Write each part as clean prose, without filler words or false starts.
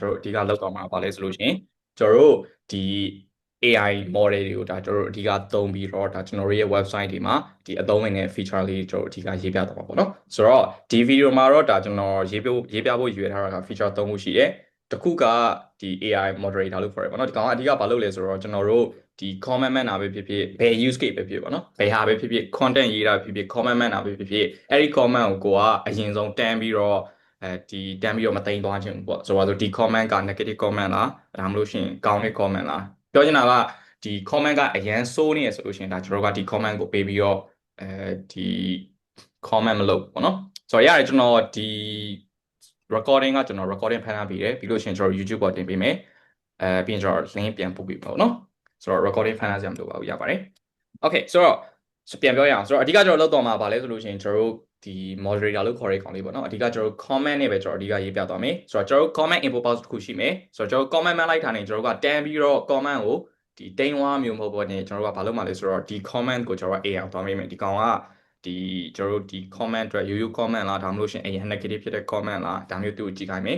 တို့အဓိကလောက်တော့မှာပါလဲဆိုလို့ရှိရင်ကျွန်တော်တို့ဒီ AI model တွေကိုဒါကျွန်တော်တို့အဓိကသုံးပြီးတော့ဒါကျွန်တော်တို့ရဲ့ website တွေမှာဒီအသုံးဝင်တဲ့ feature လေးကျွန်တော်တို့အဓိကရေးပြတော့မှာပေါ့နော်ဆိုတော့ဒီ video မှာတော့ဒါကျွန်တော်ရေးပြဖို့ရွေးထားတာက feature 3ခုရှိတယ်တစ်ခုကဒီ AI moderator လို့ခေါ်ရပါတော့ဒီကောင်ကအဓိကဘာလုပ်လဲဆိုတော့ကျွန်တော်တို့ဒီ comment မှန်တာပဲဖြစ်ဖြစ်ဘယ် use case ပဲဖြစ်ပါတော့ဘယ်ဟာပဲဖြစ်ဖြစ် content ရေးတာဖြစ်ဖြစ် comment မှန်တာပဲဖြစ်ဖြစ်အဲ့ဒီ comment ကိုကအရင်ဆုံးတန်းပြီးတော့ဒီတန်းပြီးတော့မသိမ်းသွားခြင်းပေါ့ဆိုတော့ဒီ comment က negative comment လားဒါမှမဟုတ်ရှင်ကောင်းတဲ့ comment လားပြောချင်တာကဒီ comment ကအရန်စိုးနေရဆိုလို့ရှိရင်ဒါကျွန်တော်တို့ကဒီ comment ကိုပေးပြီးတော့ဒီ comment မလုပ်ပေါ့နော်ဆိုတော့ရတယ်ကျွန်တော်ဒီ recording ကကျွန်တော် recording ဖမ်းထားပြီးတယ်ပြီးလို့ရှိရင်ကျွန်တော် YouTube ပေါ်တင်ပေးမယ်ပြီးရင်ကျွန်တော် link ပြန်ပို့ပေးပါပေါ့နော်ဆိုတော့ recording ဖမ်းထားစရာမလိုပါဘူးရပါတယ် okay ဆိုတော့ပြန်ပြောရအောင်ဆိုတော့အဓိကကျွန်တော်လုပ်တော့မှာပါလဲဆိုလို့ရှိရင်ကျွန်တော်တို့ဒီ moderator လို့ခေါ်တဲ့ကောင်လေးပေါ့နော်အဓိကကျွန်တော် comment နဲ့ပဲကျွန်တော်အဓိကရေးပြသွားမယ်ဆိုတော့ကျွန်တော် comment info box တစ်ခုရှိမယ်ဆိုတော့ကျွန်တော် comment မှလိုက်ထားနေကျွန်တော်ကတန်းပြီးတော့ comment ကိုဒီတိန်းဝါမျိုးမဟုတ်ပေါ့နေကျွန်တော်ကဘာလုပ်မှာလဲဆိုတော့ဒီ comment ကိုကျွန်တော်က AI သွားမိမယ်ဒီကောင်ကဒီကျွန်တော်တို့ဒီ comment အတွက်ရိုးရိုး comment လားဒါမှမဟုတ်ရှင် AI negative ဖြစ်တဲ့ comment လားဒါမျိုးသူ့ကိုကြည့်ခိုင်းမယ်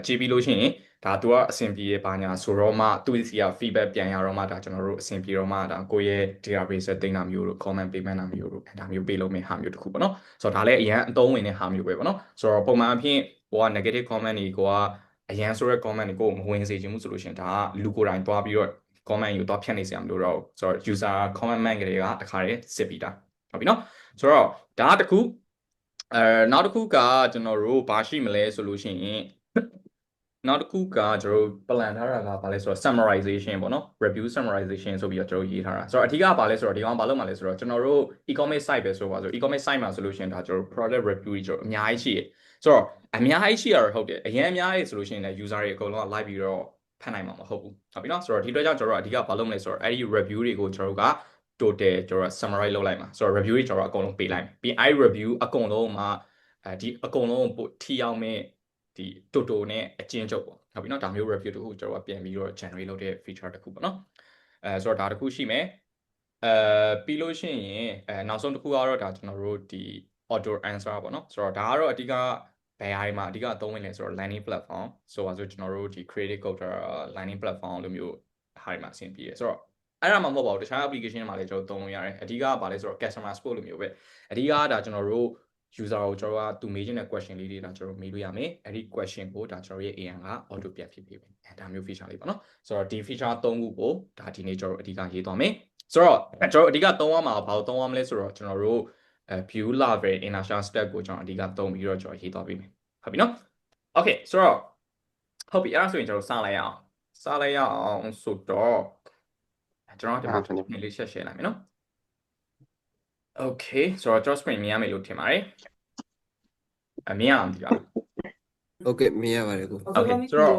ကြည့်ပြီးလို့ရှိရင်ဒါသူကအဆင်ပြေပါညာဆိုတော့မှသူ့စီက feedback ပြန်ရတော့မှဒါကျွန်တော်တို့အဆင်ပြေတော့မှဒါကိုယ့်ရဲ့ database တင်တာမျိုးတို့ comment payment တာမျိုးတို့ဒါမျိုးပေးလို့မယ့်ဟာမျိုးတစ်ခုပေါ့နော်ဆိုတော့ဒါလည်းအရန်အသုံးဝင်တဲ့ဟာမျိုးပဲပေါ့နော်ဆိုတော့ပုံမှန်အဖြစ်ကိုက negative comment တွေကိုကအရန်ဆိုတဲ့ comment တွေကိုမဝင်စေချင်ဘူးဆိုလို့ရှိရင်ဒါကလူကိုယ်တိုင်တွားပြီးတော့ comment ကိုတွားဖြတ်နေစရာမလိုတော့ဆိုတော့ user comment ကလေးကတခါတည်းစစ်ပြီးတာဟုတ်ပြီနော်ဆိုတော့ဒါကတစ်ခုနောက်တစ်ခုကကျွန်တော်တို့ဘာရှိမလဲဆိုလို့ရှိရင်နောက်တစ်ခုကကျွန်တော်တို့ plan ထားတာကဘာလဲဆိုတော့ summarization ပေါ့နော် review summarization ဆိုပြီးတော့ကျွန်တော်ရေးထားတာဆိုတော့အဓိကဘာလဲဆိုတော့ဒီကောင်ဘာလုပ်မှာလဲဆိုတော့ကျွန်တော်တို့ e-commerce site ပဲဆိုပါဆို e-commerce site မှာဆိုလို့ရှိရင်ဒါကျွန်တော်တို့ product review တွေကျွန်တော်အများကြီးရှိတယ်ဆိုတော့အများကြီးရှိရတော့ဟုတ်တယ်အရင်အများကြီးဆိုလို့ရှိရင်လည်း user တွေအကုန်လုံးက live ပြီးတော့ဖတ်နိုင်မှာမဟုတ်ဘူးဟုတ်ပြီနော်ဆိုတော့ဒီတော့ကြောင့်ကျွန်တော်တို့အဓိကဘာလုပ်မလဲဆိုတော့အဲ့ဒီ review တွေကိုကျွန်တော်တို့က total ကျွန်တော် summarize လုပ်လိုက်မှာဆိုတော့ review တွေကျွန်တော်အကုန်လုံးပေးလိုက်ပြီးအဲ့ review အကုန်လုံးမှာဒီအကုန်လုံးပို့ထိရောက်မဲ့ဒီ total နဲ့အကျဉ်းချုပ်ပေါ့ဟုတ်ပြီနော်ဒါမျိုး review တခုကျွန်တော်ပြန်ပြီးတော့ generate လုပ်တဲ့ feature တခုပေါ့နော်ဆိုတော့ဒါတခုရှိမယ်ပြီးလို့ရှိရင်နောက်ဆုံးတစ်ခုကတော့ဒါကျွန်တော်တို့ဒီ auto answer ပေါ့နော်ဆိုတော့ဒါကတော့အဓိကဘယ်ဟာတွေမှာအဓိကအသုံးဝင်လဲဆိုတော့ landing platform ဆိုပါဆိုကျွန်တော်တို့ဒီ creative code landing platform လိုမျိုးဟာတွေမှာအဆင်ပြေတယ်ဆိုတော့အဲ့ဒါမှမဟုတ်ပါဘူးတခြား application တွေမှာလည်းကျွန်တော်သုံးလို့ရတယ်အဓိကကဘာလဲဆိုတော့ customer support လိုမျိုးပဲအဓိကကဒါကျွန်တော်တို့ user ကိုကျွန်တော်ကသူမေးချင်တဲ့ question လေးတွေဒါကျွန်တော်မေးလို့ရမယ်အဲ့ဒီ question ကိုဒါကျွန်တော်ရဲ့ AI က auto ပြန်ဖြေပေးမယ်ဒါမျိုး feature လေးပေါ့နော်ဆိုတော့ဒီ feature 3ခုကိုဒါဒီနေ့ကျွန်တော်တို့အဓိကရေးသွားမယ်ဆိုတော့ကျွန်တော်အဓိကသုံးရမှာဘာလို့သုံးရမလဲဆိုတော့ကျွန်တော်တို့view level inertia step ကိုကျွန်တော်အဓိကသုံးပြီးတော့ကျွန်တော်ရေးသွားပေးမယ်ဟုတ်ပြီနော် okay ဆိုတော့ဟုတ်ပြီအဲ့ဒါဆိုရင်ကျွန်တော်စလိုက်ရအောင်ဆိုတော့ကျွန်တော်ဒီမှာနည်းလေး share လိုက်မယ်နော် okay ဆိုတော့ကျွန်တော် screen မြင်ရမယ်လို့ထင်ပါတယ်မြင်ရအောင်ဒီလား okay မြင်ရပါတယ်ကို okay ဆိုတော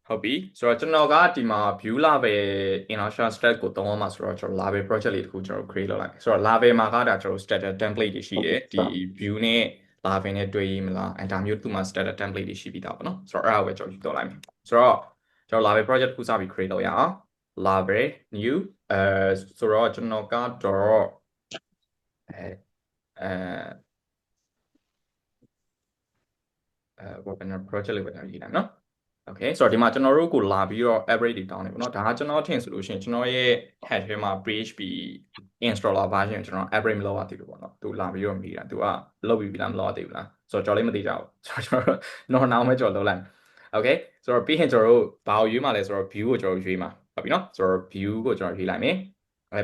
့ဟုတ်ပြီဆိုတော့ကျွန်တော်ကဒီမှာ view level inertia step ကိုသုံးရမှာဆိုတော့ကျွန်တော် level project လေးတစ်ခုကျွန်တော် create လုပ်လိုက်မယ်ဆိုတော့ level မှာကဒါကျွန်တော် starter template တွေရှိတယ်ဒီ view နဲ့ level နဲ့တွေ့ရမလားဒါမျိုးသူ့မှာ starter template တွေရှိပြီးသားပေါ့နော်ဆိုတော့အဲ့ဒါကိုပဲကျွန်တော်ယူတော့လိုက်မယ်ဆိုတော့ကျွန်တော် level project တစ်ခုစပြီး create လုပ်ရအောင် level new ဆိုတော့ကျွန်တော်ကတော့webinar project လေးပဲရေးလိုက်နော် okay ဆိုတော့ဒီမှာကျွန်တော်တို့ကိုလာပြီးတော့ average တွေတောင်းနေပေါ့နော်ဒါကကျွန်တော်ထင်ဆိုလို့ရှိရင်ကျွန်တော်ရဲ့ head ထဲမှာ PHP installer version ကျွန်တော် average မလုပ်ရသေးဘူးပေါ့နော်သူလာပြီးတော့မိတာသူကလုပ်ပြီးပြီလားမလုပ်ရသေးဘူးလားဆိုတော့ကျွန်တော်လည်းမသိကြဘူးဆိုတော့ကျွန်တော် normal ပဲကျွန်တော်လုပ်လိုက် okay ဆိုတော့ပြီးရင်ကျွန်တော်တို့ဘာကိုရွေးမှာလဲဆိုတော့ view ကိုကျွန်တော်ရွေးမှာဟုတ်ပြီနော်ဆိုတော့ view ကိုကျွန်တော်ရွေးလိုက်မယ်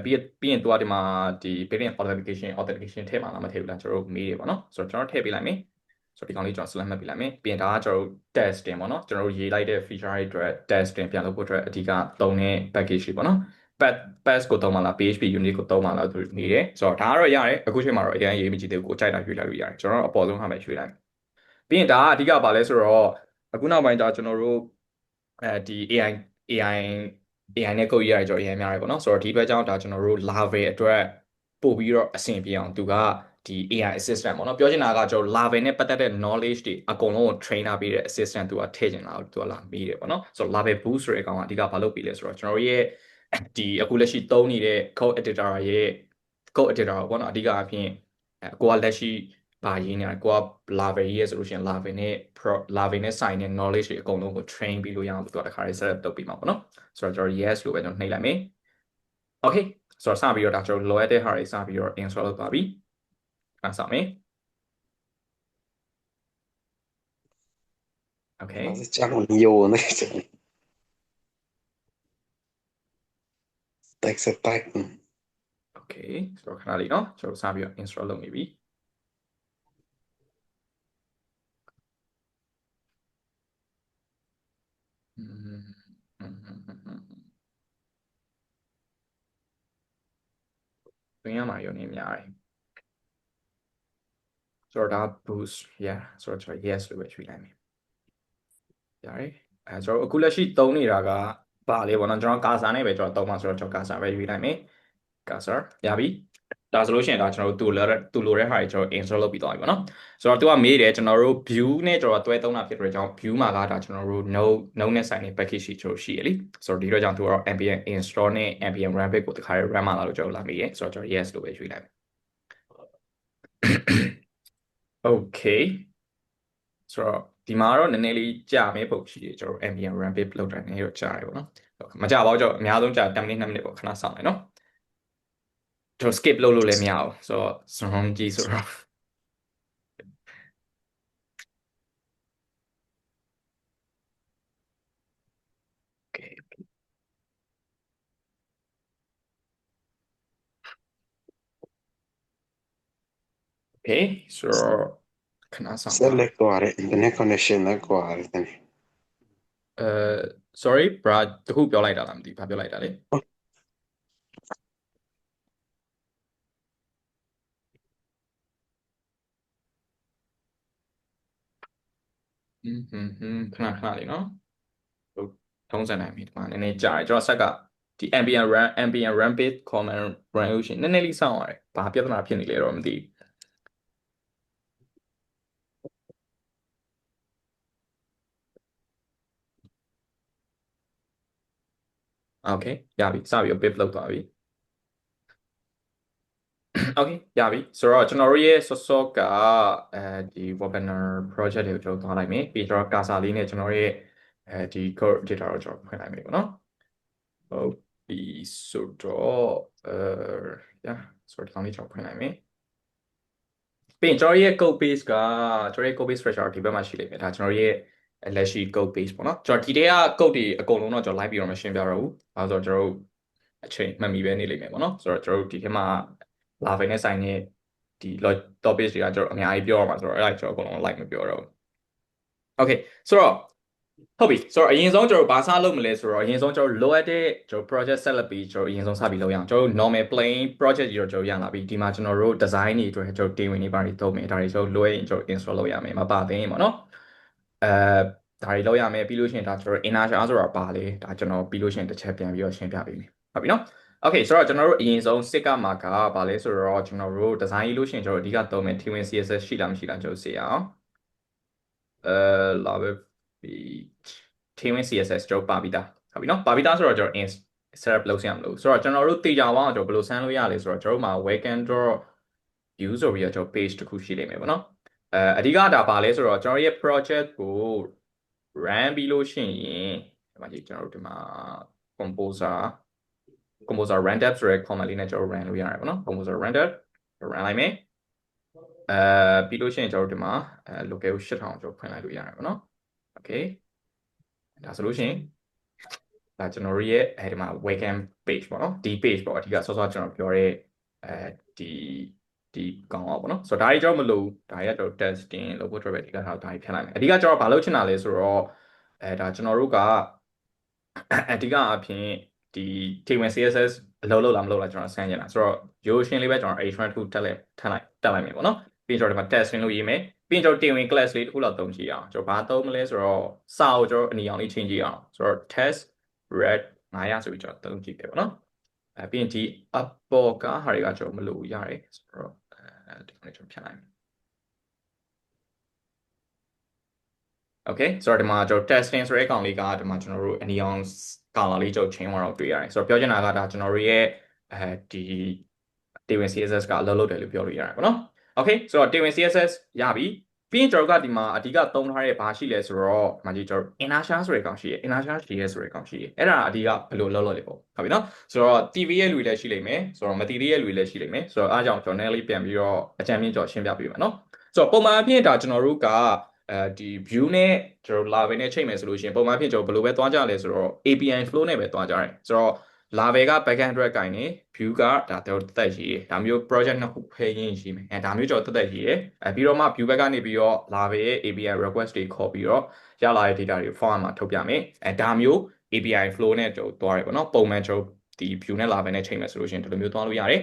ပြီးရင်သူကဒီမှာဒီ built-in authentication ထည့်မှာလားမထည့်ဘူးလားကျွန်တော်တို့မေးတယ်ပေါ့နော်ဆိုတော့ကျွန်တော်ထည့်ပေးလိုက်မယ်ဆိုတော့ဒီကောင်လေးကျွန်တော် select မှတ်ပြလိုက်မယ်ပြီးရင်ဒါကကျွန်တော်တို့ testing ပေါ့နော်ကျွန်တော်တို့ရေးလိုက်တဲ့ feature တွေအတွက် testing ပြန်လုပ်ဖို့အတွက်အဓိကသုံးတဲ့ package တွေပေါ့နော် pass ကိုသုံးမှာလား PHP unit ကိုသုံးမှာလားသူနေတယ်ဆိုတော့ဒါကတော့ရတယ်အခုချိန်မှာတော့အရင်ရေးမကြည့်သေးဘူးကိုကြိုက်တာရွေးလိုက်လို့ရတယ်ကျွန်တော်တို့အပေါ်ဆုံးဟာပဲရွေးလိုက်ပြီးရင်ဒါကအဓိကပါလဲဆိုတော့အခုနောက်ပိုင်းဒါကျွန်တော်တို့ဒီ AI နဲ့ code ရေးရတယ်ကျွန်တော်အရင်များတယ်ပေါ့နော်ဆိုတော့ဒီဘက်ကြောင့်ဒါကျွန်တော်တို့ Laravel အတွက်ပို့ပြီးတော့အဆင်ပြေအောင်သူကဒီ AI assistant ပေါ့နော်ပြောချင်တာကကျွန်တော် Laravel နဲ့ပတ်သက်တဲ့ knowledge တွေအကုန်လုံးကို trainer ပေးတဲ့ assistant သူကထည့်ချင်တာသူကလာမေးတယ်ပေါ့နော်ဆိုတော့ Laravel boost ဆိုတဲ့အကောင်ကအဓိကဘာလုပ်ပေးလဲဆိုတော့ကျွန်တော်ရဲ့ဒီအခုလက်ရှိသုံးနေတဲ့ code editor ရဲ့ code editor ပေါ့နော်အဓိကအဖြစ်ကိုကလက်ရှိ ဘာရင်းနေကိုက Laravel ရေးရဆိုလို့ရှိရင် Laravel နဲ့ဆိုင်တဲ့ knowledge တွေအကုန်လုံးကို train ပြီးလို့ရအောင်သူကတခါလေး set up လုပ်ပြီးမှာပေါ့နော်ဆိုတော့ကျွန်တော် yes လို့ပဲကျွန်တော်နှိပ်လိုက်မယ် okay ဆိုတော့စပြီးတော့ဒါကျွန်တော် load တဲ့ဟာတွေစပြီးတော့ install လုပ်သွားပြီအဲ့စမယ် okay 这家伙有那种 text attack okay ဆိုတော့ခဏလေးเนาะကျွန်တော်စပြီးတော့ install လုပ်နေပြီတွင်ရမှာရုံနေများတယ်ဆိုတော့ဒါ boost yeah ဆိုတော့ကျွန်တော် yes လို့ပဲရွှေ့လိုက်မယ်ရတယ်အဲကျွန်တော်အခုလက်ရှိသုံးနေတာကပါလေပေါ့နော်ကျွန်တော်ကာဆာနဲ့ပဲကျွန်တော်သုံးမှာဆိုတော့ကျွန်တော်ကာဆာပဲရွေးလိုက်မယ်ကာဆာရပြီဒါဆိုလို့ရှိရင်ဒါကျွန်တော်တို့တူလိုတဲ့ဟာတွေကျွန်တော် install လုပ်ပြီးသွားပြီပေါ့နော်ဆိုတော့သူကမေးတယ်ကျွန်တော်တို့ view နဲ့ကျွန်တော်တွဲသုံးတာဖြစ်တဲ့ကြောင့် view မှာကဒါကျွန်တော်တို့ node နဲ့ဆိုင်တဲ့ package ရှိကျွန်တော်ရှိရလीဆိုတော့ဒီတော့ကြောင့်သူကတော့ npm install နဲ့ npm run bit ကိုတခါ run မှာလာလို့ကျွန်တော်လာမေးတယ်ဆိုတော့ကျွန်တော် yes လို့ပဲရွေးလိုက်မယ် okay ဆိုတော့ဒီမှာတော့နည်းနည်းလေးကြာမဲ့ပုံရှိတယ်ကျွန်တော် npm run bit လောက်တိုင်းနေတော့ကြာတယ်ပေါ့နော်မကြာပါဘူးကျွန်တော်အများဆုံးကြာ10မိနစ်2မိနစ်ပေါ့ခဏစောင့်လိုက်နော်ကျွန်တော် skip လုပ်လို့လည်းမရဘူးဆိုတော့ strong ကြီးဆိုတော့ okay okay ဆိုတော့ခဏစောင့်ပါ select သွားတယ် internet connection လည်းကွာတယ်တနေ့ sorry bra တခုပြောလိုက်တာလားမသိဘာပြောလိုက်တာလဲခဏလေးနော်ဟုတ်ထုံးစံနိုင်ပြီဒီမှာနည်းနည်းကြာတယ်ကျွန်တော်ဆက်ကဒီ npm run bit command run လို့ရှိရင်နည်းနည်းလေးစောင့်ရတယ်ဘာပြဿနာဖြစ်နေလဲတော့မသိဘူးโอเคရပြီစပြီးတော့ pip လောက်သွားပြီ okay ရပြီဆိုတော့ကျွန်တော်တို့ရဲ့ စောကဒီ webinar project တွေကိုကျွန်တော်သွားလိုက်မယ်ပြီးတော့ cursor လေးနဲ့ကျွန်တော်ရဲ့ဒီ code data ကိုကျွန်တော်ဖွင့်လိုက်မယ်ပေါ့နော်ဟုတ်ပြီဆိုတော့yeah ဆိုတော့ဒီကောင်လေးကျွန်တော်ဖွင့်လိုက်မယ်ပြီးရင်ကျွန်တော်ရဲ့ code base ကကျွန်တော်ရဲ့ code base structure ဒီဘက်မှာရှိလိမ့်မယ်ဒါကျွန်တော်ရဲ့လက်ရှိ code base ပေါ့နော်ကျွန်တော်ဒီထဲက code တွေအကုန်လုံးတော့ကျွန်တော် live ပြီးတော့မရှင်းပြတော့ဘူးအဲဆိုတော့ကျွန်တော်တို့အချိန်မှတ်မိပဲနေလိမ့်မယ်ပေါ့နော်ဆိုတော့ကျွန်တော်တို့ဒီထဲမှာ Laravel နဲ့ဆိုင်တဲ့ဒီ topic တွေကကျွန်တော်အများကြီးပြောရမှာဆိုတော့အဲ့ဒါကျွန်တော်အကုန်လုံး live မပြောတော့ဘူး okay ဆိုတော့ဟုတ်ပြီဆိုတော့အရင်ဆုံးကျွန်တော်ဘာစလုပ်မလဲဆိုတော့အရင်ဆုံးကျွန်တော် low တဲ့ကျွန်တော် project set လုပ်ပြီးကျွန်တော်အရင်ဆုံးစပြီးလုပ်ရအောင်ကျွန်တော် normal plain project ကြီးတော့ကျွန်တော်ရလာပြီဒီမှာကျွန်တော်တို့ design တွေအတွက်ကျွန်တော်တင်ဝင်နေပါတွေသုံးမယ်ဒါတွေကျွန်တော် low ရင်ကျွန်တော် install လုပ်ရမယ်မပါသေးရင်ပေါ့နော်ဒါတွေလုပ်ရမယ်ပြီးလို့ရှိရင်ဒါကျွန်တော် inertia ဆိုတာပါလေဒါကျွန်တော်ပြီးလို့ရှိရင်တစ်ချက်ပြန်ပြီးတော့ရှင်းပြပေးမယ်ဟုတ်ပြီနော် okay ဆိုတော့ကျွန်တော်တို့အရင်ဆုံးစစ်ကမှာကဘာလဲဆိုတော့ကျွန်တော်တို့ design ရေးလို့ရှိရင်ကျွန်တော်အဓိကသုံးမယ် Twin CSS ရှိလားမရှိလားကျွန်တော်စေအောင်လာပဲပြီး Twin CSS ကျွန်တော်ပါပြီးသားဟုတ်ပြီနော်ပါပြီးသားဆိုတော့ကျွန်တော် setup လုပ်စရာမလိုဆိုတော့ကျွန်တော်တို့တေချာအောင်ကျွန်တော်ဘယ်လိုဆန်းလို့ရလဲဆိုတော့ကျွန်တော်တို့မှာ welcome.view ဆိုပြီးတော့ကျွန်တော် page တစ်ခုရှိလိမ့်မယ်ပေါ့နော်အဓိကဒါပါလဲဆိုတော့ကျွန်တော်ရဲ့ project ကို run ပြီးလို့ရှိရင်ဒီမှာကျွန်တော်တို့ဒီမှာ composer run tab ဆိုတဲ့ command လေးနဲ့ကျွန်တော် run လို့ရတယ်ပေါ့နော် composer run tab run လိုက်မယ်ပြီးလို့ရှိရင်ကျွန်တော်ဒီမှာlocal 8000ကျွန်တော်ဖွင့်လိုက်လို့ရတယ်ပေါ့နော် okay ဒါဆိုလို့ရှိရင်ဒါကျွန်တော်ရဲ့ဒီမှာ webcam page ပေါ့နော်ဒီ page ပေါ့အဓိကဆော့ကျွန်တော်ပြောတဲ့ဒီကောင်အောင်ပေါ့နော်ဆိုတော့ဒါတွေကျွန်တော်မလို့ဒါတွေကကျွန်တော် testing လုပ်ဖို့အတွက်ပဲအဓိကထားဒါတွေဖြတ်လိုက်မယ်အဓိကကျွန်တော်ဘာလုပ်ချင်တာလဲဆိုတော့ဒါကျွန်တော်တို့ကအဓိကအဖြစ်ဒီ Twin CSS အလုပ်လုပ်လားမလုပ်လားကျွန်တော်ဆန်းကျင်တာဆိုတော့ရိုးရှင်းလေးပဲကျွန်တော် H1 2တက်လိုက်မယ်ပေါ့နော်ပြီးကျွန်တော်ဒီမှာ testing လုပ်ရေးမယ်ပြီးကျွန်တော် Twin class လေးတစ်ခုလောက်သုံးကြည့်အောင်ကျွန်တော်ဘာသုံးမလဲဆိုတော့စာကိုကျွန်တော်အနီအောင်လေးချိန်ကြည့်အောင်ဆိုတော့ test red 900ဆိုပြီးကျွန်တော်သုံးကြည့်တယ်ပေါ့နော်ပြီးရင်ဒီ upper ကဟာတွေကကျွန်တော်မလို့ရတယ်ဆိုတော့ဒီကောင်လေးကျွန်တော်ဖြတ်လိုက်မယ် okay ဆိုတော့ဒီမှာကျွန်တော် testing ဆိုတဲ့ကောင်လေးကဒီမှာကျွန်တော်တို့ anion color လေးကျွန်တော် chain တော့တွေ့ရတယ်ဆိုတော့ပြောချင်တာကဒါကျွန်တော်တို့ရဲ့ဒီ Twin CSS ကအလုပ်လုပ်တယ်လို့ပြောလို့ရတယ်ပေါ့နော် okay ဆိုတော့တင်ဝင် CSS ရပြီပြီးရင်ကျွန်တော်ကဒီမှာအဓိကသုံးထားတဲ့ဘာရှိလဲဆိုတော့ဒီမှာကျွန်တော် inertia ဆိုတဲ့ကောင်ရှိတယ် inertia GS ဆိုတဲ့ကောင်ရှိတယ်အဲ့ဒါအဓိကဘယ်လိုလုပ်လို့လဲပေါ့ဟုတ်ပြီနော်ဆိုတော့ TV ရဲ့လူလည်းရှိလိမ့်မယ်ဆိုတော့မတီရဲ့လူလည်းရှိလိမ့်မယ်ဆိုတော့အားကြောင့်ကျွန်တော် nearly ပြန်ပြီးတော့အကြံပြင်းကြော်ရှင်းပြပေးမယ်နော်ဆိုတော့ပုံမှန်အဖြစ်ဒါကျွန်တော်တို့ကဒီ view နဲ့ကျွန်တော် lava နဲ့ချိန်မယ်ဆိုလို့ရှိရင်ပုံမှန်အဖြစ်ကျွန်တော်ဘယ်လိုပဲသွားကြလဲဆိုတော့ API flow နဲ့ပဲသွားကြတယ်ဆိုတော့ lava က backend track ကိုင်နေ view ကဒါတော့တက်ရေးတယ်ဒါမျိုး project နှစ်ခုဖိရင်းရှိမယ်ဒါမျိုးကျွန်တော်တက်ရေးတယ်ပြီးတော့မှ view back ကနေပြီးတော့ lava ရဲ့ API request တွေခေါ်ပြီးတော့ရလာတဲ့ data တွေကို form မှာထုတ်ပြမယ်ဒါမျိုး API flow နဲ့ကျွန်တော်သွားရပေါ့နော်ပုံမှန်ကျွန်တော်ဒီ view နဲ့ lava နဲ့ချိန်မယ်ဆိုလို့ရှိရင်ဒီလိုမျိုးသွားလို့ရတယ်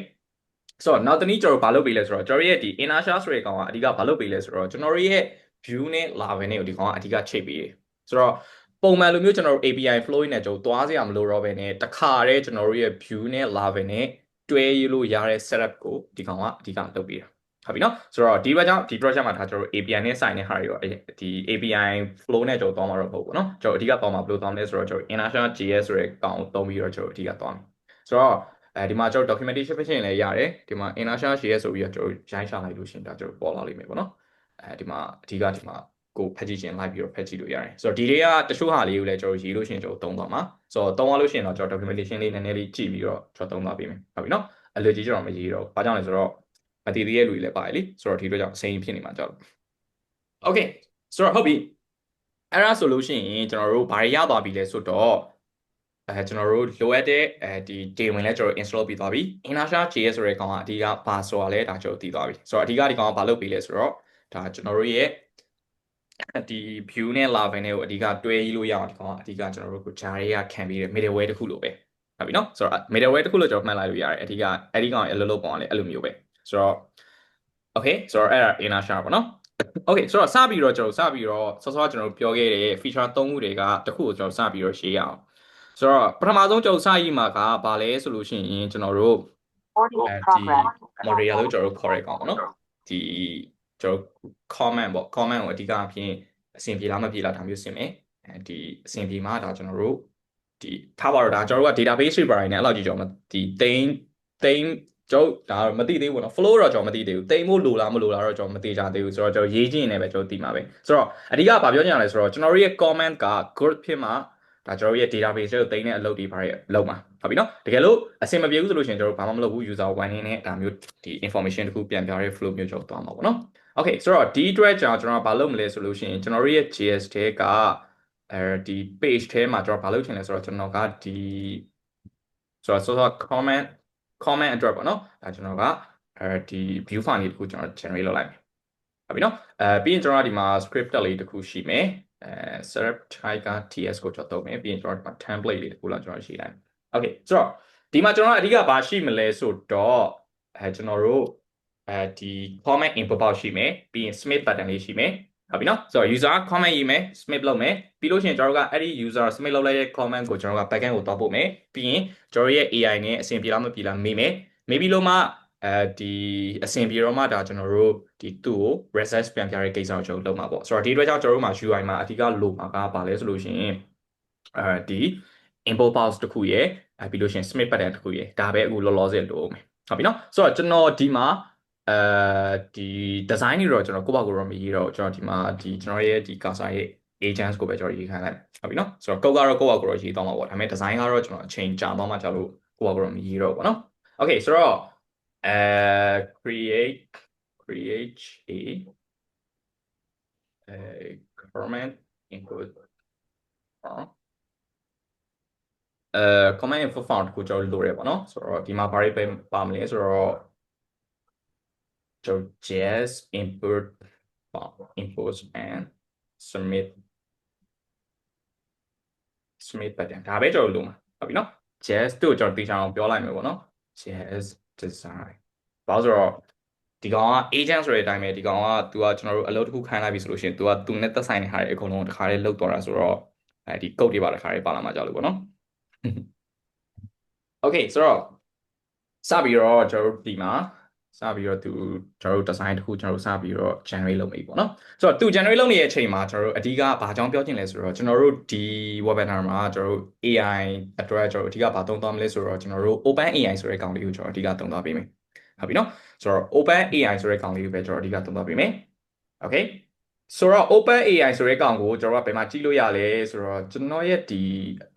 ဆိုတော့နောက်တနည်းကျွန်တော်ဘာလုပ်ပေးလဲဆိုတော့ကျွန်တော်ရဲ့ဒီ inertia ဆိုတဲ့ကောင်ကအဓိကဘာလုပ်ပေးလဲဆိုတော့ကျွန်တော်ရဲ့ view နဲ့ lava နဲ့ဒီကောင်ကအဓိကချိန်ပေးတယ်ဆိုတော့ပုံမှန်လိုမျိုးကျွန်တော်တို့ API flow နဲ့ကျွန်တော်သွားစရာမလိုတော့ဘဲနဲ့တခါတည်းကျွန်တော်တို့ရဲ့ view နဲ့ lava နဲ့တွဲရလို့ရတဲ့ setup ကိုဒီကောင်ကအဓိကလုပ်ပေးတာဟုတ်ပြီနော်ဆိုတော့ဒီဘက်ကြောင့်ဒီ project မှာဒါကျွန်တော်တို့ API နဲ့ဆိုင်တဲ့ဟာတွေရောဒီ API flow နဲ့ကျွန်တော်သွားမှာတော့မဟုတ်ဘူးเนาะကျွန်တော်အဓိကသွားမှာဘယ်လိုသွားမလဲဆိုတော့ကျွန်တော် inertia JS ဆိုတဲ့ကောင်ကိုသုံးပြီးတော့ကျွန်တော်အဓိကသွားမယ်ဆိုတော့ဒီမှာကျွန်တော် documentation ဖြစ်ရင်လည်းရတယ်ဒီမှာ inertia JS ဆိုပြီးတော့ကျွန်တော်ရိုင်းရှာလိုက်လို့ရှိရင်ဒါကျွန်တော်ပေါ်လာလိမ့်မယ်ပေါ့နော်ဒီမှာအဓိကဒီမှာကိုဖက်ကြည့်ခြင်းလိုက်ပြီးတော့ဖက်ကြည့်လို့ရတယ်ဆိုတော့ဒီတွေကတချို့ဟာလေးကိုလည်းကျွန်တော်ရေးလို့ရှိရင်ကျွန်တော်သုံးသွားမှာဆိုတော့သုံးသွားလို့ရှိရင်တော့ကျွန်တော် documentation လေးနည်းနည်းလေးကြည့်ပြီးတော့ကျွန်တော်သုံးသွားပေးမယ်ဟုတ်ပြီနော်အလွယ်ကြီးကျွန်တော်မရေးတော့ဘာကြောင့်လဲဆိုတော့မတည်သေးတဲ့လူတွေလည်းပါတယ်လေဆိုတော့ဒီအတွက်ကြောင့်အစိမ်းဖြစ်နေမှာကြောက်လို့ okay ဆိုတော့ဟုတ်ပြီအဲ့ဒါဆိုလို့ရှိရင်ကျွန်တော်တို့ဘာတွေရသွားပြီလဲဆိုတော့ကျွန်တော်တို့လိုအပ်တဲ့ဒီ daemon လဲကျွန်တော် install ပြီးသွားပြီ inertia JS ဆိုတဲ့ကောင်ကအဓိကဘာဆိုတာလဲဒါကျွန်တော်သိသွားပြီဆိုတော့အဓိကဒီကောင်ကဘာလုပ်ပြီးလဲဆိုတော့ဒါကျွန်တော်တို့ရဲ့ဒီ view နဲ့ lava နဲ့ကိုအဓိကတွဲရေးလို့ရအောင်ဒီကောင်ကအဓိကကျွန်တော်တို့ကိုဂျာတွေကခံပြီးတဲ့ middleware တစ်ခုလိုပဲဟုတ်ပြီနော်ဆိုတော့ middleware တစ်ခုလို့ကျွန်တော်မှတ်လိုက်လို့ရတယ်အဓိကအဲ့ဒီကောင်ရဲ့အလုပ်လုပ်ပုံကလည်းအဲ့လိုမျိုးပဲဆိုတော့ okay ဆိုတော့အဲ့ဒါ inertia ပေါ့နော် okay ဆိုတော့စပြီးတော့ကျွန်တော်စောစောကျွန်တော်ပြောခဲ့တဲ့ feature 3ခုတွေကတစ်ခုကိုကျွန်တော်စပြီးတော့ရှင်းရအောင်ဆိုတော့ပထမဆုံးကျွန်တော်စရေးမှာကဘာလဲဆိုလို့ရှိရင်ကျွန်တော်တို့ဒီ model လို့ကျွန်တော်တို့ခေါ်ရကောင်ပေါ့နော်ဒီကျွန်တော် comment ပေါ့ comment ကိုအဓိကအဖြစ်အဆင်ပြေလားမပြေလားဒါမျိုးဆင်မယ်ဒီအဆင်ပြေမှာဒါကျွန်တော်တို့ဒီထားပါတော့ဒါကျွန်တော်တို့က database shaper နဲ့အဲ့လောက်ကြီးကျွန်တော်ဒီ thing ကျွန်တော်ဒါမသိသေးဘူးနော် flow တော့ကျွန်တော်မသိသေးဘူးတိမ်ဖို့လိုလားမလိုလားတော့ကျွန်တော်မသိကြသေးဘူးဆိုတော့ကျွန်တော်ရေးကြည့်နေပဲကျွန်တော်သိမှာပဲဆိုတော့အဓိကဘာပြောချင်ရလဲဆိုတော့ကျွန်တော်တို့ရဲ့ comment က good ဖြစ်မှာဒါကျွန်တော်ရဲ့ database ကိုတိမ်တဲ့အလုပ်တွေဘာတွေလုပ်မှာဟုတ်ပြီနော်တကယ်လို့အဆင်မပြေဘူးဆိုလို့ရှိရင်ကျွန်တော်ဘာမှမလုပ်ဘူး user one နဲ့ဒါမျိုးဒီ information တခုပြန်ပြတဲ့ flow မျိုးကျွန်တော်သွားမှာပေါ့နော် okay ဆိုတော့ဒီအတွက်ကျွန်တော်ဘာလုပ်မလဲဆိုလို့ရှိရင်ကျွန်တော်တို့ရဲ့ JS ထဲကဒီ page ထဲမှာကျွန်တော်ဘာလုပ်ချင်လဲဆိုတော့ကျွန်တော်ကဒီဆိုတော့ comment အတွက်ပေါ့နော်ဒါကျွန်တော်ကဒီ view file လေးတခုကျွန်တော် generate လုပ်လိုက်မယ်ဟုတ်ပြီနော်ပြီးရင်ကျွန်တော်ဒီမှာ script လေးတခုရှိမယ်setup type က ts ကိုကျွန်တော်သုံးမယ်ပြီးရင်ကျွန်တော်ဒီမှာ template လေးတခုလောက်ကျွန်တော်ရှိလိုက်မယ် okay ဆိုတော့ဒီမှာကျွန်တော်အဓိကဘာရှိမလဲဆိုတော့ကျွန်တော်တို့ဒီ comment input box ရှိမယ်ပြီးရင် submit button လေးရှိမယ်ဟုတ်ပြီနော်ဆိုတော့ user comment ရေးမယ် submit လုပ်မယ်ပြီးလို့ရှိရင်ကျွန်တော်တို့ကအဲ့ဒီ user submit လုပ်လိုက်တဲ့ comment ကိုကျွန်တော်တို့က backend ကိုတောက်ပို့မယ်ပြီးရင်ကျွန်တော်ရဲ့ AI နဲ့အဆင်ပြေလားမပြေလားမေးမယ်မေးပြီးလို့မှဒီအဆင်ပြေတော့မှဒါကျွန်တော်တို့ဒီသူ့ကို result ပြန်ပြတဲ့ကိစ္စကိုကျွန်တော်လုပ်မှာပေါ့ဆိုတော့ဒီအတွက်ကြောင့်ကျွန်တော်တို့မှာ UI မှာအဓိကလိုမှာကဘာလဲဆိုလို့ရှိရင်ဒီ input box တစ်ခုရယ်ပြီးလို့ရှိရင် submit button တစ်ခုရယ်ဒါပဲအခုလောလောဆယ်လိုမယ်ဟုတ်ပြီနော်ဆိုတော့ကျွန်တော်ဒီမှာဒီ design တွေတော့ကျွန်တော်ကိုယ့်ဘာကိုတော့မရေးတော့ကျွန်တော်ဒီမှာဒီကျွန်တော်ရဲ့ဒီ cursor ရဲ့ agents ကိုပဲကျွန်တော်ရေးခိုင်းလိုက်ဟုတ်ပြီနော်ဆိုတော့ code ကတော့ကိုယ့်ဘာကိုတော့ရေးသွားမှာပေါ့ဒါပေမဲ့ design ကတော့ကျွန်တော်အချိန်ကြာသွားမှကြာလို့ကိုယ့်ဘာကိုတော့မရေးတော့ဘူးပေါ့နော် okay ဆိုတော့create a comment input comment info font ကိုကျွန်တော်လိုရပေါ့နော်ဆိုတော့ဒီမှာဘာတွေပဲပါမလဲဆိုတော့ကျွန်တော် js input and submit button ဒါပဲကျွန်တော်လိုမှာဟုတ်ပြီနော် js တို့ကျွန်တော်တေချာအောင်ပြောလိုက်မယ်ပေါ့နော် js design ဘာလို့ဆိုတော့ဒီကောင်က agent ဆိုတဲ့အတိုင်းပဲဒီကောင်က तू ကကျွန်တော်တို့အလုပ်တစ်ခုခိုင်းလိုက်ပြီဆိုလို့ရှိရင် तू က तू နဲ့သက်ဆိုင်တဲ့ဟာတွေအကုန်လုံးတစ်ခါလေးလုတ်သွားတာဆိုတော့ဒီ code တွေပါတစ်ခါလေးပါလာမှကြောက်လို့ပေါ့နော် okay ဆိုတော့စပြီးတော့ကျွန်တော်တို့ဒီမှာစပြီးတော့သူကျွန်တော်တို့ design တစ်ခုကျွန်တော်တို့စပြီးတော့ generate လုပ်မိပေါ့နော်ဆိုတော့သူ generate လုပ်နေတဲ့အချိန်မှာကျွန်တော်တို့အဓိကဘာကြောင့်ပြောချင်လဲဆိုတော့ကျွန်တော်တို့ဒီ webinar မှာကျွန်တော်တို့ AI အတွက်ကျွန်တော်တို့အဓိကဘာသုံးသွားမလဲဆိုတော့ကျွန်တော်တို့ Open AI ဆိုတဲ့ကောင်လေးကိုကျွန်တော်အဓိကသုံးသွားပေးမယ် ဟုတ်ပြီနော်ဆိုတော့ Open AI ဆိုတဲ့ကောင်လေးကိုပဲကျွန်တော်အဓိကသုံးသပ်ပေးမယ် Okay ဆိုတော့ Open AI ဆိုတဲ့ကောင်ကိုကျွန်တော်ကဘယ်မှာကြည့်လို့ရလဲဆိုတော့ကျွန်တော်ရဲ့ဒီ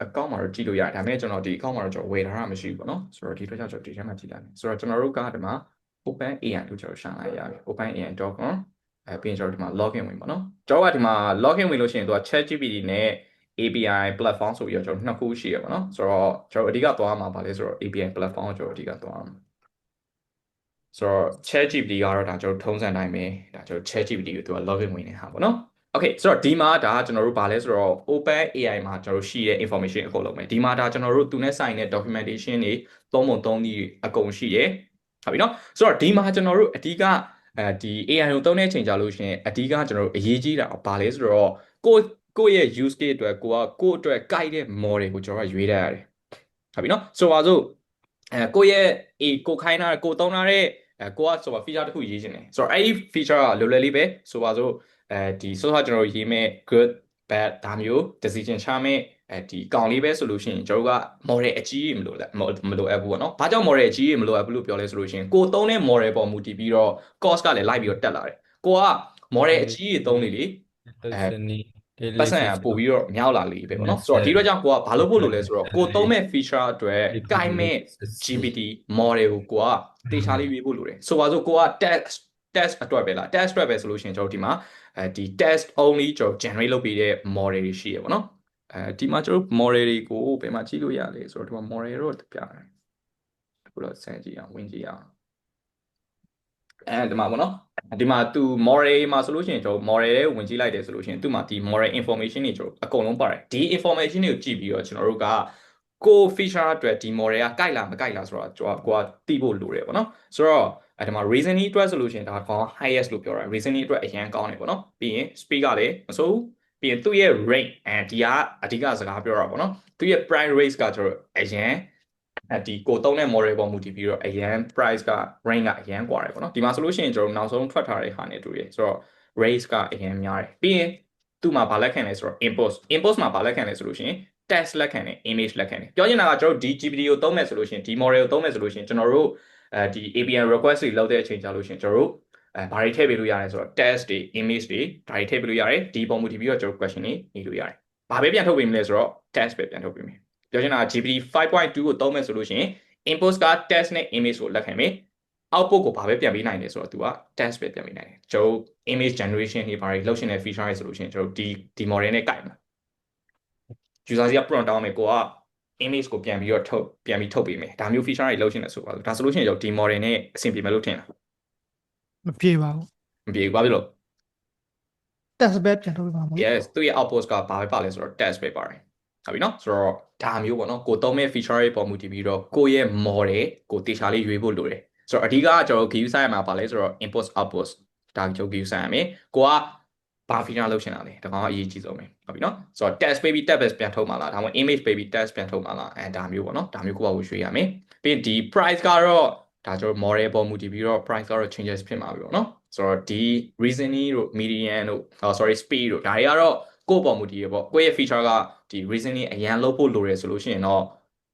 account မှာတော့ကြည့်လို့ရတယ်ဒါပေမဲ့ကျွန်တော်ဒီ account မှာတော့ကျွန်တော်ဝယ်ထားတာမရှိဘူးပေါ့နော်ဆိုတော့ဒီအတွက်ကြောင့်ကျွန်တော်ဒီထဲမှာကြည့်လိုက်မယ်ဆိုတော့ကျွန်တော်တို့ကဒီမှာ Open AI လို့ကျွန်တော်ရှာလိုက်ရတယ် openai.com ပြီးရင်ကျွန်တော်ဒီမှာ login ဝင်ပါနော်ကျွန်တော်ကဒီမှာ login ဝင်လို့ရှိရင်သူက ChatGPT နဲ့ API platform ဆိုပြီးတော့ကျွန်တော်နှစ်ခုရှိရပါတော့ဆိုတော့ကျွန်တော်အဓိကသွားမှာပါလဲဆိုတော့ API platform ကိုကျွန်တော်အဓိကသွားမှာဆိုတော့ ChatGPT ကတော့ဒါကျွန်တော်ထုံးစံတိုင်းပဲဒါကျွန်တော် ChatGPT ကိုသူက login ဝင်နေတာပေါ့နော် Okay ဆိုတော့ဒီမှာဒါကျွန်တော်တို့ဗာလဲဆိုတော့ Open AI မှာကျွန်တော်တို့ရှိတဲ့ information အကုန်လုံးပဲဒီမှာဒါကျွန်တော်တို့သူနဲ့ဆိုင်တဲ့ documentation တွေသုံးပုံသုံးနည်းအကုန်ရှိတယ်ဟုတ်ပြီနော်ဆိုတော့ဒီမှာကျွန်တော်တို့အဓိကဒီ AI ကိုသုံးတဲ့အချိန်ကြာလို့ရှိရင်အဓိကကျွန်တော်တို့အရေးကြီးတာဗာလဲဆိုတော့ကိုယ့်ရဲ့ use case အတွက်ကိုအတွက် guide တဲ့ model ကိုကျွန်တော်ကရွေးတတ်ရတယ်ဟုတ်ပြီနော်ဆိုပါစို့ကိုယ့်ရဲ့ကိုခိုင်းတာကိုသုံးထားတဲ့ကိုကဆိုပါ feature တစ်ခုရေးခြင်းတယ်ဆိုတော့အဲ့ဒီ feature ကလွယ်လွယ်လေးပဲဆိုပါစို့ဒီဆိုတော့ကျွန်တော်ရေးမဲ့ good bad ဒါမျိုး decision ချမဲ့ဒီကောင်လေးပဲဆိုလို့ရှိရင်ကျွန်တော်က model အကြီးကြီးမလိုအပ်ဘူးပေါ့နော်ဘာကြောင့် model အကြီးကြီးမလိုအပ်ဘူးလို့ပြောလဲဆိုလို့ရှိရင်ကိုသုံးတဲ့ model ပေါ်မူတည်ပြီးတော့ cost ကလည်းလိုက်ပြီးတော့တက်လာတယ်ကိုက model အကြီးကြီးသုံးနေလေပတ်စံပို့ပြီးတော့မြောက်လာလေပဲပေါ့နော်ဆိုတော့ဒီတော့ကြောင့်ကိုကဘာလို့ဖို့လို့လဲဆိုတော့ကိုသုံးမဲ့ feature အတွက်ကိုင်မဲ့ GPT model ကိုကတေချာလေးရွေးဖို့လိုတယ်ဆိုပါစို့ကိုက test အတွက်ပဲလား test အတွက်ပဲဆိုလို့ရှိရင်ကျွန်တော်ဒီမှာဒီ test only ကျွန်တော် generate လုပ်ပေးတဲ့ model တွေရှိရပါတော့ဒီမှာကျွန်တော် model တွေကိုဘယ်မှာကြည့်လို့ရလဲဆိုတော့ဒီမှာ model တော့ပြတယ်အခုတော့စမ်းကြည့်အောင်ဝင်ကြည့်အောင်ဒီမှာပေါ့နော်ဒီမှာသူ model မှာဆိုလို့ရှိရင်ကျွန်တော် model လေးဝင်ကြည့်လိုက်တယ်ဆိုလို့ရှိရင်သူ့မှာဒီ model information တွေကျွန်တော်အကုန်လုံးပါတယ်ဒီ information တွေကိုကြည့်ပြီးတော့ကျွန်တော်တို့ကကို feature အတွက်ဒီ model ကကြိုက်လားမကြိုက်လားဆိုတော့ကျွန်တော်ကသိဖို့လိုတယ်ပေါ့နော်ဆိုတော့ဒီမှာ reasoning အတွက်ဆိုလို့ရှိရင်ဒါကောင် highest လို့ပြောတာ reasoning အတွက်အရင်ကောင်းတယ်ပေါ့နော်ပြီးရင် speed ကလည်းမဆိုးဘူးပြီးရင်သူ့ရဲ့ range ဒီကအဓိကစကားပြောတာပေါ့နော်သူ့ရဲ့ price range ကကျွန်တော်အရင်ဒီကိုသုံးတဲ့ model ပေါ်မူတည်ပြီးတော့အရင် price က range ကအရင်กว่าတယ်ပေါ့နော်ဒီမှာဆိုလို့ရှိရင်ကျွန်တော်နောက်ဆုံးထွက်ထားတဲ့ဟာနဲ့တူတယ်ဆိုတော့ raise ကအရင်များတယ်ပြီးရင်သူ့မှာဘာလက်ခံလဲဆိုတော့ import မှာဘာလက်ခံလဲဆိုလို့ရှိရင် text လက်ခံတယ် image လက်ခံတယ်ပြောချင်တာကကျွန်တော်ဒီ GPT ကိုသုံးမယ်ဆိုလို့ရှိရင်ဒီ model ကိုသုံးမယ်ဆိုလို့ရှိရင်ကျွန်တော်တို့ဒီ API request တွေလုပ်တဲ့အချိန်ကြာလို့ရှိရင်ကျွန်တော်တို့ဘာတွေထည့်ပေးလို့ရလဲဆိုတော့ text တွေ image တွေဒါတွေထည့်ပေးလို့ရတယ်ဒီပုံမူတည်ပြီးတော့ကျွန်တော် question တွေနေလို့ရတယ်ဘာပဲပြန်ထုတ်ပေးမလဲဆိုတော့ text ပဲပြန်ထုတ်ပေးမယ်ပြောချင်တာ GPT 5.2 ကိုသုံးမယ်ဆိုလို့ရှိရင် input က text နဲ့ image ကိုလက်ခံမယ် output ကိုဘာပဲပြန်ပေးနိုင်လဲဆိုတော့သူက text ပဲပြန်ပေးနိုင်တယ်ကျွန်တော် image generation တွေဘာတွေလုပ်ရှင်တဲ့ feature တွေဆိုလို့ရှိရင်ကျွန်တော်ဒီ model နဲ့ကိုက်မှာ user စီက prompt တောင်းမယ်ကိုက image ကိုပြန်ပြီးထုတ်ပေးမယ်ဒါမျိုး feature တွေလုပ်ရှင်တယ်ဆိုပါဒါဆိုလို့ရှိရင်ကျွန်တော်ဒီ model နဲ့အဆင်ပြေမယ်လို့ထင်တာမပြေပါဘူးမပြေဘူးဘာဖြစ်လို့ test ပဲပြန်ထုတ်ပေးပါမို့ yes သူ့ရဲ့ output ကဘာပဲပါလဲဆိုတော့ text ပဲပါတယ်ဟုတ်ပြီနော်ဆိုတော့ဒါမျိုးပေါ့နော်ကိုသုံးမဲ့ feature တွေပေါ်မူတည်ပြီးတော့ကိုရဲ့ model ကိုတေချာလေးရွေးဖို့လိုတယ်ဆိုတော့အဓိကကျွန်တော် give ဆိုင်ရမှာပါလဲဆိုတော့ input output ဒါကျွန်တော် give ဆိုင်ရမယ်ကိုကဘာ feature လုပ်ချင်တာလဲဒါကောင်အရေးကြီးဆုံးပဲဟုတ်ပြီနော်ဆိုတော့ text baby text ပြန်ထုတ်မှာလားဒါမှမဟုတ် image baby text ပြန်ထုတ်မှာလားဒါမျိုးပေါ့နော်ဒါမျိုးကိုပါကိုရွေးရမယ်ပြီးရင်ဒီ price ကတော့ဒါကျွန်တော် model ပေါ်မူတည်ပြီးတော့ price ကတော့ changes ဖြစ်မှာပြီပေါ့နော်ဆိုတော့ဒီ reasoning တို့ median တို့ sorry speed တို့ဒါတွေကတော့ကိုယ့်ပေါ်မူတည်ရပေါ့ကိုယ့်ရဲ့ feature ကဒီ reasoning အရင်လုပ်ဖို့လိုတယ်ဆိုလို့ရှိရင်တော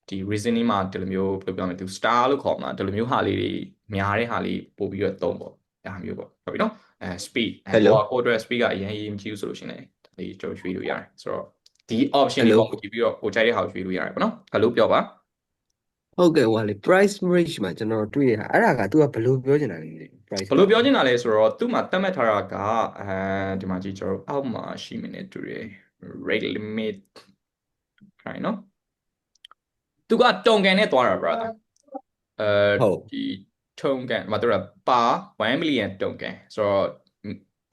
့ဒီ reasoning မှာဒီလိုမျိုးဘယ်လိုပြောမလဲသူ star လို့ခေါ်မှာဒီလိုမျိုးဟာလေးတွေများတဲ့ဟာလေးပို့ပြီးတော့သုံးပေါ့ဒါမျိုးပေါ့ဟုတ်ပြီနော်speed ကိုအတွက် speed ကအရင်ရေးမကြည့်ဘူးဆိုလို့ရှိရင်လည်းဒီကျွန်တော်ရွေးလို့ရတယ်ဆိုတော့ဒီ option တွေပေါ်မူတည်ပြီးတော့ကိုကြိုက်တဲ့ဟာကိုရွေးလို့ရတယ်ပေါ့နော်ဘယ်လိုပြောပါဟုတ်ကဲ့ဟိုလေ price range မှာကျွန်တော်တွေ့ရအဲ့ဒါက तू ကဘယ်လိုပြောချင်တာလဲ price ဘယ်လိုပြောချင်တာလဲဆိုတော့သူ့မှာသတ်မှတ်ထားတာကဒီမှာကြည့်ကျွန်တော်အောက်မှာရှိမနေတူတယ် rate limit ခိုင်းနော်သူကတုံကန်နဲ့သွားတာ brother ဒီတုံကန်မှာသူကပါ1 million တုံကန်ဆိုတော့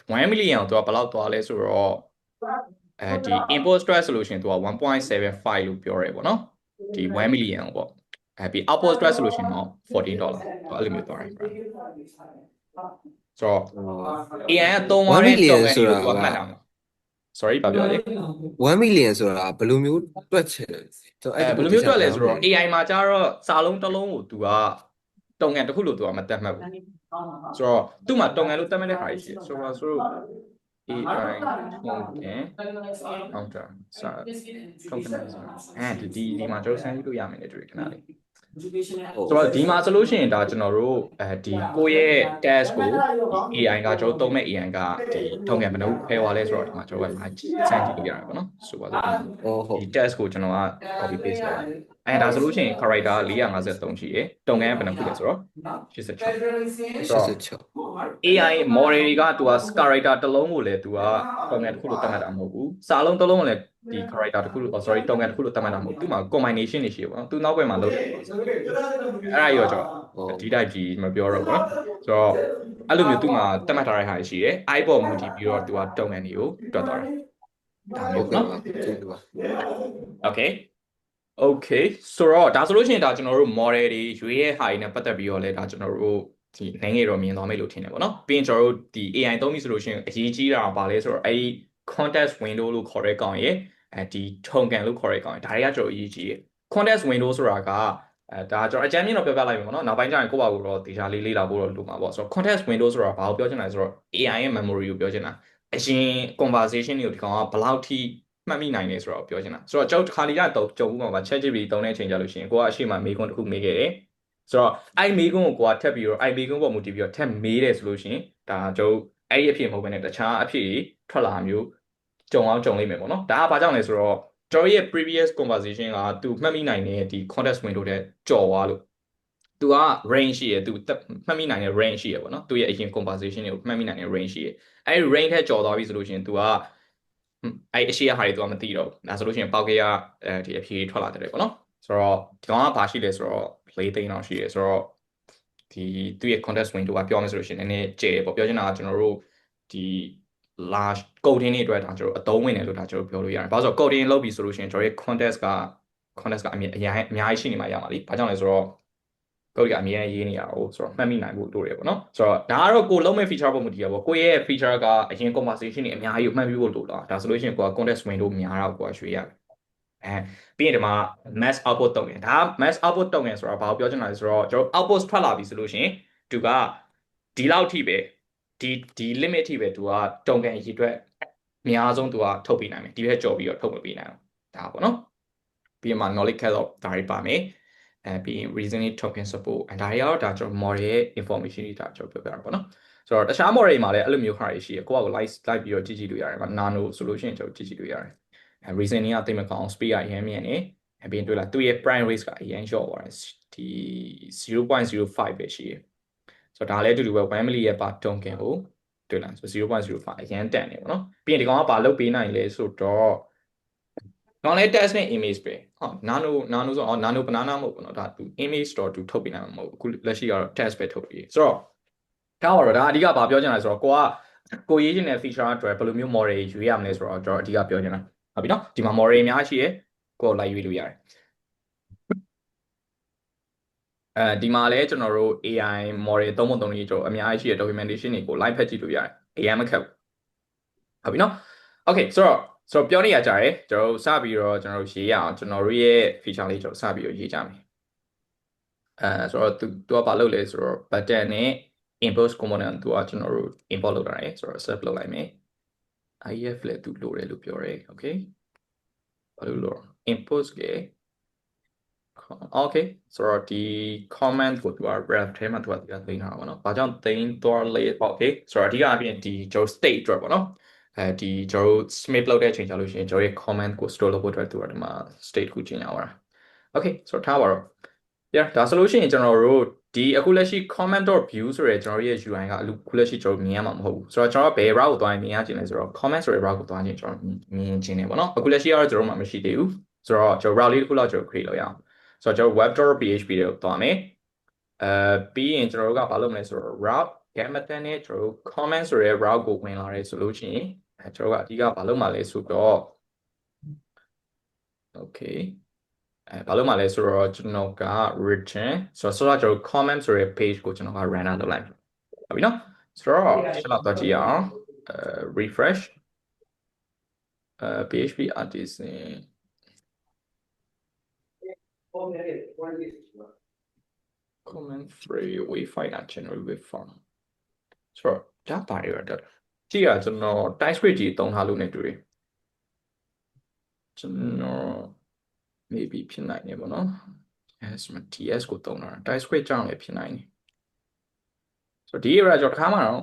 1 million ကိုသူကဘယ်လောက်သွားလဲဆိုတော့ဒီ import stress solution သူက 1.75 လို့ပြောရဲပေါ့နော်ဒီ1 million ကိုပေါ့ပြီး output stress solution တော့$14အဲ့လိုမျိုးသွားတယ် brother ဆိုတော့ AI ကသုံးသွားတဲ့တုံကန်တွေကိုသူကမှတ်တာမှာ sorry ဘာပြောလဲ1 million ဆိုတာဘယ်လိုမျိုးတွက်ချင်လဲဘယ်လိုမျိုးတွက်လဲဆိုတော့ AI မှာကျတော့စာလုံးတစ်လုံးကိုသူကတုံကန်တစ်ခုလို့သူကမတတ်မှတ်ဘူးဆိုတော့သူ့မှာတုံကန်လို့တတ်မှတ်တဲ့ဟာရှိတယ်ဆိုတော့ AI တုံကန် counter စာ tokenizer ဒီမှာကျွန်တော်ဆန်းကြည့်လို့ရမယ်လေတွေ့ခဏလေး ဆိုတော့ဒီမှာဆိုလို့ရှိရင်ဒါကျွန်တော်တို့ဒီကိုယ့်ရဲ့ test ကိုဒီ AI ကကျွန်တော်သုံးမဲ့ AI ကဒီထုံးငယ်ဘယ်နှုန်းဖယ်သွားလဲဆိုတော့ဒီမှာကျွန်တော်ကစမ်းကြည့်လို့ရတယ်ပေါ့နော်ဆိုပါစို့ ဟုတ် ဒီ test ကိုကျွန်တော်က copy paste လုပ်လိုက်ဒါဆိုလို့ရှိရင် character 453ရှိတယ်တုံငန်းဘယ်နှခုလဲဆိုတော့86 86 AI model တွေကသူက character တစ်လုံးကိုလည်းသူကတုံငန်းတစ်ခုလို့သတ်မှတ်တာမဟုတ်ဘူးစာလုံးတစ်လုံးကိုလည်းဒီ character တစ်ခုလို့ sorry တုံငန်းတစ်ခုလို့သတ်မှတ်တာမဟုတ်ဘူးသူမှာ combination တွေရှိတယ်ပေါ့နော်သူနောက်ဘက်မှာလုပ်တယ်အဲ့ဒါရောကျွန်တော်ဒီ type ကြီးမပြောတော့ဘူးနော်ဆိုတော့အဲ့လိုမျိုးသူမှာသတ်မှတ်ထားတဲ့ဟာရှိတယ် i ပေါ်မူတည်ပြီးတော့သူကတုံငန်းတွေကိုတွက်သွားတယ်ဒါမျိုးနော် okay okay ဆိုတော့ဒါဆိုလို့ရှိရင်ဒါကျွန်တော်တို့ model တွေရွေးရဲ့ဟာတွေနဲ့ပတ်သက်ပြီးတော့လဲဒါကျွန်တော်တို့ဒီနိုင်ငယ်တော့မြင်သွားမယ်လို့ထင်တယ်ပေါ့နော်ပြီးရင်ကျွန်တော်တို့ဒီ AI သုံးပြီဆိုလို့ရှိရင်အရေးကြီးတာပါလဲဆိုတော့အဲဒီ context window လို့ခေါ်တဲ့ကောင်ရဲ့ဒီ token လို့ခေါ်တဲ့ကောင်ရဲ့ဒါတွေကကျွန်တော်အရေးကြီးတယ် context window ဆိုတာကဒါကျွန်တော်အကြမ်းမြင်တော့ပြောပြလိုက်မယ်ပေါ့နော်နောက်ပိုင်းကျရင်ကိုယ့်ဘာကိုတော့ဒေတာလေးလေ့လာဖို့တော့လိုမှာပေါ့ဆိုတော့ context window ဆိုတာဘာကိုပြောချင်လဲဆိုတော့ AI ရဲ့ memory ကိုပြောချင်တာအရင် conversation တွေကိုဒီကောင်ကဘယ်လောက်ထိမှတ်မိနိုင်လဲဆိုတော့ပြောချင်တာဆိုတော့ကျွန်တော်တစ်ခါလေးကတော့ကြုံဘူးမှာ ChatGPT သုံးတဲ့အချိန်ကြလို့ရှိရင်ကိုကအရှိမမေးခွန်းတစ်ခုမေးခဲ့တယ်ဆိုတော့အဲ့မေးခွန်းကိုကိုကထပ်ပြီးတော့အဲ့မေးခွန်းပေါ်မူတည်ပြီးတော့ထပ်မေးတယ်ဆိုလို့ရှိရင်ဒါကျွန်တော်အဲ့ဒီအဖြစ်မဟုတ်ဘဲနဲ့တခြားအဖြစ်ထွက်လာမျိုးကြုံလိမ့်မယ်ပေါ့နော်ဒါကဘာကြောင့်လဲဆိုတော့ကျွန်တော်ရဲ့ previous conversation ကသူမှတ်မိနိုင်တဲ့ဒီ context window တဲ့ကြော်သွားလို့သူက range ရှိရယ်သူမှတ်မိနိုင်တဲ့ range ရှိရယ်ပေါ့နော်သူရဲ့အရင် conversation တွေကိုမှတ်မိနိုင်တဲ့ range ရှိရယ်အဲ့ဒီ range ထက်ကြော်သွားပြီဆိုလို့ရှိရင်သူကအဲ့အရှိရဟာတွေသူကမသိတော့ဘူးဒါဆိုလို့ရှိရင်ပေါက်ကရဒီအဖြေထွက်လာတယ်ပေါ့နော်ဆိုတော့ဒီကောင်ကဘာရှိလဲဆိုတော့ play သိန်းအောင်ရှိရယ်ဆိုတော့ဒီသူရဲ့ context window ကပြောမယ်ဆိုလို့ရှိရင်နည်းနည်းကျယ်ပေါ့ပြောချင်တာကကျွန်တော်တို့ဒီ large coding တွေအတွက်ဒါကျွန်တော်အသုံးဝင်တယ်လို့ဒါကျွန်တော်ပြောလို့ရတယ်ဘာလို့ဆိုတော့ coding လုပ်ပြီဆိုလို့ရှိရင်ကျွန်တော်ရဲ့ context ကအများကြီးရှိနေမှရမှာလीဘာကြောင့်လဲဆိုတော့code ကအများကြီးရေးနေရအောင်ဆိုတော့မှတ်မိနိုင်ဖို့လိုတယ်ပေါ့နော်ဆိုတော့ဒါကတော့ကိုလုံးမဲ့ feature ပုံမူတည်ရပေါ့ကိုရဲ့ feature ကအရင် conversation တွေအများကြီးကိုမှတ်မိဖို့လိုတာဒါဆိုလို့ရှိရင်ကိုက context window များတာကိုကရွှေ့ရတယ်ပြီးရင်ဒီမှာ mass output တုံးတယ်ဒါ mass output တုံးတယ်ဆိုတာဘာကိုပြောချင်တာလဲဆိုတော့ကျွန်တော် output ထွက်လာပြီဆိုလို့ရှိရင်သူကဒီလောက်ထိပဲဒီ limit ထိပဲသူကတုံးကန်အရေးအတွက်အများဆုံးသူကထုတ်ပေးနိုင်မယ်ဒီဘက်ကြော်ပြီးတော့ထုတ်မပေးနိုင်ဘူးဒါပေါ့နော်ပြီးရင်မှာ knowledge catalog ဒါတွေပါမယ်ပြီးရင် reasoning token support ဒါတွေကတော့ဒါကျွန်တော် model ရဲ့ information တွေဒါကျွန်တော်ပြောပြတာပေါ့နော်ဆိုတော့တခြား model တွေမှာလည်းအဲ့လိုမျိုးခါတွေရှိရကိုယ့်အကို live ပြီးတော့ကြည့်လို့ရတယ် nano ဆိုလို့ရှိရင်ကျွန်တော်ကြည့်လို့ရတယ်reasoning ကတိတ်မကောင်း speed ကအရင်မြင်နေပြီးရင်တွေ့လားသူရဲ့ prime rate ကအရင် short သွားတယ်ဒီ 0.05 ပဲရှိရဆိုတော့ဒါလည်းအတူတူပဲ 1 milli ရဲ့ per token ကိုတွေ့လားဆို 0.05 အရင်တန်နေပေါ့နော်ပြီးရင်ဒီကောင်ကဘာလုပ်ပေးနိုင်လဲဆိုတော့ကောင်းလဲ test နဲ့ image ပဲဟော nano ဆိုတော့ nano banana မဟုတ်ဘူးเนาะဒါသူ image တော့သူထုတ်ပေးနိုင်မှာမဟုတ်ဘူးအခုလက်ရှိကတော့ test ပဲထုတ်ပေးဆိုတော့ဒါအဓိကဘာပြောချင်လဲဆိုတော့ကိုရေးချင်တဲ့ feature အတွက်ဘယ်လိုမျိုး model ရွေးရမလဲဆိုတော့ကျွန်တော်အဓိကပြောချင်တာဟုတ်ပြီเนาะဒီမှာ model အများကြီးရှိရယ်ကိုလိုက်ရွေးလို့ရတယ်ဒီမှာလည်းကျွန်တော်တို့ AI model 3.3ကြီးကျွန်တော်အများကြီးရှိတဲ့ documentation တွေကို live ဖတ်ကြည့်လို့ရတယ် AI မခက်ဘူးဟုတ်ပြီเนาะ okay ဆိုတော့ပြောနေရကြတယ်ကျွန်တော်တို့စပြီးတော့ကျွန်တော်တို့ရေးရအောင်ကျွန်တော်တို့ရဲ့ feature လေးကျွန်တော်စပြီးတော့ရေးကြမယ်ဆိုတော့သူကဘာလုပ်လဲဆိုတော့ button နဲ့ import component သူကကျွန်တော်တို့ import လုပ်တာရယ်ဆိုတော့ set လုပ်လိုက်မယ် if လည်းသူလိုတယ်လို့ပြောတယ် okay ဘာလို့လို့ import ကokay ဆိုတော့ဒီ comment ကိုသူက ref ထဲမှာသူကသိမ်းထားတာပေါ့နော်။ဘာကြောင့်သိမ်းသွားလဲပေါ့ okay ဆိုတော့အဓိကအပြင်ဒီကျွန်တော် state အတွက်ပေါ့နော်။ဒီကျွန်တော် submit လုပ်တဲ့အချိန်ကြလို့ရှိရင်ကျွန်တော်ရဲ့ comment ကို store လုပ်ဖို့အတွက်သူကဒီမှာ state ကိုကျင်ရအောင်။ okay ဆိုတော့ထားပါတော့။ yeah ဒါဆိုလို့ရှိရင်ကျွန်တော်တို့ဒီအခုလက်ရှိ comment.view ဆိုရဲကျွန်တော်ရဲ့ UI ကအခုလက်ရှိကျွန်တော်မြင်ရမှာမဟုတ်ဘူး။ဆိုတော့ကျွန်တော်ဘယ် route ကိုသွားရင်မြင်ရခြင်းလဲဆိုတော့ comment ဆိုတဲ့ route ကိုသွားရင်ကျွန်တော်မြင်ခြင်းနေပေါ့နော်။အခုလက်ရှိကတော့ကျွန်တော်မှမရှိသေးဘူး။ဆိုတော့ကျွန်တော် route လေးတစ်ခုလောက်ကျွန်တော် create လုပ်ရအောင်။ဆိုတော့ကျွန်တော် web.php တွေကိုသွားမယ်ပြီးရင်ကျွန်တော်တို့ကဘာလုပ်မလဲဆိုတော့ route get method နဲ့ကျွန်တော်တို့ comment ဆိုတဲ့ route ကိုဝင်လာတယ်ဆိုလို့ရှိရင်ကျွန်တော်တို့ကအဓိကဘာလုပ်မှာလဲဆိုတော့ okay ဘာလုပ်မှာလဲဆိုတော့ကျွန်တော်က return ဆိုတော့ကျွန်တော် comment ဆိုတဲ့ page ကိုကျွန်တော်က run လုပ်လိုက်ဟုတ်ပြီနော်ဆိုတော့ဆက်လာတော့ကြည့်အောင်refresh php artisan comment free wi-fi က generate with form ဆိုတော့ဒါပါရတော့ကြည့်ရကျွန်တော် TypeScript ကြီးသုံးထားလို့နေတွေ့ကျွန်တော် maybe ဖြစ်နိုင်နေပေါ့နော် TS ကိုသုံးတာ TypeScript ကြောင့်လည်းဖြစ်နိုင်တယ်ဆိုတော့ဒီ error ကျွန်တော်တစ်ခါမှတော့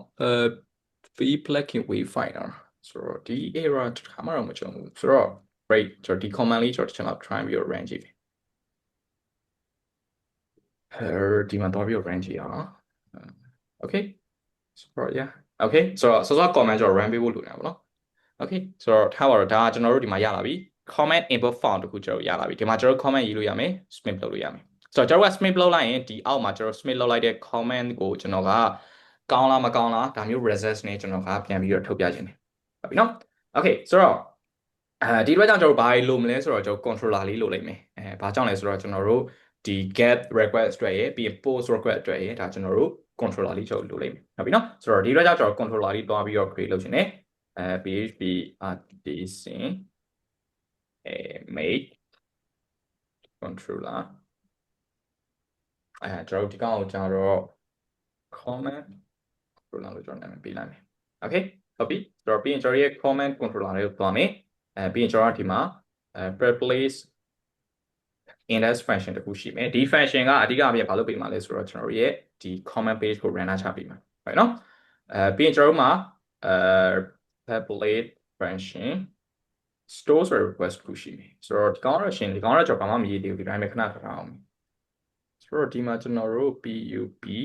free plugin wayfinder ဆိုတော့ဒီ error တစ်ခါမှတော့မကြုံဘူးဆိုတော့ great ကျွန်တော်ဒီ command လေးကျွန်တော်တစ်ချက်လောက် try ပြီးတော့ run ကြည့်ပြီဒီမှာတော့ပြီးတော့ run ကြည့်အောင် okay so yeah okay ဆိုတော့စောစော comment ကျွန်တော် run ပေးဖို့လိုနေတာပေါ့နော် okay ဆိုတော့ထားပါတော့ဒါကျွန်တော်တို့ဒီမှာရလာပြီ comment input form တခုကျွန်တော်ရလာပြီဒီမှာကျွန်တော် comment ရေးလို့ရမယ် submit လုပ်လို့ရမယ်ဆိုတော့ကျွန်တော်က submit လုပ်လိုက်ရင်ဒီအောက်မှာကျွန်တော် submit လုပ်လိုက်တဲ့ comment ကိုကျွန်တော်ကကောင်းလားမကောင်းလားဒါမျိုး results နဲ့ကျွန်တော်ကပြန်ပြီးတော့ထုတ်ပြခြင်းတယ်ဟုတ်ပြီနော် okay ဆိုတော့ဒီဘက်ကြောင့်ကျွန်တော်ဘာလို့မလဲဆိုတော့ကျွန်တော် controller လေးလုပ်လိုက်မယ်ဘာကြောင့်လဲဆိုတော့ကျွန်တော်တို့ဒီ get request အတွက်ရပြီး post request အတွက်ရဒါကျွန်တော်တို့ controller လေးကျွန်တော်လုပ်လိုက်မယ်ဟုတ်ပြီနော်ဆိုတော့ဒီဘက်ကြောင့်ကျွန်တော် controller လေးတွားပြီးတော့ create လုပ်ခြင်းတယ်PHP artisan make controller ကျွန်တော်ဒီကောင်ကိုကျွန်တော် comment controller လို့ကျွန်တော်နာမည်ပေးလိုက်မယ် okay ဟုတ်ပြီဆိုတော့ပြီးရင်ကျွန်တော်ရဲ့ comment controller လေးကိုတွားမယ်ပြီးရင်ကျွန်တော်ဒီမှာreplace index function တခုရှိမယ်ဒီ function ကအဓိကအပြင်ဘာလုပ်ပေးမှာလဲဆိုတော့ကျွန်တော်ရဲ့ဒီ comment page ကို render ချပေးမှာဟုတ်နော်ပြီးရင်ကျွန်တော်တို့မှာpublic function store ဆိုတဲ့ request တခုရှိမယ်ဆိုတော့ဒီကောင်တော့ရှင်ဒီကောင်တော့ကျွန်တော်ဘာမှမရေးသေးဘူးဒီတိုင်းပဲခဏခဏအောင်ဆိုတော့ဒီမှာကျွန်တော်တို့ pub ရပြီ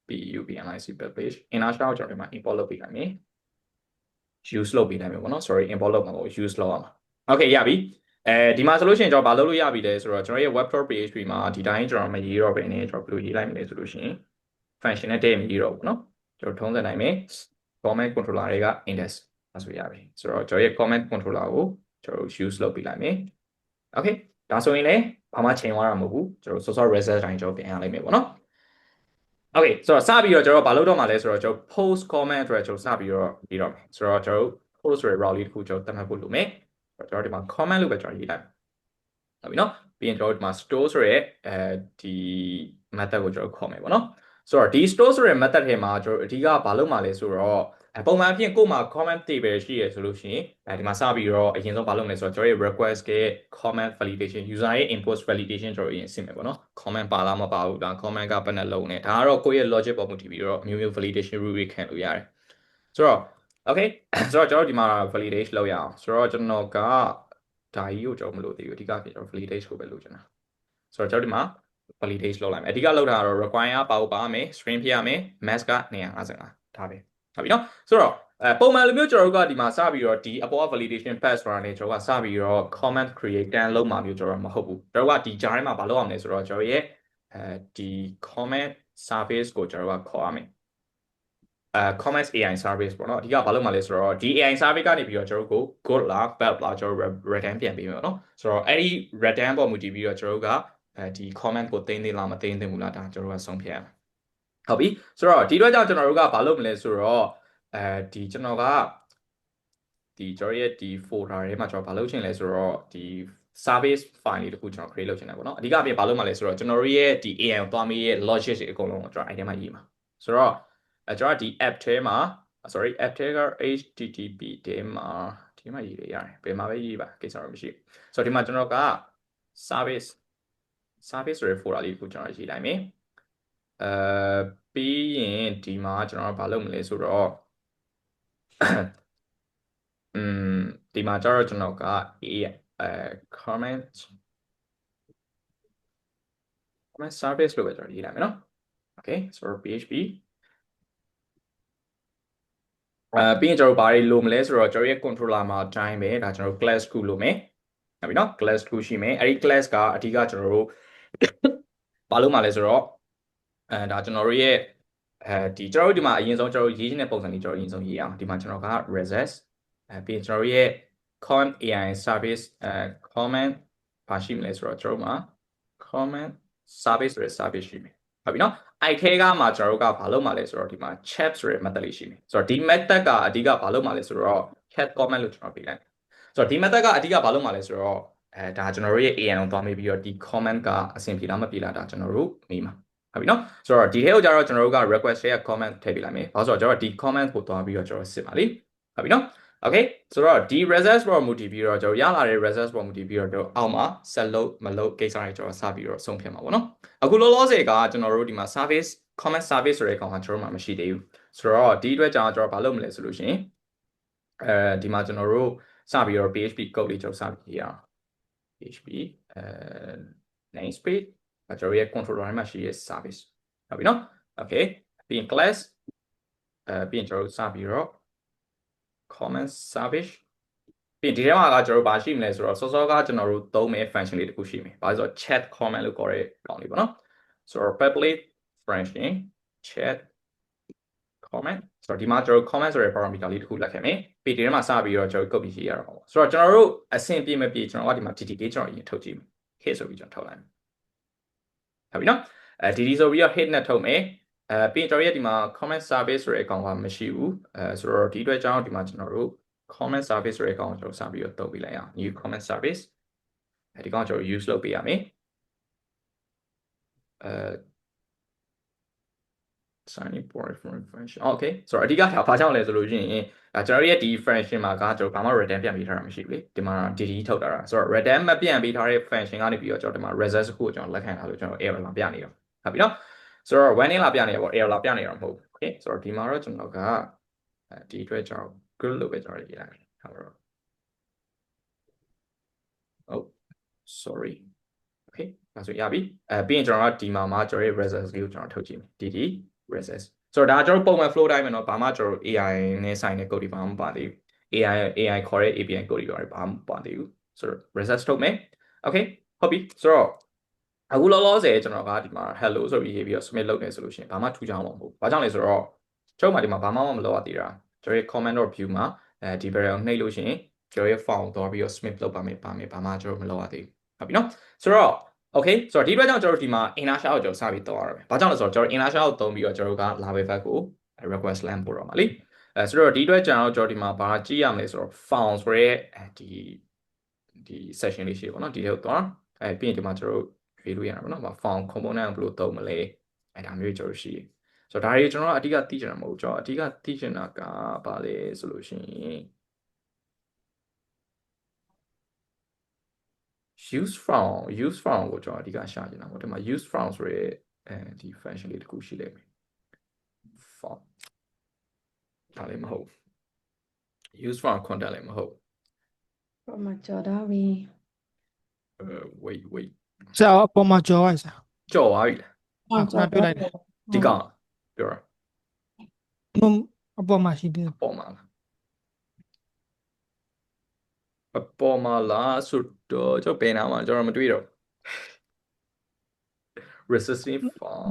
pub analyze publish inner shell ကိုကျွန်တော်ဒီမှာ import လုပ်ပေးလိုက်မယ် use လုပ်ပေးလိုက်မယ်ပေါ့နော် sorry import လုပ်မှာပေါ့ use လုပ်အောင် okay ရပြီဒီမှာဆိုလို့ရှိရင်ကျွန်တော်ဘာလုပ်လို့ရပြီလဲဆိုတော့ကျွန်တော်ရဲ့ web store PHP မှာဒီတိုင်းကျွန်တော်မရေးတော့ဘဲနဲ့ကျွန်တော်ဘယ်လိုရေးလိုက်မလဲဆိုလို့ရှိရင် function နဲ့တည့်မရေးတော့ဘူးเนาะကျွန်တော်ထုံးစံနိုင်မယ် comment controller တွေက index ဆိုရပြီဆိုတော့ကျွန်တော်ရဲ့ comment controller ကိုကျွန်တော် use လုပ်ပေးလိုက်မယ် okay ဒါဆိုရင်လည်းဘာမှချိန်သွားတာမဟုတ်ဘူးကျွန်တော် source result တိုင်းကျွန်တော်ပြန်ရလိုက်မယ်ပေါ့เนาะ okay ဆိုတော့စပြီးတော့ကျွန်တော်ဘာလုပ်တော့မှာလဲဆိုတော့ကျွန်တော် post comment အတွက်ကျွန်တော်စပြီးတော့ရေးတော့မယ်ဆိုတော့ကျွန်တော် post ဆိုတဲ့ route လေးတစ်ခုကျွန်တော်သတ်မှတ်ဖို့လိုမယ်ကျွန်တော်ဒီမှာ comment လို့ပဲကျွန်တော်ရေးလိုက်ဟုတ်ပြီเนาะပြီးရင်ကျွန်တော်ဒီမှာ store ဆိုရဲဒီ method ကိုကျွန်တော်ခေါ်မယ်ပေါ့เนาะဆိုတော့ဒီ store ဆိုရဲ method ထဲမှာကျွန်တော်အဓိကဘာလုပ်မှာလဲဆိုတော့ပုံမှန်အဖြစ်ကို့မှာ comment table ရှိရဆိုလို့ရှိရင်ဒီမှာစပြီးတော့အရင်ဆုံးဘာလုပ်မလဲဆိုတော့ကျွန်တော်ရဲ့ request က comment validation user ရဲ့ input validation ကျွန်တော်အရင်ဆင်မယ်ပေါ့เนาะ comment ပါလားမပါဘူးဒါ comment ကဘယ်နဲ့လုံးလဲဒါကတော့ကိုယ့်ရဲ့ logic ပေါ်မူတည်ပြီးတော့အမျိုးမျိုး validation rule တွေခံလို့ရတယ်ဆိုတော့ okay ဆိုတော့ကျွန်တော်ဒီမှာ validate လုပ်ရအောင်ဆိုတော့ကျွန်တော်ကဒါကြီးကိုကျွန်တော်မလို့သေးဘူးအဓိကကျွန်တော် validate ကိုပဲလုပ်ချင်တာဆိုတော့ကျွန်တော်ဒီမှာ validate လုပ်လိုက်မယ်အဓိကလုပ်တာကတော့ require ပါမယ် string ဖြစ်ရမယ် max က255ဒါပဲဟုတ်ပြီနော်ဆိုတော့ပုံမှန်လိုမျိုးကျွန်တော်တို့ကဒီမှာစပြီးတော့ဒီအပေါ် validation pass ဆိုတာနဲ့ကျွန်တော်ကစပြီးတော့ comment create တန်းလုံးမှာမျိုးကျွန်တော်မဟုတ်ဘူးကျွန်တော်ကဒီကြားထဲမှာမလုပ်အောင်လဲဆိုတော့ကျွန်တော်ရဲ့ဒီ comment service ကိုကျွန်တော်ကခေါ်ရမယ်comments AI service ပေါ့နော်အဓိကဘာလုပ်မှာလဲဆိုတော့ဒီ AI service ကနေပြီးတော့ကျွန်တော်တို့ကို good လား bad လားကျွန်တော် return ပြန်ပေးမယ်နော်ဆိုတော့အဲ့ဒီ return ပေါ်မူတည်ပြီးတော့ကျွန်တော်တို့ကဒီ comment ကိုသိမ်းသိလားမသိမ်းသိဘူးလားဒါကျွန်တော်တို့ကဆုံးဖြတ်ရမယ်ဟုတ်ပြီဆိုတော့ဒီတော့ကြောင့်ကျွန်တော်တို့ကဘာလုပ်မလဲဆိုတော့ဒီကျွန်တော်ကဒီကျွန်တော်ရဲ့ဒီ folder ထဲမှာကျွန်တော်ဘာလုပ်ချင်လဲဆိုတော့ဒီ service file လေးတခုကျွန်တော် create လုပ်ချင်တယ်ပေါ့နော်အဓိကအပြင်ဘာလုပ်မှာလဲဆိုတော့ကျွန်တော်တို့ရဲ့ဒီ AI ကိုသွားမေးရဲ့ logic တွေအကုန်လုံးကိုကျွန်တော်အဲ့ထဲမှာရေးမှာဆိုတော့ကျွန်တော်ဒီ app ထဲမှာ sorry app ထဲက http ထဲမှာဒီမှာရေးရတယ်ဘယ်မှာပဲရေးပါကိစ္စတော့မရှိဆိုတော့ဒီမှာကျွန်တော်က service ဆိုတဲ့ folder လေးကိုကျွန်တော်ရေးလိုက်မယ်ပြီးရင်ဒီမှာကျွန်တော်ဘာလုပ်မလဲဆိုတော့ဒီမှာကျတော့ကျွန်တော်ကcomment service လို့ပဲကျွန်တော်ရေးလိုက်မယ်နော် okay so php ပြီးရင်ကျွန်တော်ဘာတွေလိုမလဲဆိုတော့ကျွန်တော်ရဲ့ controller မှာအတိုင်းပဲဒါကျွန်တော် class ခုလိုမယ်ဟုတ်ပြီနော် class ခုရှိမယ်အဲ့ဒီ class ကအဓိကကျွန်တော်တို့ဘာလို့မှလဲဆိုတော့ဒါကျွန်တော်တို့ရဲ့ဒီကျွန်တော်တို့ဒီမှာအရင်ဆုံးကျွန်တော်တို့ရေးချင်တဲ့ပုံစံလေးကျွန်တော်အရင်ဆုံးရေးအောင်ဒီမှာကျွန်တော်က resets ပြီးရင်ကျွန်တော်တို့ရဲ့ comment AI service comment ဘာရှိမလဲဆိုတော့ကျွန်တော်တို့မှာ comment service ဆိုတဲ့ service ရှိမယ်ဟုတ်ပြီနော်အဲ့ထဲကမှကျွန်တော်တို့ကဘာလုပ်မှာလဲဆိုတော့ဒီမှာ chat ဆိုတဲ့ method လေးရှိမယ်ဆိုတော့ဒီ method ကအဓိကဘာလုပ်မှာလဲဆိုတော့ chat comment လို့ကျွန်တော်ပေးလိုက်ဆိုတော့ဒီ method ကအဓိကဘာလုပ်မှာလဲဆိုတော့ဒါကျွန်တော်တို့ရဲ့ AI ကိုသွားမေးပြီးတော့ဒီ comment ကအဆင်ပြေလားမပြေလားဒါကျွန်တော်တို့မေးမှာဟုတ်ပြီနော်ဆိုတော့ဒီထဲကိုကျတော့ကျွန်တော်တို့က request ရဲ့ comment ထည့်ပေးလိုက်မယ်ဘာလို့ဆိုတော့ကျွန်တော်ဒီ comment ကိုသွားပြီးတော့ကျွန်တော်စစ်ပါလိဟုတ်ပြီနော် okay ဆိုတော့ဒီ results ပေါ်မူတည်ပြီးတော့ကျွန်တော်ရလာတဲ့ results ပေါ်မူတည်ပြီးတော့အောက်မှာ set လုပ်မလုပ်ကိစ္စတွေကျွန်တော်စပြီးတော့ဆုံးဖြတ်မှာပေါ့နော်အခုလောလောဆယ်ကကျွန်တော်တို့ဒီမှာ service comment service ဆိုတဲ့ကောင်ကကျွန်တော်တို့မှမရှိသေးဘူးဆိုတော့ဒီအတွက်ကြောင့်ကျွန်တော်ဘာလုပ်မလဲဆိုလို့ရှိရင်ဒီမှာကျွန်တော်တို့စပြီးတော့ PHP code လေးကျွန်တော်စပြီးရေးအောင် PHP namespace ကျွန်တော်ရဲ့ controller ထဲမှာရှိရဲ့ service ဟုတ်ပြီနော် okay ပြီးရင် class ပြီးရင်ကျွန်တော်တို့စပြီးတော့ comment service ပြီးရင်ဒီထဲမှာကကျွန်တော်တို့ဘာရှိမလဲဆိုတော့စောစောကကျွန်တော်တို့သုံးမဲ့ function လေးတစ်ခုရှိမယ်ဘာလို့ဆိုတော့ chat comment လို့ခေါ်တဲ့ကောင်လေးပေါ့နော်ဆိုတော့ public function chat comment ဆိုတော့ဒီမှာကျွန်တော် comment ဆိုတဲ့ parameter လေးတစ်ခုလက်ခဲ့မယ်ပြီးဒီထဲမှာစပြီးတော့ကျွန်တော် copy ရေးရတော့ပါဆိုတော့ကျွန်တော်တို့အဆင်ပြေမပြေကျွန်တော်ကဒီမှာ ttk ကျွန်တော်အရင်ထုတ်ကြည့်မယ် hit ဆိုပြီးကျွန်တော်ထုတ်လိုက်မယ်ဟုတ်ပြီနော်dd ဆိုပြီးတော့ hit နဲ့ထုတ်မယ်ပြီးရင်ကျွန်တော်ရဲ့ဒီမှာ comment service ဆိုတဲ့အကောင်ကမရှိဘူးဆိုတော့ဒီအတွက်ကြောင့်ဒီမှာကျွန်တော်တို့ comment service ဆိုတဲ့အကောင်ကိုကျွန်တော်စပြီးတော့သုံးပြလိုက်အောင် new comment service ဒီကောင်ကျွန်တော် use လုပ်ပေးရမယ်signing point function okay ဆိုတော့အဓိကဘာကြောင့်လဲဆိုလို့ရှိရင်ကျွန်တော်ရဲ့ဒီ function မှာကကျွန်တော်ဘာမှ return ပြန်ပေးထားတာမရှိဘူးလေဒီမှာ dd ထုတ်တာဆိုတော့ return မပြန်ပေးထားတဲ့ function ကနေပြီးတော့ကျွန်တော်ဒီမှာ result ကိုကျွန်တော်လက်ခံထားလို့ကျွန်တော် error လာပြနေတော့ဟုတ်ပြီနော်ဆိုတော့ warning လာပြနေရပေါ့ error လာပြနေတော့မဟုတ်ဘူး okay ဆိုတော့ဒီမှာတော့ကျွန်တော်ကဒီအတွက်ကျွန်တော် good လို့ပဲကျွန်တော်ရေးလိုက်ဟုတ်တော့ oh sorry okay ဒါဆိုရပြီပြီးရင်ကျွန်တော်ကဒီမှာမှာကျွန်တော်ရဲ့ results လေးကိုကျွန်တော်ထုတ်ကြည့်မယ် dd results ဆိုတော့ဒါကျွန်တော်ပုံမှန် flow တိုင်းမှာတော့ဘာမှကျွန်တော် AI နဲ့ဆိုင်တဲ့ code တွေဘာမှမပါသေးဘူး AI ခေါ်တဲ့ API code တွေဘာမှမပါသေးဘူးဆိုတော့ results ထုတ်မယ် okay ဟုတ်ပြီဆိုတော့အခုလောလောဆယ်ကျွန်တော်ကဒီမှာ hello ဆိုပြီးရေးပြီးတော့ submit လုပ်နေဆိုလို့ရှိရင်ဘာမှထူးခြားမှာမဟုတ်ဘူးဘာကြောင့်လဲဆိုတော့ကျွန်တော်ဒီမှာဘာမှမလုပ်ရသေးတာကျွန်တော်ရဲ့ comment or view မှာဒီ variable နှိပ်လို့ရှိရင်ကျွန်တော်ရဲ့ file တော့ပြီးတော့ submit လုပ်ပါမယ်ဘာမှကျွန်တော်မလုပ်ရသေးဘူးဟုတ်ပြီနော်ဆိုတော့okay ဆိုတော့ဒီအတွက်ကြောင့်ကျွန်တော်ဒီမှာ inner shell ကိုကျွန်တော်စပြီးသုံးရတော့မယ်။ဘာကြောင့်လဲဆိုတော့ကျွန်တော် inner shell ကိုသုံးပြီးတော့ကျွန်တော်က laravel file ကို request line ပို့တော့မှာလေ။ဆိုတော့ဒီအတွက်ကျွန်တော်ဒီမှာဘာကြည့်ရမလဲဆိုတော့ found ဆိုရဲဒီ session လေးရှိပေါ့နော်ဒီထဲကိုသွားပြီးရင်ဒီမှာကျွန်တော်ရွေးလို့ရတာပေါ့နော်။ found component ကိုဘယ်လိုသုံးမလဲဒါမျိုးကျွန်တော်ရှိ။ဆိုတော့ဒါတွေကျွန်တော်အဓိကသိချင်တာမဟုတ်ကျွန်တော်အဓိကသိချင်တာကဘာလဲဆိုလို့ရှိရင် use from ကိုကျွန်တော်အဓိကရှာချင်တာပေါ့ဒီမှာ use from ဆိုရဲဒီ function လေးတစ်ခုရှိလိမ့်မယ် from ဒါလည်းမဟုတ် use from content လည်းမဟုတ် ပေါ်မှာကြော်တော့ပြီ wait ဆရာအပေါ်မှာကြော်ရဆရာ ကြော်သွားပြီလား ခုနပြောလိုက်တယ် ဒီကောင်ပြောတာ အပေါ်မှာရှိတယ် ပေါ်မှာလားအပေါ်မှာလားဆိုတော့ကျွန်တော်ဘယ်နာမှာကျွန်တော်မတွေ့တော့ resistive form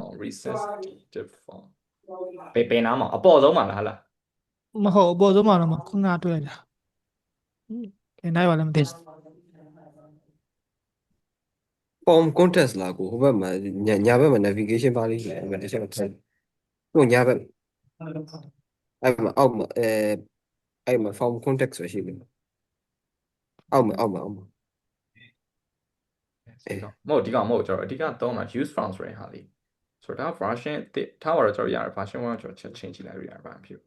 ဘယ်နာမှာအပေါ်ဆုံးမှာလား မဟုတ်အပေါ်ဆုံးမှာတော့မခုနတွေ့လိုက်တာခင်နိုင်ပါလည်းမသိဘူး form contest လာကိုဟိုဘက်မှာညာဘက်မှာ navigation bar လေးရှိတယ်ဟိုဘက်တစ်ချက်ဆက်ဟိုညာဘက်အဲ့မှာအောက်မှာအဲ့မှာ form context ဆိုရှိတယ်အောက်မှာ မဟုတ်ဒီကောင်မဟုတ်ကျွန်တော်အဓိကတော့မှာ use from ဆိုတဲ့ဟာလေးဆိုတော့ version ထားပါတော့ကျွန်တော်ရတယ် version 1ကျွန်တော်ချက်ချင်းကြည့်လိုက်လို့ရပါဖြစ်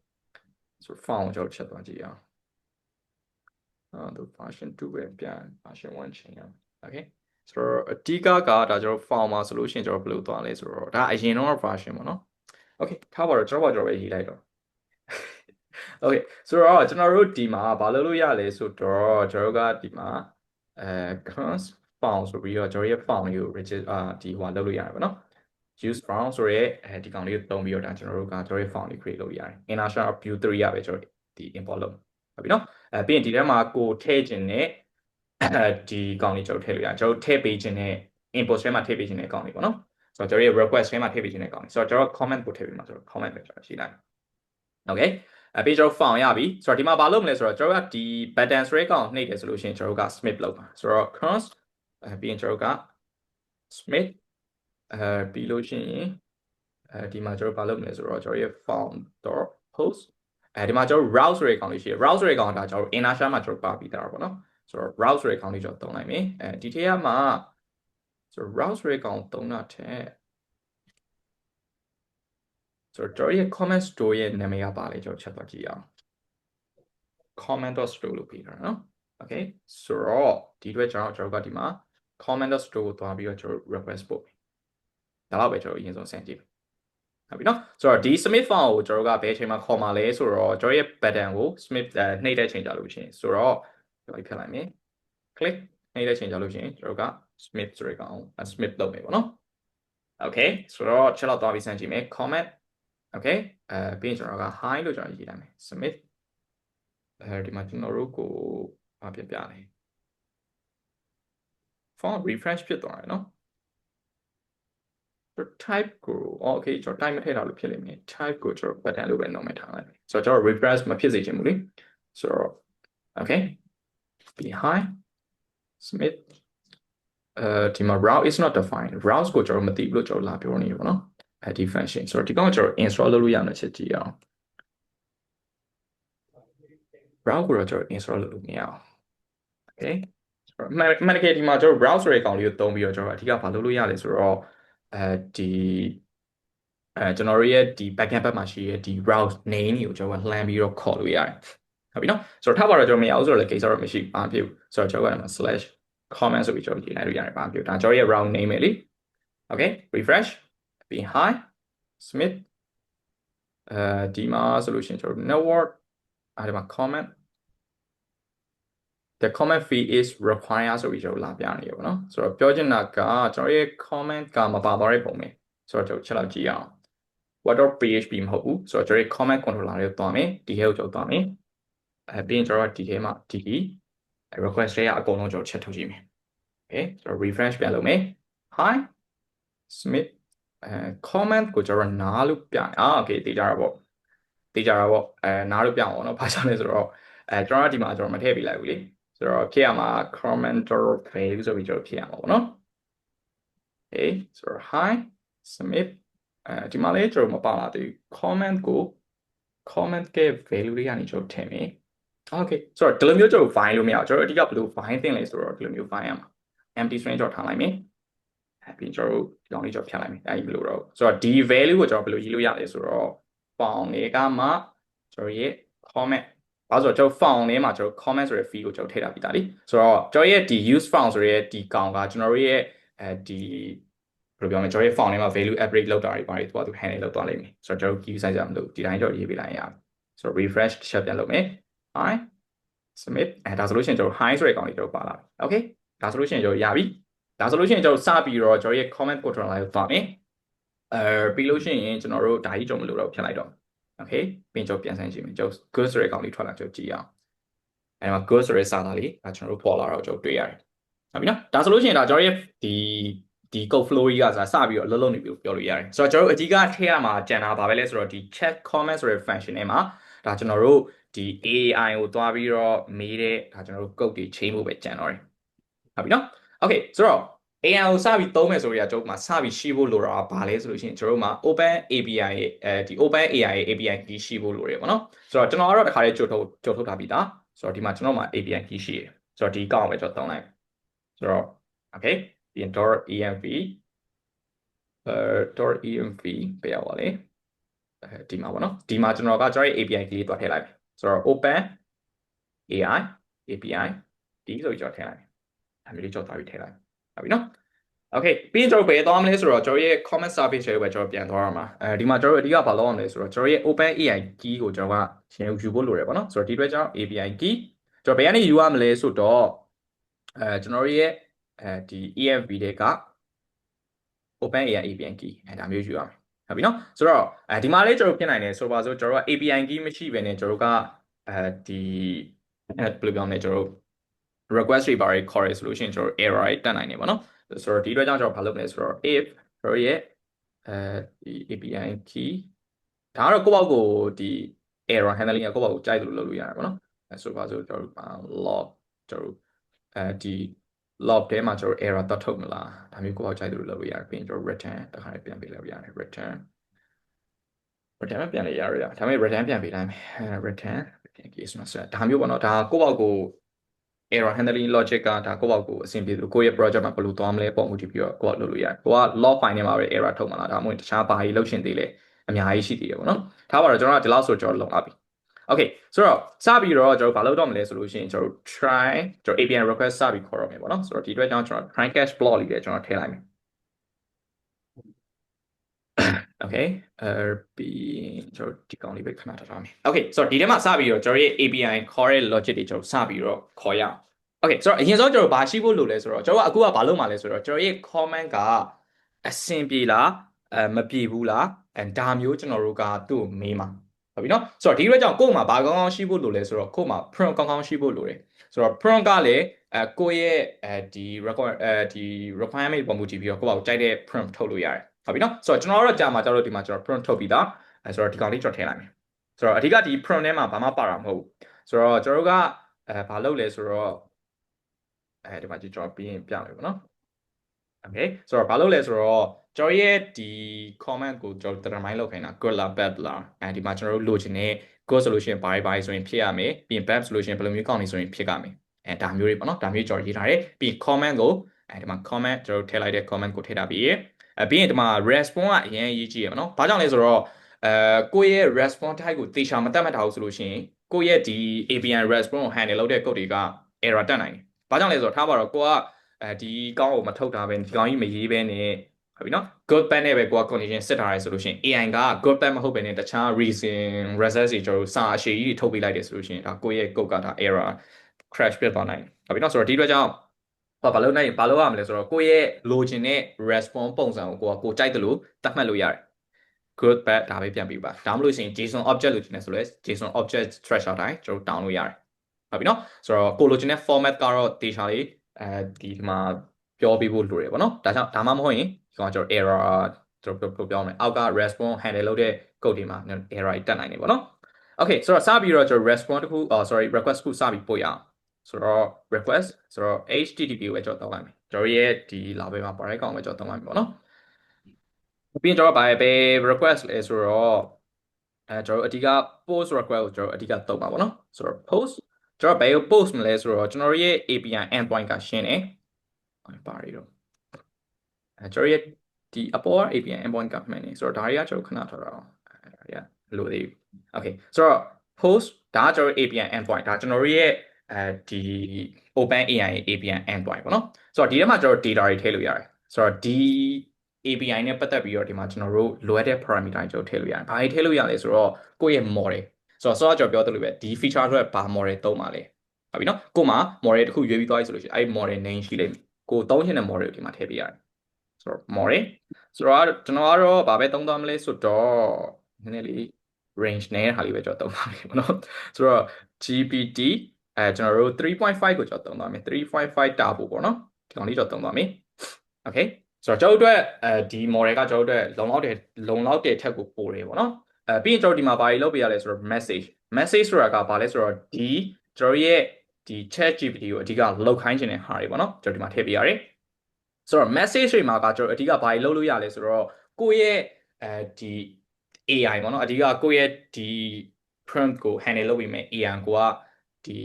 ဆိုတော့ form ကျွန်တော်ချက်သွားကြည့်အောင်သူ version 2ပဲပြန် version 1ချိန်ရအောင် okay ဆိုတော့အဓိကကဒါကျွန်တော် form မှာဆိုလို့ရှိရင်ကျွန်တော်ဘယ်လိုသွားလဲဆိုတော့ဒါအရင်တော့ version ပေါ့နော် okay ထားပါတော့ကျွန်တော်ပဲရေးလိုက်တော့ okay ဆိုတော့ကျွန်တော်တို့ဒီမှာဘာလုပ်လို့ရလဲဆိုတော့ကျွန်တော်တို့ကဒီမှာconst found ဆိုပြီးတော့ကျွန်တော်ရဲ့ found လေးကို register ဒီဟိုလုပ်လို့ရတယ်ပေါ့နော် use found ဆိုရဲဒီကောင်လေးကိုသုံးပြီးတော့ဒါကျွန်တော်တို့ကကျွန်တော်ရဲ့ found လေး create လုပ်ရတယ် inner shell view 3ရပဲကျွန်တော်ဒီ import လုပ်ဟုတ်ပြီနော်ပြီးရင်ဒီထဲမှာကိုထည့်ခြင်းနဲ့ဒီကောင်လေးကျွန်တော်ထည့်လို့ရတယ်ကျွန်တော်ထည့်ပေးခြင်းနဲ့ import ထဲမှာထည့်ပေးခြင်းနဲ့ကောင်လေးပေါ့နော်ဆိုတော့ကျွန်တော်ရဲ့ request ထဲမှာထည့်ပေးခြင်းနဲ့ကောင်လေးဆိုတော့ကျွန်တော် comment ကိုထည့်ပေးမှာဆိုတော့ comment ပဲကျွန်တော်ရှိလိုက် okay ပြီးကျွန်တော် found ရပြီဆိုတော့ဒီမှာဘာလုပ်မလဲဆိုတော့ကျွန်တော်ကဒီ button ဆိုတဲ့ကောင်နှိပ်တယ်ဆိုလို့ရှိရင်ကျွန်တော်က submit လုပ်ပါဆိုတော့ const ပြီးရင်ကျွန်တော်က submit ပြီးလို့ရှိရင်ဒီမှာကျွန်တော်ဘာလုပ်မလဲဆိုတော့ကျွန်တော်ရဲ့ found.post ဒီမှာကျွန်တော် route ဆိုတဲ့ကောင်လေးရှိတယ် route ဆိုတဲ့ကောင်ကဒါကျွန်တော် inner shell မှာကျွန်တော်ပါပြီးသားပေါ့နော်ဆိုတော့ route ဆိုတဲ့ကောင်လေးကျွန်တော်သုံးလိုက်မယ်ဒီထဲမှာဆိုတော့ route ဆိုတဲ့ကောင်သုံးတာထက်ဆိုတော့ကျွန်တော်ရဲ့ comment store ရဲ့နာမည်ကပါလေကျွန်တော်ချက်သွားကြည့်အောင် comment.store လို့ပေးထားတာနော် okay ဆိုတော့ဒီအတွက်ကျွန်တော်ကဒီမှာ comment.store ကိုသွားပြီးတော့ကျွန်တော် request ပို့ပြီဒါတော့ပဲကျွန်တော်အရင်ဆုံး send ကြည့်ဟုတ်ပြီနော်ဆိုတော့ဒီ submit file ကိုကျွန်တော်ကဘယ်အချိန်မှာခေါ်မှာလဲဆိုတော့ကျွန်တော်ရဲ့ button ကို submit နှိပ်တဲ့ချိန်ကြလို့ရှိရင်ဆိုတော့ကျွန်တော်ဖြတ်လိုက်မယ် click နှိပ်တဲ့ချိန်ကြလို့ရှိရင်ကျွန်တော်က submit ဆိုရကောင် submit လုပ်မယ်ပေါ့နော် okay ဆိုတော့ချက်တော့သွားပြီးစမ်းကြည့်မယ် comment okay ပြီးရင်ကျွန်တော်က hi လို့ကျွန်တော်ရေးလိုက်မယ် submit ဒီမှာကျွန်တော်တို့ကိုပြပြတယ် font refresh ဖြစ်သွားတယ်နော် type ကို okay ကျွန်တော် type မထည့်တာလို့ဖြစ်လိမ့်မယ် type ကိုကျွန်တော် button လို့ပဲနှုတ်မဲ့ထားလိုက်ဆိုတော့ကျွန်တော် refresh မဖြစ်စေချင်ဘူးလေဆိုတော့ okay behind submit ဒီမှာ route is not defined routes ကိုကျွန်တော်မသိဘူးလို့ကျွန်တော်လာပြောနေရပါတော့ဒီ function ဆိုတော့ဒီကောင်ကျွန်တော် install လုပ်လို့ရမယ်ချက်ကြည့်အောင် route ကိုတော့ကျွန်တော် install လုပ်လို့မရအောင် okay ဆိုတော့မှန်တကယ်ဒီမှာကျွန်တော် route ဆိုတဲ့ကောင်လေးကိုသုံးပြီးတော့ကျွန်တော်အဓိကဘာလုပ်လို့ရလဲဆိုတော့ကျွန်တော်ရဲ့ဒီ backend ဘက်မှာရှိရဲ့ဒီ route name ကိုကျွန်တော်လှမ်းပြီးတော့ခေါ်လို့ရတယ်ဟုတ်ပြီနော်ဆိုတော့ထားပါတော့ကျွန်တော်မရအောင်ဆိုတော့လည်းကိစ္စတော့မရှိဘာဖြစ်ဘူးဆိုတော့ကျွန်တော်က/comment ဆိုပြီးကျွန်တော်ရေးလိုက်လို့ရတယ်ဘာဖြစ်ဒါကျွန်တော်ရဲ့ route name ပဲလေ okay refresh ပြီး hi submit ဒီမှာဆိုလို့ရှိရင်ကျွန်တော် network ဒီမှာ comment the comment fee is required ဆိုပြီးကျွန်တော်လာပြနေရပါတော့ဆိုတော့ပြောချင်တာကကျွန်တော်ရဲ့ comment ကမပါသွားတဲ့ပုံပဲဆိုတော့ကျွန်တော်ချက်လောက်ကြည့်အောင် what.php မဟုတ်ဘူးဆိုတော့ကျွန်တော်ရဲ့ comment controller လေးကိုသွားမယ်ဒီထဲကိုကျွန်တော်သွားမယ်ပြီးရင်ကျွန်တော်ဒီထဲမှာဒီ request တွေကအကုန်လုံးကျွန်တော်ချက်ထုတ်ကြည့်မယ် okay ကျွန်တော် refresh ပြန်လုပ်မယ် hi submit comment ကိုကျွန်တော်နားလို့ပြokay သိကြတာပေါ့နားလို့ပြအောင်เนาะဘာကြောင့်လဲဆိုတော့ကျွန်တော်ဒီမှာကျွန်တော်မထည့်ပေးလိုက်ဘူးလေဆိုတော့ဖြစ်ရမှာ commenter value ဆိုပြီးကျွန်တော်ဖြစ်ရမှာပေါ့เนาะ okay ဆိုတော့ hi submit ဒီမှာလေးကျွန်တော်မပါလာသေးဘူး comment က value တွေကနေကျွန်တော်ထည့်မယ် okay ဆိုတော့ဒီလိုမျိုးကျွန်တော် find လို့မရအောင်ကျွန်တော်အဓိကဘယ်လို find သင့်လဲဆိုတော့ဒီလိုမျိုး find ရမှာ empty string ကျွန်တော်ထားလိုက်မယ်ပြီးကျွန်တော်ဒီကောင်လေးကျွန်တော်ဖြတ်လိုက်မယ်အဲဒီမလို့တော့ဆိုတော့ဒီ value ကိုကျွန်တော်ဘယ်လိုရေးလို့ရလဲဆိုတော့ font လေးကမှကျွန်တော်ရဲ့ comment ဘာလို့ဆိုတော့ကျွန်တော် font လေးမှာကျွန်တော် comment ဆိုတဲ့ fee ကိုကျွန်တော်ထည့်ထားပြီးသားလीဆိုတော့ကျွန်တော်ရဲ့ဒီ use font ဆိုတဲ့ဒီကောင်ကကျွန်တော်တို့ရဲ့ဒီဘယ်လိုပြောမလဲကျွန်တော်ရဲ့ font လေးမှာ value upgrade လုပ်တာတွေပါတယ်သူ handle လုပ်သွားလိမ့်မယ်ဆိုတော့ကျွန်တော် key size ရမလို့ဒီတိုင်းကျွန်တော်ရေးပေးလိုက်ရအောင်ဆိုတော့ refresh တစ်ချက်ပြန်လုပ်မယ် hi submit ဒါဆိုလို့ရှိရင်ကျွန်တော် hi ဆိုတဲ့ကောင်လေးကျွန်တော်ပါလာပြီ okay ဒါဆိုလို့ရှိရင်ကျွန်တော်ရပြီဒါဆိုလို့ရှိရင်ကျွန်တော်စပြီးတော့ကျွန်တော်ရဲ့ comment controller ကိုသွားမယ်ပြီးလို့ရှိရင်ကျွန်တော်တို့ဒါကြီးကြုံမလို့တော့ဖြတ်လိုက်တော့ okay ပြီးကျွန်တော်ပြန်ဆန်းကြည့်မယ်ကျွန်တော် good ဆိုတဲ့ကောင်လေးထွက်လာကျွန်တော်ကြည့်အောင်အဲဒီမှာ good ဆိုတဲ့စာသားလေးဒါကျွန်တော်တို့ပေါ်လာတော့ကျွန်တော်တွေ့ရတယ်ဟုတ်ပြီနော်ဒါဆိုလို့ရှိရင်ဒါကျွန်တော်ရဲ့ဒီ code flow ကြီးကစပြီးတော့အလုံးလုံးနေပြီးပြောလို့ရတယ်ဆိုတော့ကျွန်တော်တို့အကြီးကထည့်ရမှာကြံတာပါပဲလဲဆိုတော့ဒီ check comment ဆိုတဲ့ function ထဲမှာဒါကျွန်တော်တို့ဒီ AI ကိုသွားပြီးတော့မေးတဲ့ဒါကျွန်တော်တို့ code တွေချိန်ဖို့ပဲကြံတော့တယ်ဟုတ်ပြီနော် okay ဆိုတော့ AI ကိုစပြီးသုံးမယ်ဆိုရင်ကျွန်တော်မှာစပြီးရှိဖို့လိုတာဘာလဲဆိုလို့ရှိရင်ကျွန်တော်တို့မှာ Open API ရဲ့ဒီ Open AI ရဲ့ API key ရှိဖို့လိုတယ်ပေါ့နော်ဆိုတော့ကျွန်တော်ကတော့တခါလေးကြိုထုတ်ထားပြီးသားဆိုတော့ဒီမှာကျွန်တော်မှာ API key ရှိတယ်ဆိုတော့ဒီအကောင့်ပဲကျွန်တော်သုံးလိုက်ဆိုတော့ okay ဒီ .env .env ပြရပါလေဒီမှာပေါ့နော်ဒီမှာကျွန်တော်ကကျွန်တော်ရဲ့ API key လေးတွားထည့်လိုက်မယ်ဆိုတော့ Open AI API ဒီဆိုပြီးကျွန်တော်ထည့်လိုက်မယ်ဒါမျိုးလေးကျွန်တော်တွားပြီးထည့်လိုက်ဟုတ်ပြီနော် okay ပြီးရင်ကျွန်တော်ဘယ်သွားမလဲဆိုတော့ကျွန်တော်ရဲ့ comment service တွေကိုပဲကျွန်တော်ပြန်သွားရမှာဒီမှာကျွန်တော်အဓိကဘာလုပ်ရမလဲဆိုတော့ကျွန်တော်ရဲ့ open AI key ကိုကျွန်တော်ကရှင်းယူဖို့လိုတယ်ပေါ့နော်ဆိုတော့ဒီအတွက်ကျွန်တော် API key ကျွန်တော်ဘယ်ကနေယူရမလဲဆိုတော့ကျွန်တော်ရဲ့ဒီ ENV တွေက open AI API key ဒါမျိုးယူရမယ်ဟုတ်ပြီနော်ဆိုတော့ဒီမှာလေးကျွန်တော်ပြင်နိုင်တယ်ဆိုပါစို့ကျွန်တော်က API key မရှိဘဲနဲ့ကျွန်တော်ကဒီဘယ်လိုပြောမလဲကျွန်တော် request တွေပါခေါ်ရဆိုလို့ရှိရင်ကျွန်တော် error တွေတက်နိုင်တယ်ပေါ့နော်ဆိုတော့ဒီအတွက်ကြောင့်ကျွန်တော်ဘာလုပ်မလဲဆိုတော့ if ကျွန်တော်ရဲ့ဒီ API key ဒါကတော့ကိုယ့်ဘောက်ကိုဒီ error handling ကကိုယ့်ဘောက်ကိုကြိုက်လို့လုပ်လို့ရတယ်ပေါ့နော်ဆိုပါစို့ကျွန်တော် log ကျွန်တော်ဒီ log ထဲမှာကျွန်တော် error တတ်ထုတ်မလားဒါမျိုးကိုယ့်ဘောက်ကြိုက်လို့လုပ်လို့ရတယ်ပြီးရင်ကျွန်တော် return တခါလေးပြန်ပေးလို့ရတယ် return ပြန်လေရရဒါပေမဲ့ return ပြန်ပေးလိုက်မယ် return case မှာဆက်ဒါမျိုးပေါ့နော်ဒါကိုယ့်ဘောက်ကို error handling logic ကဒါကိုယ့်ဘောက်ကိုအဆင်ပြေလို့ကိုယ့်ရဲ့ project မှာဘယ်လိုသွားမလဲပုံမူတည်ပြီးတော့ကိုယ့်လုပ်လို့ရတယ်ကိုက log file ထဲမှာပဲ error ထုတ်မှာလားဒါမှမဟုတ်တခြားဘာကြီးလုပ်ရှင်သေးလဲအများကြီးရှိသေးတယ်ပေါ့နော်ထားပါတော့ကျွန်တော်ကဒီလောက်ဆိုကျွန်တော်လုံလာပြီ Okay ဆိုတော့စပြီးတော့ကျွန်တော်ဘာလုပ်တော့မလဲဆိုလို့ရှိရင်ကျွန်တော် try ကျွန်တော် API request စပြီးခေါ်တော့မယ်ပေါ့နော်ဆိုတော့ဒီအတွက်ကြောင့်ကျွန်တော် try catch block လေးလည်းကျွန်တော်ထည့်လိုက်မယ် Okay ပြီးကျွန်တော်ဒီကောင်လေးပဲခဏထားမယ် Okay ဆိုတော့ဒီထဲမှာစပြီးတော့ကျွန်တော်ရဲ့ API ခေါ်တဲ့ logic တွေကျွန်တော်စပြီးတော့ခေါ်ရအောင် Okay ဆိုတော့အရင်ဆုံးကျွန်တော်ဘာရှိဖို့လိုလဲဆိုတော့ကျွန်တော်အခုကဘာလုပ်မှာလဲဆိုတော့ကျွန်တော်ရဲ့ comment ကအဆင်ပြေလားမပြေဘူးလားဒါမျိုးကျွန်တော်တို့ကသူ့ကိုမေးမှာဟုတ်ပြီနော်ဆိုတော့ဒီအတွက်ကြောင့်ကိုယ့်မှာဘာကောင်းကောင်းရှိဖို့လိုလဲဆိုတော့ကိုယ့်မှာ prompt ကောင်းကောင်းရှိဖို့လိုတယ်ဆိုတော့ prompt ကလည်းကိုယ့်ရဲ့ဒီ requirement ပေါ်မူတည်ပြီးတော့ကိုယ့်ဘာကိုကြိုက်တဲ့ prompt ထုတ်လို့ရတယ်ဟုတ်ပြီနော်ဆိုတော့ကျွန်တော်တို့ကြာမှာကြောက်လို့ဒီမှာကျွန်တော် prompt ထုတ်ပြီးသားဆိုတော့ဒီကောင်လေးကျွန်တော်ထည့်လိုက်မယ်ဆိုတော့အဓိကဒီ prompt ထဲမှာဘာမှပါတာမဟုတ်ဘူးဆိုတော့ကျွန်တော်တို့ကဘာလုပ်လဲဆိုတော့ဒီမှာကျွန်တော်ပြီးရင်ပြမယ်ပေါ့နော် Okay ဆိုတော့ဘာလုပ်လဲဆိုတော့ကျွန်တော်ရဲ့ဒီ comment ကိုကျွန်တော် determine လုပ်ခိုင်းတာ good လား bad လားဒီမှာကျွန်တော်တို့လိုချင်တဲ့ good ဆိုလို့ရှိရင်ဘာတွေဆိုရင်ဖြစ်ရမယ်ပြီးရင် bad ဆိုလို့ရှိရင်ဘယ်လိုမျိုးကောင်းနေဆိုရင်ဖြစ်ရမယ်ဒါမျိုးတွေပေါ့နော်ဒါမျိုးကျွန်တော်ရေးထားတယ်ပြီးရင် comment ကိုဒီမှာ comment ကျွန်တော်ထည့်လိုက်တဲ့ comment ကိုထည့်ထားပြီးပြီးရင်ဒီမှာ response ကအရင်ရေးကြည့်ရမှာနော်ဘာကြောင့်လဲဆိုတော့ကိုယ့်ရဲ့ response type ကိုသေချာမတတ်မှတ်ထားဘူးဆိုလို့ရှိရင်ကိုယ့်ရဲ့ဒီ API response ကို handle လုပ်တဲ့ code တွေက error တက်နိုင်တယ်ဘာကြောင့်လဲဆိုတော့ထားပါတော့ကိုကဒီကောင်းကိုမထုတ်တာပဲဒီကောင်းကြီးမရေးပဲနဲ့ဟုတ်ပြီနော် good bad နဲ့ပဲကိုက condition စစ်ထားရဲဆိုလို့ရှိရင် AI က good bad မဟုတ်ပဲနဲ့တခြား reason result တွေကျွန်တော်စာအရှည်ကြီးတွေထုတ်ပေးလိုက်တယ်ဆိုလို့ရှိရင်ဒါကိုယ့်ရဲ့ code ကဒါ error crash ဖြစ်သွားနိုင်တယ်ဟုတ်ပြီနော်ဆိုတော့ဒီအတွက်ကြောင့်ဘာလုပ်နိုင်ဘာလုပ်ရမလဲဆိုတော့ကိုယ့်ရဲ့လိုချင်တဲ့ response ပုံစံကိုကိုကြိုက်တယ်လို့သတ်မှတ်လို့ရတယ် good bad ဒါပဲပြန်ပြီးပါဒါမှမဟုတ်ရင် JSON object လို့ကျင်နေဆိုလဲ JSON object threshold တိုင်းကျွန်တော် down လို့ရတယ်ဟုတ်ပြီနော်ဆိုတော့ကိုလိုချင်တဲ့ format ကတော့ data လေးဒီမှာပြောပြဖို့လိုတယ်ပေါ့နော်ဒါကြောင့်ဒါမှမဟုတ်ရင်ဒီကောင်ကျွန်တော် error ကျွန်တော်ပြောမယ်အောက်က response handle လုပ်တဲ့ code တွေမှာ error တက်နိုင်တယ်ပေါ့နော် Okay ဆိုတော့စပြီးတော့ကျွန်တော် response တခုsorry request ခုစပြီးပို့ရအောင်ဆိုတော့ request ဆိုတော့ http ကိုပဲကျွန်တော်တောင်းလိုက်မယ်ကျွန်တော်ရဲ့ဒီလာပဲမှာပါတဲ့ကောင်ပဲကျွန်တော်တောင်းလိုက်မယ်ပေါ့နော်ပြီးရင်ကျွန်တော်ဘာပဲ request လဲဆိုတော့ကျွန်တော်အဓိက post request ကိုကျွန်တော်အဓိကသုံးပါပေါ့နော်ဆိုတော့ post ကျွန်တော်ဘယ်ကို post မလဲဆိုတော့ကျွန်တော်ရဲ့ API endpoint ကရှင်းတယ်ပါရီတော့ကျွန်တော်ရဲ့ဒီအပေါ် API endpoint ကမှန်နေဆိုတော့ဒါတွေကကျွန်တော်ခဏထားတာအောင်ဒါတွေကလိုသေးဘူး Okay ဆိုတော့ post ဒါကကျွန်တော် API endpoint ဒါကျွန်တော်ရဲ့ဒီ open AI API endpoint ပေါ့နော်ဆိုတော့ဒီထဲမှာကျွန်တော် data တွေထည့်လို့ရတယ်ဆိုတော့ဒီ API နဲ့ပတ်သက်ပြီးတော့ဒီမှာကျွန်တော်တို့လိုအပ်တဲ့ parameter တွေကျွန်တော်ထည့်လို့ရတယ်ဘာတွေထည့်လို့ရလဲဆိုတော့ကိုယ့်ရဲ့ model ဆိုတော့ကျွန်တော်ပြောသလိုပဲဒီ feature အတွက်ဘာ model သုံးပါလဲဟုတ်ပြီနော်ကိုမှ model တစ်ခုရွေးပြီးသွားပြီဆိုလို့ရှိရင်အဲ့ model name ရှိလိမ့်မယ်ကိုသုံးချင်တဲ့ model ကိုဒီမှာထည့်ပေးရတယ်ဆိုတော့ model ဆိုတော့ကျွန်တော်ကတော့ဘာပဲသုံးသွားမလဲဆိုတော့နည်းနည်းလေး range နဲ့ဟာလေးပဲကျွန်တော်သုံးသွားမယ်ပေါ့နော်ဆိုတော့ GPT ကျွန်တော်တို့ 3.5 ကိုကျွန်တော်သုံးသွားမယ်3.5 turbo ပေါ့နော်ဒီကောင်လေးကျွန်တော်သုံးသွားမယ် Okay ဆိုတော့ကျွန်တော်တို့အတွက်ဒီ model ကကျွန်တော်တို့အတွက်လုံလောက်တဲ့ထက်ကိုပိုတယ်ပေါ့နော်ပြီးရင်ကျွန်တော်ဒီမှာဘာတွေလုပ်ပေးရလဲဆိုတော့ message ဆိုတာကဘာလဲဆိုတော့ဒီကျွန်တော်ရဲ့ဒီ chat GPT ကိုအဓိကလောက်ခိုင်းခြင်းတဲ့ဟာတွေပေါ့နော်ကျွန်တော်ဒီမှာထည့်ပေးရတယ်ဆိုတော့ message တွေမှာကကျွန်တော်အဓိကဘာတွေလုပ်လို့ရလဲဆိုတော့ကိုယ့်ရဲ့ဒီ AI ပေါ့နော်အဓိကကိုယ့်ရဲ့ဒီ prompt ကို handle လုပ်ပြီးမယ် AI ကိုကဒီ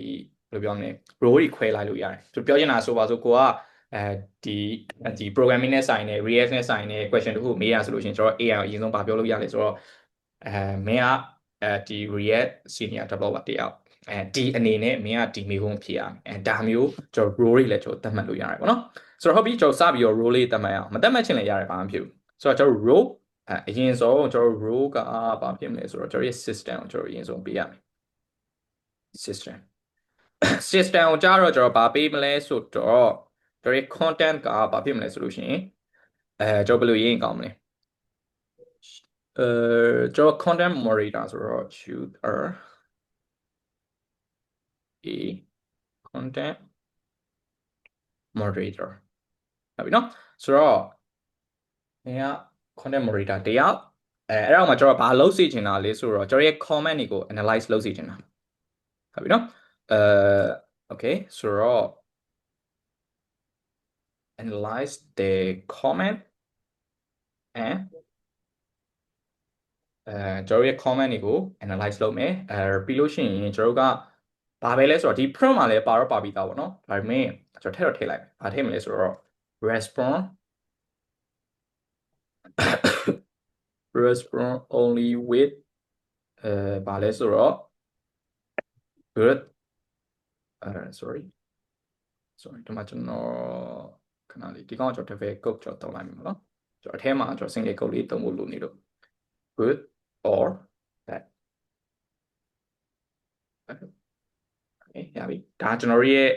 ဘယ်လိုပြောမလဲ role တွေခွဲလိုက်လို့ရတယ်ကျွန်တော်ပြောချင်တာဆိုပါဆိုကိုကဒီ programming နဲ့ဆိုင်တဲ့ React နဲ့ဆိုင်တဲ့ question တခုမေးရဆိုလို့ရှိရင်ကျွန်တော် AI ကိုအရင်ဆုံးဗာပြောလို့ရလဲဆိုတော့မင်းကဒီ React senior developer တယောက်ဒီအနေနဲ့မင်းကဒီမေးခွန်းဖြေရမယ်ဒါမျိုးကျွန်တော် role တွေလည်းကျွန်တော်သတ်မှတ်လို့ရတယ်ပေါ့နော်ဆိုတော့ဟုတ်ပြီကျွန်တော်စပြီးတော့ role လေးသတ်မှတ်ရအောင်မသတ်မှတ်ချင်လည်းရတယ်ဘာမှမဖြစ်ဘူးဆိုတော့ကျွန်တော် role အရင်ဆုံးကျွန်တော် role ကဘာဖြစ်မလဲဆိုတော့ကျွန်တော်ရဲ့ system ကိုကျွန်တော်အရင်ဆုံးပေးရမယ် system ကိုကြားတော့ကျွန်တော်ဘာပေးမလဲဆိုတော့ကျွန်တော်ရဲ့ content ကဘာဖြစ်မလဲဆိုလို့ရှိရင်ကျွန်တော်ဘယ်လိုရေးရင်ကောင်းမလဲကျွန်တော် content moderator ဆိုတော့ choose a content moderator ဟုတ်ပြီနော်ဆိုတော့နေက content moderator တယောက်အဲ့တော့မှကျွန်တော်ဘာလုပ်စီချင်တာလဲဆိုတော့ကျွန်တော်ရဲ့ comment တွေကို analyze လုပ်စီချင်တာဟုတ်ပြီနော်okay ဆိုတော့ analyze the comment and ကျွန်တော်ရဲ့ comment တွေကို analyze လုပ်မယ်ပြီးလို့ရှိရင်ကျွန်တော်ကဘာပဲလဲဆိုတော့ဒီ prompt မှာလည်းပါတော့ပါပြီးသားပေါ့နော်ဒါပေမဲ့ကျွန်တော်ထည့်လိုက်မယ်ဘာထည့်မလဲဆိုတော့ respond only with ဘာလဲဆိုတော့ good sorry ဒီမှာကျွန်တော်ခဏလေးဒီကောင်ကျွန်တော် default code ကျွန်တော်တောင်းလိုက်မယ်နော်ကျွန်တော်အထဲမှာကျွန်တော် single code လေးသုံးဖို့လိုနေလို့ good or bad ရပြီဒါကျွန်တော်ရဲ့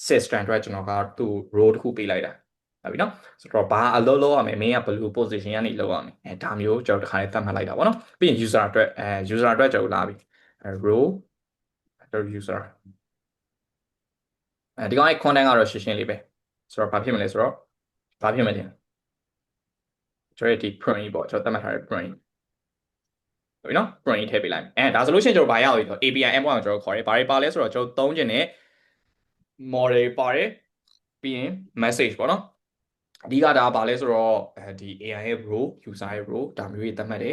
system အတွက်ကျွန်တော်ကသူ့ row တစ်ခုပေးလိုက်တာဟုတ်ပြီနော်ဆိုတော့ဘာအလုပ်လုပ်ရမယ်မင်းကဘယ်လို position ကနေလုပ်ရမယ်ဒါမျိုးကျွန်တော်တစ်ခါလေးသတ်မှတ်လိုက်တာပေါ့နော်ပြီးရင် user အတွက်user အတွက်ကျွန်တော်လာပြီrow user ဒီကောင်ရဲ့ content ကတော့ရှင်းရှင်းလေးပဲဆိုတော့ဘာဖြစ်မလဲဆိုတော့ဘာဖြစ်မလဲကျွန်တော်ဒီ print ပေါ့ကျွန်တော်သတ်မှတ်ထားတဲ့ print ဟုတ်ပြီနော် print ထည့်ပေးလိုက်ဒါဆိုလို့ရှိရင်ကျွန်တော်ဘာရအောင်လဲဆိုတော့ API endpoint ကိုကျွန်တော်ခေါ်တယ်ဘာတွေပါလဲဆိုတော့ကျွန်တော်သုံးခြင်းနဲ့ model ပါတယ်ပြီးရင် message ပေါ့နော်အဓိကဒါပါလဲဆိုတော့ဒီ AI ရဲ့ row user ရဲ့ row ဒါမျိုးကြီးသတ်မှတ်တယ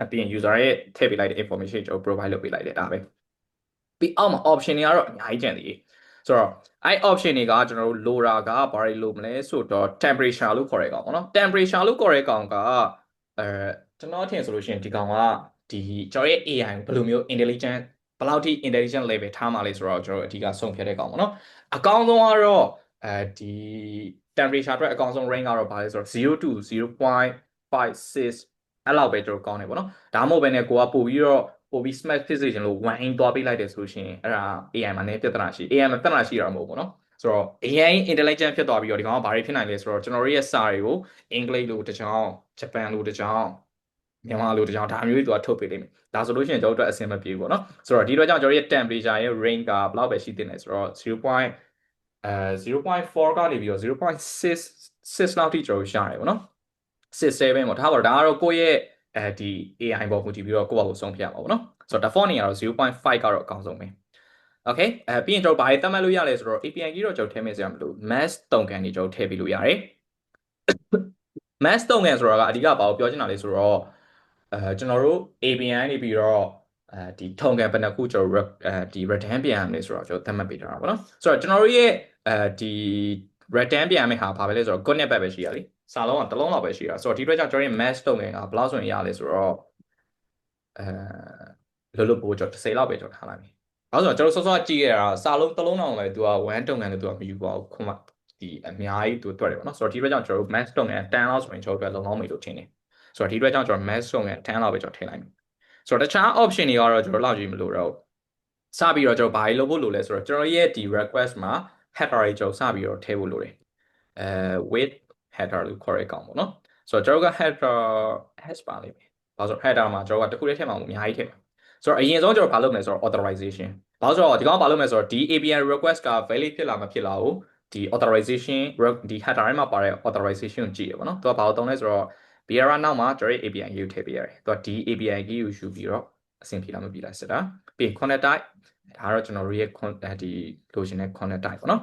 ်ပြီးရင် user ရဲ့ထည့်ပေးလိုက်တဲ့ information ကျွန်တော် provide လုပ်ပေးလိုက်တယ်ဒါပဲပြီးအောက်မှာ option တွေကတော့အများကြီးကျန်သေးတယ်ဆိုတော့အဲ့ option တွေကကျွန်တော်တို့လိုတာကဘာတွေလိုမလဲဆိုတော့ temperature လို့ခေါ်တဲ့ကောင်ပေါ့နော် temperature လို့ခေါ်တဲ့ကောင်ကကျွန်တော်ထင်ဆိုလို့ရှိရင်ဒီကောင်ကဒီကျွန်တော်ရဲ့ AI ဘယ်လိုမျိုး intelligent ဘယ်လောက်ထိ intelligent level ထားမှလဲဆိုတော့ကျွန်တော်အဓိကဆုံးဖြတ်တဲ့ကောင်ပေါ့နော်အကောင်းဆုံးကတော့ဒီ temperature အတွက်အကောင်းဆုံး range ကတော့ဘာလဲဆိုတော့0 to 0.56အဲ့လောက်ပဲကျွန်တော်ကောင်းတယ်ပေါ့နော်ဒါမှမဟုတ်ဘဲနဲ့ကိုကပို့ပြီး smash ဖြစ်စေချင်လို့ wine သွားပေးလိုက်တယ်ဆိုလို့ရှိရင်အဲ့ဒါ AI မှာလည်းပြဿနာရှိ AI မှာပြဿနာရှိတာမဟုတ်ဘူးပေါ့နော်ဆိုတော့ AI intelligent ဖြစ်သွားပြီးတော့ဒီကောင်ကဘာတွေဖြစ်နိုင်လဲဆိုတော့ကျွန်တော်တို့ရဲ့စာတွေကိုအင်္ဂလိပ်လိုတစ်ကြောင်းဂျပန်လိုတစ်ကြောင်းမြန်မာလိုတစ်ကြောင်းဒါမျိုးတွေသူကထုတ်ပေးလိမ့်မယ်ဒါဆိုလို့ရှိရင်ကျွန်တော်တို့အတွက်အဆင်မပြေဘူးပေါ့နော်ဆိုတော့ဒီတော့ကြောင့်ကျွန်တော်ရဲ့ temperature ရဲ့ range ကဘယ်လောက်ပဲရှိသင့်လဲဆိုတော့0.4 ကနေပြီးတော့0.6လောက်ထိကျွန်တော်ရှာတယ်ပေါ့နော်67ပေါ့ထားပါတော့ဒါကတော့ကိုယ့်ရဲ့ဒီ AI ပေါ်ကိုကြည့်ပြီးတော့ကိုယ့်ဘာကိုဆုံးဖြတ်ရမှာပေါ့နော်ဆိုတော့ default နေရာတော့0.5ကတော့အကောင်းဆုံးပဲ okay ပြီးရင်ကျွန်တော်ဘာတွေသတ်မှတ်လို့ရလဲဆိုတော့ API ကြီးတော့ကျွန်တော်ထည့်မိစရာမလို mass တုံကန်ကြီးကျွန်တော်ထည့်ပြီးလို့ရတယ် mass တုံကန်ဆိုတာကအဓိကဘာကိုပြောချင်တာလဲဆိုတော့ကျွန်တော်တို့ API နေပြီးတော့ဒီထုံကန်ဘယ်နှခုကျွန်တော်ဒီ return ပြန်ရမယ်ဆိုတော့ကျွန်တော်သတ်မှတ်ပေးထားတာပေါ့နော်ဆိုတော့ကျွန်တော်တို့ရဲ့ဒီ return ပြန်ရမယ့်ဟာဘာပဲလဲဆိုတော့ connect ပဲရှိရလေစာလုံးကတစ်လုံးလောက်ပဲရှိတာဆိုတော့ဒီအတွက်ကြောင့်ကျွန်တော်ရဲ့ mass တုံကန်ကဘယ်လောက်ဆိုရင်ရလဲဆိုတော့လို့ပို့ကျွန်တော်10လောက်ပဲကျွန်တော်ထားလိုက်ပြီအဲ့ဆိုတော့ကျွန်တော်စောစောကြည့်ရတာစာလုံးတစ်လုံးတောင်လဲသူက1တုံကန်လို့သူကမယူပါဘူးခွန်မဒီအများကြီးသူတွက်တယ်ပေါ့နော်ဆိုတော့ဒီအတွက်ကြောင့်ကျွန်တော်တို့ mass တုံကန်10လောက်ဆိုရင်ကျွန်တော်တို့လုံလောက်မယ်လို့ထင်တယ်ဆိုတော့ဒီအတွက်ကြောင့်ကျွန်တော် mass တုံကန်10လောက်ပဲကျွန်တော်ထည့်လိုက်ပြီဆိုတော့တခြား option တွေကတော့ကျွန်တော်လောက်ကြည့်မလို့တော့စပြီးတော့ကျွန်တော်ဘာတွေလုပ်ဖို့လိုလဲဆိုတော့ကျွန်တော်ရဲ့ဒီ request မှာ header တွေကျွန်တော်စပြီးတော့ထည့်ဖို့လိုတယ်with header လို့ခေါ်ရအောင်ပေါ့နော်ဆိုတော့ကျွန်တော်က header has ပါလိမ့်မယ်ဘာလို့ဆို header မှာကျွန်တော်ကတစ်ခုတည်းထည့်မှာမဟုတ်အများကြီးထည့်မှာဆိုတော့အရင်ဆုံးကျွန်တော်ဘာလုပ်မလဲဆိုတော့ authorization ဘာလို့ဆိုတော့ဒီကောင်ဘာလုပ်မလဲဆိုတော့ဒီ API request က valid ဖြစ်လာမဖြစ်လာဘူးဒီ authorization ဒီ header ထဲမှာပါတဲ့ authorization ကိုကြည့်ရပါတော့သူကဘာလို့တုံးလဲဆိုတော့ BR နောက်မှာကျွန်တော် API ကိုထည့်ပေးရတယ်သူကဒီ API ကိုယူပြီးတော့အဆင်ပြေလားမပြေလားစစ်တာပြီး connect type ဒါကတော့ကျွန်တော်တို့ရဲ့ဒီ lotion နဲ့ connect type ပေါ့နော်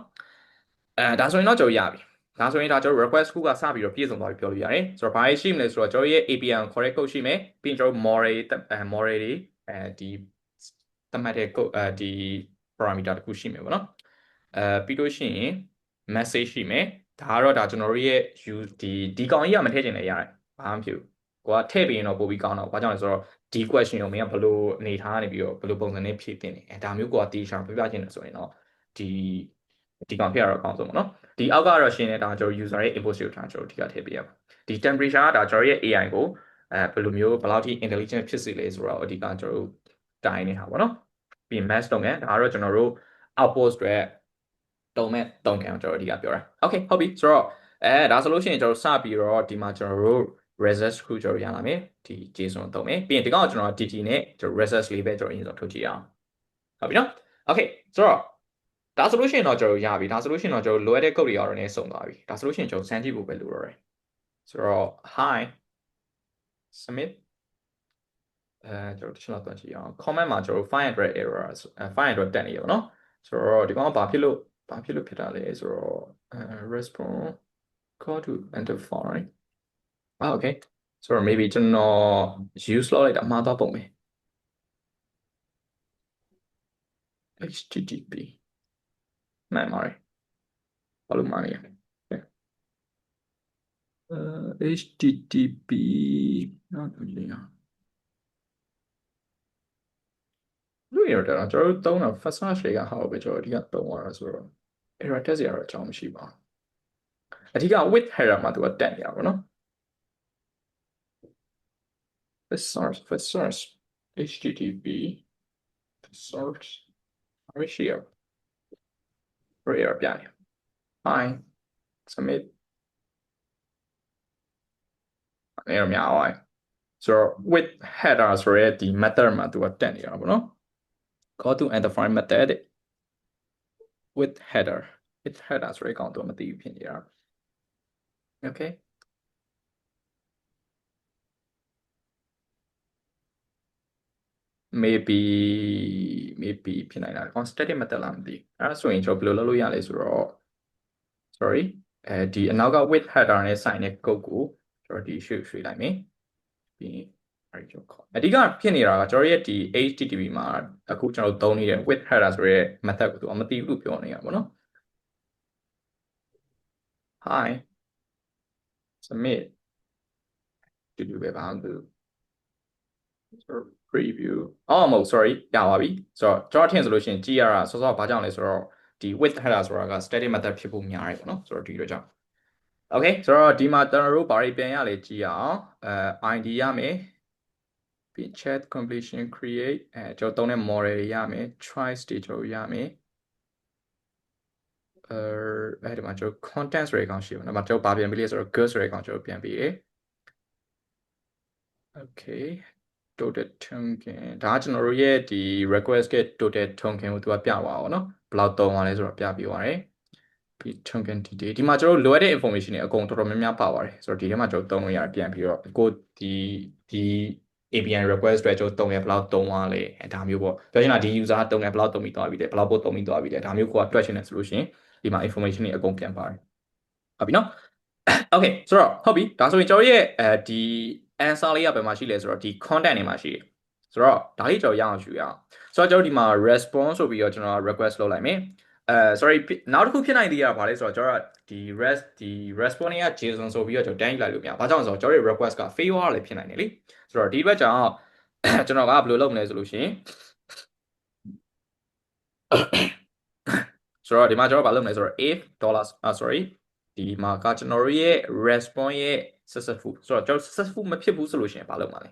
ဒါဆိုရင်တော့ကျွန်တော်ရပြီဒါဆိုရင်ဒါကျွန်တော် request ခုကစပြီးတော့ပြည့်စုံသွားပြီပြောလို့ရတယ်ဆိုတော့ဘာရှိမလဲဆိုတော့ကျွန်တော်ရဲ့ API ကို correct code ရှိမယ်ပြီးရင်ကျွန်တော် model တွေဒီသတ်မှတ်တဲ့ code ဒီ parameter တခုရှိမယ်ပေါ့နော်ပြီးလို့ရှိရင် message ရှိမယ်ဒါကတော့ဒါကျွန်တော်တို့ရဲ့ use ဒီကောင်ကြီးကမထည့်ချင်လည်းရတယ်ဘာမှမဖြစ်ဘူးကိုကထည့်ပြီးရင်တော့ပို့ပြီးကောင်းတော့ဘာကြောင့်လဲဆိုတော့ဒီ question ကိုမင်းကဘယ်လိုအနေထားနေပြီးတော့ဘယ်လိုပုံစံနဲ့ဖြည့်တင်နေဒါမျိုးကိုကတီးချောင်းပြပြချင်တယ်ဆိုရင်တော့ဒီကောင်ဖြည့်ရတော့အကောင်းဆုံးပေါ့နော်ဒီအောက်ကတော့ရှင်းနေတာကျွန်တော် user ရဲ့ input ကိုကျွန်တော်ဒီကထည့်ပေးရပါဒီ temperature ကဒါကျွန်တော်ရဲ့ AI ကိုဘယ်လိုမျိုးဘယ်လောက်ထိ intelligent ဖြစ်စေလဲဆိုတော့အဓိကကျွန်တော်တို့တိုင်းနေတာပေါ့နော်ပြီး mass တုံးကန်ဒါကတော့ကျွန်တော်တို့ output တွေတုံးကန်ကျွန်တော်အဓိကပြောတာ okay ဟုတ်ပြီဆိုတော့ဒါဆိုလို့ရှိရင်ကျွန်တော်စပြီးတော့ဒီမှာကျွန်တော်တို့ result ခုကျွန်တော်ရလာမယ်ဒီ JSON တုံးမယ်ပြီးရင်ဒီကောင်ကကျွန်တော် DT နဲ့ကျွန်တော် result လေးပဲကျွန်တော်အရင်ဆုံးထုတ်ကြည့်အောင်ဟုတ်ပြီနော် okay ဆိုတော့ဒါဆိုလို့ရှိရင်တော့ကျွန်တော်ရပြီဒါဆိုလို့ရှိရင်တော့ကျွန်တော်လိုအပ်တဲ့ code တွေကတော့လည်းစုံသွားပြီဒါဆိုလို့ရှိရင်ကျွန်တော်စမ်းကြည့်ဖို့ပဲလိုတော့တယ်ဆိုတော့ hi submit ကျွန်တော်တချို့တော့တွန်းကြည့်အောင် comment မှာကျွန်တော် 500 errors 500 တက်နေရပါတော့ဆိုတော့ဒီကောင်ကဘာဖြစ်လို့ဖြစ်တာလဲဆိုတော့ response call to enter foreign okay ဆိုတော့ maybe ကျွန်တော် use လုပ်လိုက်တာမှားသွားပုံပဲ http မှန်ပါတယ်ဘာလို့မှားနေရလဲhttp နော်ဒီလေး တွေ့ရတယ်ကျွန်တော်တို့သုံးတာ first search တွေကဟာပဲကျွန်တော်အဓိကသုံးရတာဆိုတော့ error test ရတော့အကြောင်းမရှိပါဘူးအဓိက with header မှာသူကတက်နေရပါတော့ first source http source share error ပြနေ fine submit error များအောင်ဆိုတော့ with header ဆိုရဲဒီ method မှာသူကတက်နေရပါတော့ call to enter file method with header ဆိုရဲကောင်သူမသိဘူးဖြစ်နေတာ okay maybe ဖြစ်နိုင်တာ static method လားမသိအဲ့ဒါဆိုရင်ကျွန်တော်ဘယ်လိုလုပ်လို့ရလဲဆိုတော့ sorry ဒီအနောက်က with header နဲ့ sign တဲ့ code ကိုကျွန်တော်ဒီရွှေ့လိုက်မယ်ပြီးအဲ့ဒီကျွန်တော်အဓိကဖြစ်နေတာကကျွန်တော်ရဲ့ဒီ http မှာအခုကျွန်တော်သုံးနေတဲ့ with header ဆိုတဲ့ method ကိုသူမသိဘူးလို့ပြောနေရပါတော့ hi submit to do ပဲပါဘူး preview မဟုတ် sorry ရပါပြီဆိုတော့ကျွန်တော်ထင်ဆိုလို့ရှိရင်ကြည့်ရတာစောစောဘာကြောင့်လဲဆိုတော့ဒီ with header ဆိုတာက static method ဖြစ်ဖို့များတယ်ပေါ့နော်ဆိုတော့ဒီလိုကြောင့် okay ဆိုတော့ဒီမှာကျွန်တော်တို့ဘာတွေပြန်ရလဲကြည့်ရအောင်id ရမယ်ပြီး chat completion create ကျွန်တော်သုံးတဲ့ model တွေရမယ် try stage တို့ရမယ်အဲ့ဒီမှာကျွန်တော် content ဆိုတဲ့အကောင်ရှိပါတော့ကျွန်တော်ဘာပြန်ပြီးလဲဆိုတော့ good ဆိုတဲ့အကောင်ကျွန်တော်ပြန်ပြီးရ okay total token ဒါကကျွန်တော်တို့ရဲ့ဒီ request get total token ကိုသူကပြပါအောင်เนาะဘယ်လောက်သုံးပါလဲဆိုတော့ပြပြပါတယ်ပြီး token detail ဒီမှာကျွန်တော်တို့လိုအပ်တဲ့ information တွေအကုန်တော်တော်များများပါပါတယ်ဆိုတော့ဒီထဲမှာကျွန်တော်သုံးလို့ရတယ်ပြန်ပြီးတော့ကိုဒီ API request တွေကျွန်တော်သုံးရဘယ်လောက်သုံးသွားလဲဒါမျိုးပေါ့ပြောချင်တာဒီ user သုံးရဘယ်လောက်သုံးပြီးသွားပြီလဲဘယ်လောက်ပို့သုံးပြီးသွားပြီလဲဒါမျိုးကိုကတွက်ချင်တယ်ဆိုလို့ရှိရင်ဒီမှာ information တွေအကုန်ပြန်ပါတယ်ဟုတ်ပြီเนาะ okay ဆိုတော့ဟုတ်ပြီဒါဆိုရင်ကျွန်တော်ရဲ့ဒီ answer လေးကဘယ်မှာရှိလဲဆိုတော့ဒီ content တွေမှာရှိတယ်ဆိုတော့ဒါလေးကျွန်တော်ရအောင်ယူရအောင်ဆိုတော့ကျွန်တော်ဒီမှာ response ဆိုပြီးတော့ကျွန်တော် request လုပ်လိုက်မယ် sorry နောက်တစ်ခုဖြစ်နိုင်သေးတာဗာလဲဆိုတော့ကျွန်တော်ဒီ response က JSON ဆိုပြီးတော့ကျွန်တော်တန်းယူလိုက်လို့မရဘာကြောင့်လဲဆိုတော့ကျွန်တော်ရဲ့ request က failure လည်းဖြစ်နိုင်တယ်လေဆိုတော့ဒီဘက်ကြောင့်ကျွန်တော်ကဘယ်လိုလုပ်မလဲဆိုလို့ရှိရင်ဆိုတော့ဒီမှာကျွန်တော်ဘာလုပ်မလဲဆိုတော့ if dollars sorry ဒီမှာကကျွန်တော်ရဲ့ response ရဲ့ successful ဆိုတော့ကျွန်တော် successful မဖြစ်ဘူးဆိုလို့ရှိရင်ဘာလုပ်မှာလဲ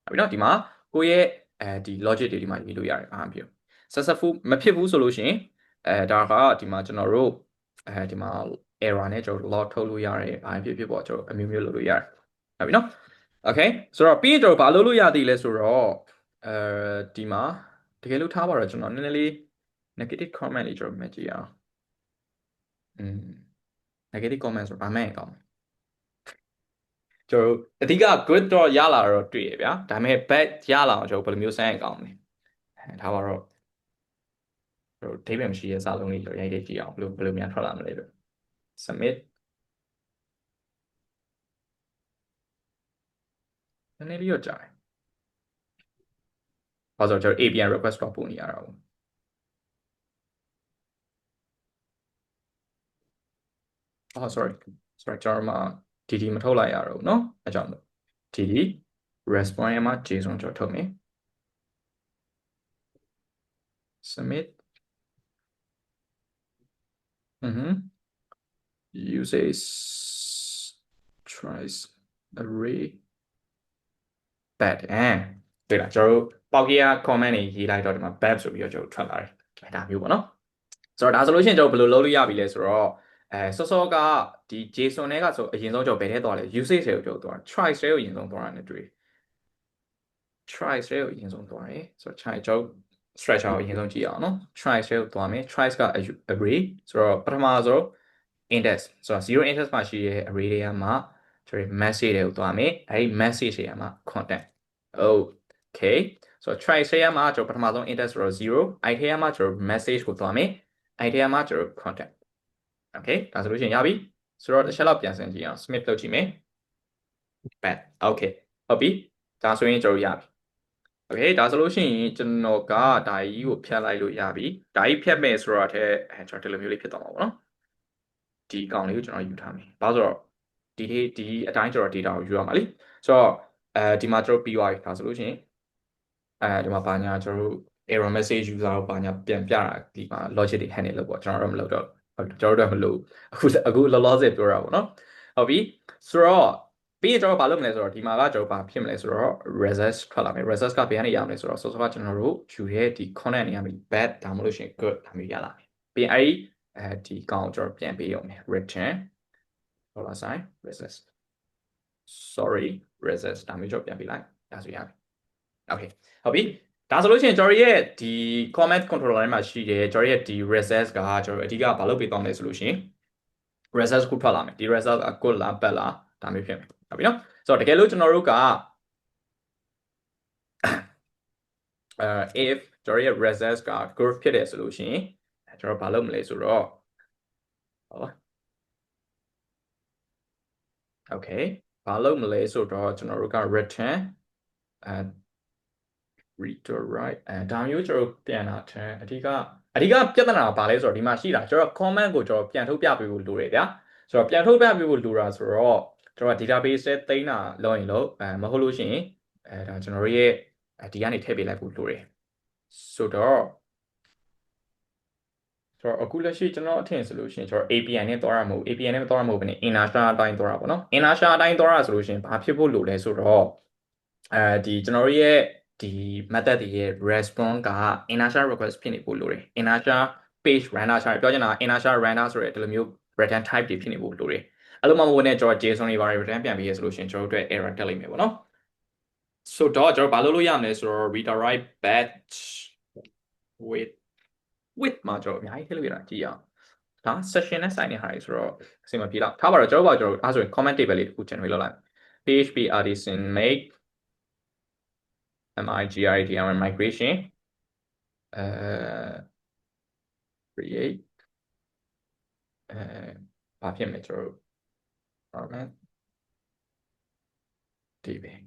ဟုတ်ပြီနော်ဒီမှာကိုယ့်ရဲ့ဒီ logic တွေဒီမှာရေးလို့ရတယ်အားပြော successful မဖြစ်ဘူးဆိုလို့ရှိရင်ဒါကဒီမှာကျွန်တော်တို့ဒီမှာ error နဲ့ကျွန်တော် log ထုတ်လို့ရတယ်ဘာဖြစ်ပေါ့ကျွန်တော်အမျိုးမျိုးလုပ်လို့ရတယ်ဟုတ်ပြီနော် okay ဆိုတော့ပြီးရင်ကျွန်တော်ဘာလုပ်လို့ရသေးလဲဆိုတော့ဒီမှာတကယ်လို့ထားပါတော့ကျွန်တော်နည်းနည်းလေး negative comment လေးကျွန်တော်မှတ်ကြည့်အောင်negative comment ဆိုဘာမှမကောင်းကျွန်တော်အဓိက good တော့ရလာတော့တွေ့ရဗျာဒါပေမဲ့ bad ရလာအောင်ကျွန်တော်ဘယ်လိုမျိုးစမ်းရကောင်းလဲဒါပါတော့ကျွန်တော်ဒိဗယ်မရှိရဲ့စာလုံးလေးကျွန်တော်ရိုက်ကြည့်အောင်ဘယ်လိုများထွက်လာမလဲလို့ submit နည်းနည်းလေးတော့ကြာတယ်ဘာလို့ကျွန်တော် API request တော့ပို့နေရတာပေါ့sorry ကျွန်တော်မှာ DD မထုတ်လိုက်ရတော့ဘူးเนาะအဲကြောင့် DD response မှာ JSON ကျွန်တော်ထုတ်မယ် submit uses tries array bad တွေ့လားကျွန်တော်ပေါက်ကြီးက comment တွေရေးလိုက်တော့ဒီမှာ bad ဆိုပြီးတော့ကျွန်တော်ထွက်လာတယ်ဒါမျိုးပေါ့နော်ဆိုတော့ဒါဆိုလို့ရှိရင်ကျွန်တော်ဘယ်လိုလုပ်လို့ရပြီလဲဆိုတော့စောစောကဒီ JSON တွေကဆိုအရင်ဆုံးကျွန်တော်ဘယ်ထဲသွားလဲ usage တွေကိုကျွန်တော်သွား try တွေကိုအရင်ဆုံးသွားတာနဲ့တွေ့ try တွေကိုအရင်ဆုံးသွားတယ်ဆိုတော့ try ကျွန်တော် structure ကိုအရင်ဆုံးကြည့်အောင်နော် try တွေကိုသွားမယ် try က array ဆိုတော့ပထမဆိုတော့ index ဆိုတော့0 index မှာရှိတဲ့ array တွေကမှကျွန်တော် message တွေကိုသွားမယ်အဲဒီ message တွေကမှ content okay ဆိုတော့ try တွေကမှကျွန်တော်ပထမဆုံး index ဆိုတော့0အဲ့ထဲမှာကျွန်တော် message ကိုသွားမယ်အဲ့ထဲမှာကျွန်တော် content okay ဒါဆိုလို့ရှိရင်ရပြီဆိုတော့တစ်ချက်လောက်ပြန်ဆင်းကြည့်အောင် submit လုပ်ကြည့်မယ် bad okay ဟုတ်ပြီဒါဆိုရင်ကျွန်တော်ရပြီ okay ဒါဆိုလို့ရှိရင်ကျွန်တော်ကဒါကြီးကိုဖြတ်လိုက်လို့ရပြီဒါကြီးဖြတ်မယ်ဆိုတော့ကျွန်တော်ဒီလိုမျိုးလေးဖြစ်သွားမှာပေါ့နော်ဒီကောင်လေးကိုကျွန်တော်ယူထားမယ်ဘာလို့ဆိုတော့ဒီအတိုင်းကျွန်တော် data ကိုယူရမှာလीဆိုတော့ဒီမှာကျွန်တော်ပြီးသွားပြီဒါဆိုလို့ရှိရင် ဒီမှာဘာညာကျွန်တော်တို့ error message user ကိုဘာညာပြန်ပြတာဒီမှာ logic တွေ handle လုပ်ပေါ့ကျွန်တော်တို့မလုပ်တော့ကျွန်တော်တို့မလုပ်အခုလောလောဆယ်ပြောတာပေါ့နော်ဟုတ်ပြီဆိုတော့ပြီးရင်ကျွန်တော်ဘာလုပ်မလဲဆိုတော့ဒီမှာကကျွန်တော်ဘာဖြစ်မလဲဆိုတော့ result ထွက်လာမယ် result ကဘယ်ကနေရမလဲဆိုတော့ဆိုတော့ကျွန်တော်တို့ယူတဲ့ဒီ content နေရာမှာ bad ဒါမှမဟုတ်ရှင် good ဒါမျိုးရလာမယ်ပြီးရင်ဒီကောင်ကျွန်တော်ပြန်ပေးရုံနဲ့ return $sign result sorry result ဒါမျိုးကျွန်တော်ပြန်ပေးလိုက်ဒါဆိုရပြီ okay ဟုတ်ပြီဒါဆိုလို့ရှိရင်ကျွန်တော်ရဲ့ဒီ comment controller ထဲမှာရှိတယ်ကျွန်တော်ရဲ့ဒီ result ကကျွန်တော်အဓိကဘာလုပ်ပေးသွားမလဲဆိုလို့ရှိရင် result ကိုထွက်လာမယ်ဒီ result က good လား bad လားဒါမျိုးဖြစ်မယ်ဟုတ်ပြီနော်ဆိုတော့တကယ်လို့ကျွန်တော်တို့ကif ကျွန်တော်ရဲ့ result က good ဖြစ်တယ်ဆိုလို့ရှိရင်ကျွန်တော်ဘာလုပ်မလဲဆိုတော့ဟုတ် okay ဘာလုပ်မလဲဆိုတော့ကျွန်တော်တို့က return redirect ဒါမျိုးကျွန်တော်ပြန်လာတယ်အဓိကပြဿနာကဘာလဲဆိုတော့ဒီမှာရှိတာကျွန်တော် comment ကိုကျွန်တော်ပြန်ထုတ်ပြပေးဖို့လိုတယ်ဗျာဆိုတော့ပြန်ထုတ်ပြပေးဖို့လိုတာဆိုတော့ကျွန်တော် database ထဲသိမ်းတာလုပ်ရင်လို့မဟုတ်လို့ရှိရင်ဒါကျွန်တော်တို့ရဲ့ဒီကနေထည့်ပေးလိုက်ဖို့လိုတယ်ဆိုတော့အခုလက်ရှိကျွန်တော်အထင်ဆိုလို့ရှိရင်ကျွန်တော် API နဲ့သွားရမဟုတ် API နဲ့မသွားရမဟုတ်ဘဲနဲ့ inertia အတိုင်းသွားတာပေါ့နော် inertia အတိုင်းသွားရဆိုလို့ရှိရင်ဘာဖြစ်ဖို့လိုလဲဆိုတော့ဒီကျွန်တော်တို့ရဲ့ဒီ method တွေရဲ့ response က inertia request ဖြစ်နေဖို့လိုတယ် inertia page render ချာပြောချင်တာ inertia render ဆိုတဲ့ဒီလိုမျိုး return type တွေဖြစ်နေဖို့လိုတယ်အဲ့လိုမှမဟုတ်နဲ့ကျွန်တော် JSON တွေပါ return ပြန်ပေးရဆိုလို့ရှိရင်ကျွန်တော်တို့အတွက် error တက်လိမ့်မယ်ပေါ့နော်ဆိုတော့ကျွန်တော်ဘာလုပ်လို့ရမလဲဆိုတော့ redirect batch with မှာကျွန်တော်အများကြီးထည့်လို့ရတာကြည့်ရအောင်ဒါ session နဲ့ဆိုင်နေဟာတွေဆိုတော့အဆင်မပြေတော့ထားပါတော့ကျွန်တော်အဲ့ဆိုရင် comment table လေးတစ်ခု generate လုပ်လိုက် php artisan make migration migration create ဘာဖြစ်မလဲကျွန်တော် comment table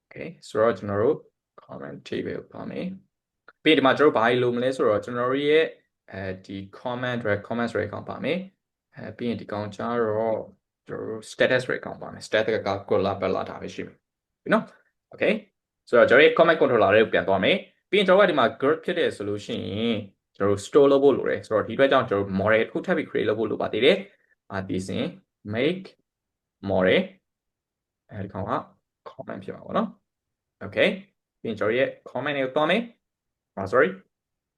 okay ဆိုတော့ကျွန်တော်တို့ comment table ပါမယ်ပြီးဒီမှာကျွန်တော်ဘာလို့မလဲဆိုတော့ကျွန်တော်ရဲ့ဒီ comment ဆိုတဲ့ account ပါမယ်ပြီးရင်ဒီကောင်ကျတော့ကျွန်တော် status ဆိုတဲ့ account ပါမယ် status က color ပဲလာတာပဲရှိမယ်ပြီနော် okay ဆိုတော့ကျွန်တော်ရဲ့ comment controller လေးကိုပြန်သွားမယ်ပြီးရင်ကျွန်တော်ကဒီမှာ group ဖြစ်တယ်ဆိုလို့ရှိရင်ကျွန်တော် store လုပ်ဖို့လိုတယ်ဆိုတော့ဒီအတွက်ကြောင့်ကျွန်တော် model တစ်ခုထပ်ပြီး create လုပ်ဖို့လိုပါသေးတယ်ဒီစဉ် make model ဒီကောင်က comment ဖြစ်ပါဘောနော် okay ပြီးရင်ကျွန်တော်ရဲ့ comment လေးကိုသွားမယ်sorry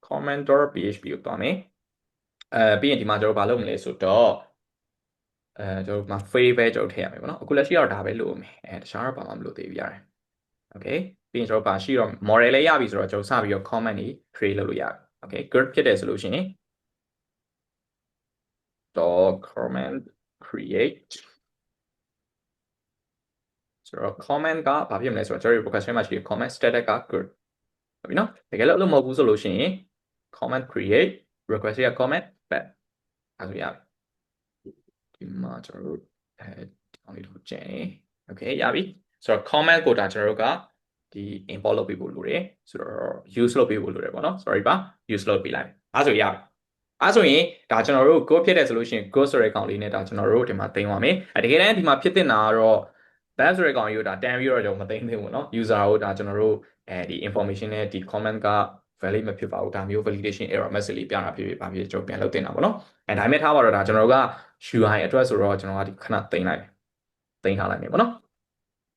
comment.php ကိုသွားမယ်ပြီးရင်ဒီမှာကျွန်တော်ဘာလုပ်မလဲဆိုတော့ကျွန်တော်မှာ frame ပဲကျွန်တော်ထည့်ရမယ်ပေါ့နော်အခုလက်ရှိတော့ဒါပဲလို့မယ်တခြားတော့ဘာမှမလို့သေးဘူးရတယ် okay ပြီးရင်ကျွန်တော်ဘာရှိတော့ model လေးရပြီဆိုတော့ကျွန်တော်စပြီးတော့ comment တွေ create လုပ်လို့ရတယ် okay group ဖြစ်တယ်ဆိုလို့ရှိရင် comment create ဆိုတော့ comment ကဘာဖြစ်မလဲဆိုတော့ကျွန်တော် request မှာရှိတဲ့ comment status က group ဟုတ်ပြီနော်တကယ်လို့မဟုတ်ဘူးဆိုလို့ရှိရင် comment create request ရ comment back အဲ့လိုရပြီဒီမှာကျွန်တော်တို့ဒီအောင်လေးတို့ကျန် okay ရပြီဆိုတော့ comment ကိုဒါကျွန်တော်တို့ကဒီ import လုပ်ပေးဖို့လိုတယ်ဆိုတော့ use လုပ်ပေးဖို့လိုတယ်ပေါ့နော် sorry ပါ use လုပ်ပေးလိုက်အဲ့ဆိုရပြီအဲ့ဆိုရင်ဒါကျွန်တော်တို့ go ဖြစ်တယ်ဆိုလို့ရှိရင် go ဆိုတဲ့ကောင်လေးနဲ့ဒါကျွန်တော်တို့ဒီမှာတင်ပါမယ်တကယ်တမ်းဒီမှာဖြစ်တဲ့နာကတော့ bad ဆိုတဲ့ကောင်ကြီးကိုဒါတန်ပြီးတော့ကျွန်တော်မသိသေးဘူးเนาะ user ကိုဒါကျွန်တော်တို့ဒီ information နဲ့ဒီ comment က valid မဖြစ်ပါဘူးဒါမျိုး validation error message လေးပြတာဖြစ်ဖြစ်ဘာဖြစ်ကျွန်တော်ပြန်လုပ်တင်တာပေါ့เนาะဒါပေမဲ့ထားပါတော့ဒါကျွန်တော်တို့က UI အတွက်ဆိုတော့ကျွန်တော်ကဒီခဏတင်လိုက်တင်ထားလိုက်မယ်ပေါ့เนาะ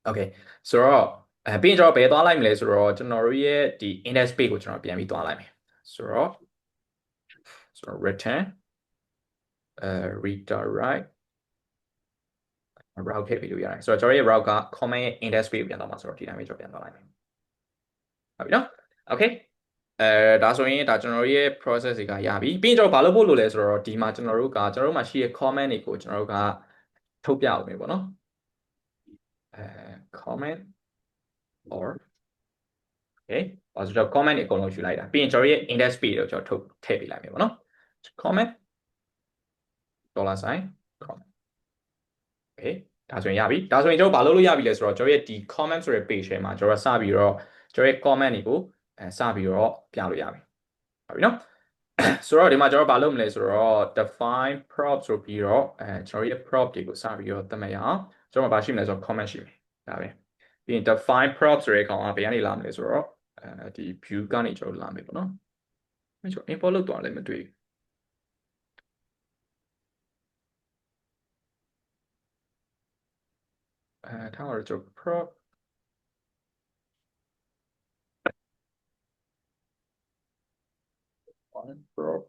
okay ဆိုတော့ပြီးရင်ကျွန်တော်ဘယ်သွားလိုက်မလဲဆိုတော့ကျွန်တော်တို့ရဲ့ဒီ index page ကိုကျွန်တော်ပြန်ပြီးသွားလိုက်မယ်ဆိုတော့ return redirect route ထည့်ပြီးလို့ရတယ်ဆိုတော့ကျွန်တော်ရဲ့ route က comment ရဲ့ index page ကိုပြန်သွားမှာဆိုတော့ဒီတိုင်းပဲကျွန်တော်ပြန်သွားလိုက်မယ်ဟုတ်ပြီနော် okay ဒါဆိုရင်ဒါကျွန်တော်ရဲ့ process တွေကရပြီပြီးရင်ကျွန်တော်ဘာလုပ်ဖို့လိုလဲဆိုတော့ဒီမှာကျွန်တော်တို့မှာရှိတဲ့ comment တွေကိုကျွန်တော်တို့ကထုတ်ပြအောင်ပဲပေါ့နော် comment or okay ဆိုတော့ comment တွေအကုန်လုံးယူလိုက်တာပြီးရင်ကျွန်တော်ရဲ့ index page ကိုကျွန်တော်ထုတ်ထည့်ပေးလိုက်မယ်ပေါ့နော် comment $sign comment okay ဒါဆိုရင်ရပြီဒါဆိုရင်ကျွန်တော်ဘာလုပ်လို့ရပြီလဲဆိုတော့ကျွန်တော်ရဲ့ဒီ comment ဆိုတဲ့ page ထဲမှာကျွန်တော်စပြီးတော့ကျွန်တော်ရဲ့ comment တွေကိုစပြီးတော့ပြလို့ရပြီဟုတ်ပြီနော်ဆိုတော့ဒီမှာကျွန်တော်ဘာလုပ်မလဲဆိုတော့ define prop ဆိုပြီးတော့ကျွန်တော်ရဲ့ prop တွေကိုစပြီးတော့သတ်မှတ်ရအောင်ကျွန်တော်ဘာရှိမလဲဆိုတော့ comment ရှိမယ်ဒါပဲ ပြီးရင် define props ဆိုတဲ့ကောင်ကဘယ်ကနေလာမလဲဆိုတော့ဒီ view ကနေကျွန်တော်လာမယ်ပေါ့နော်အဲ့ဆို import လုပ်သွားလည်းမတွေ့ဘူးထားတော့ကျွန်တော် prop prop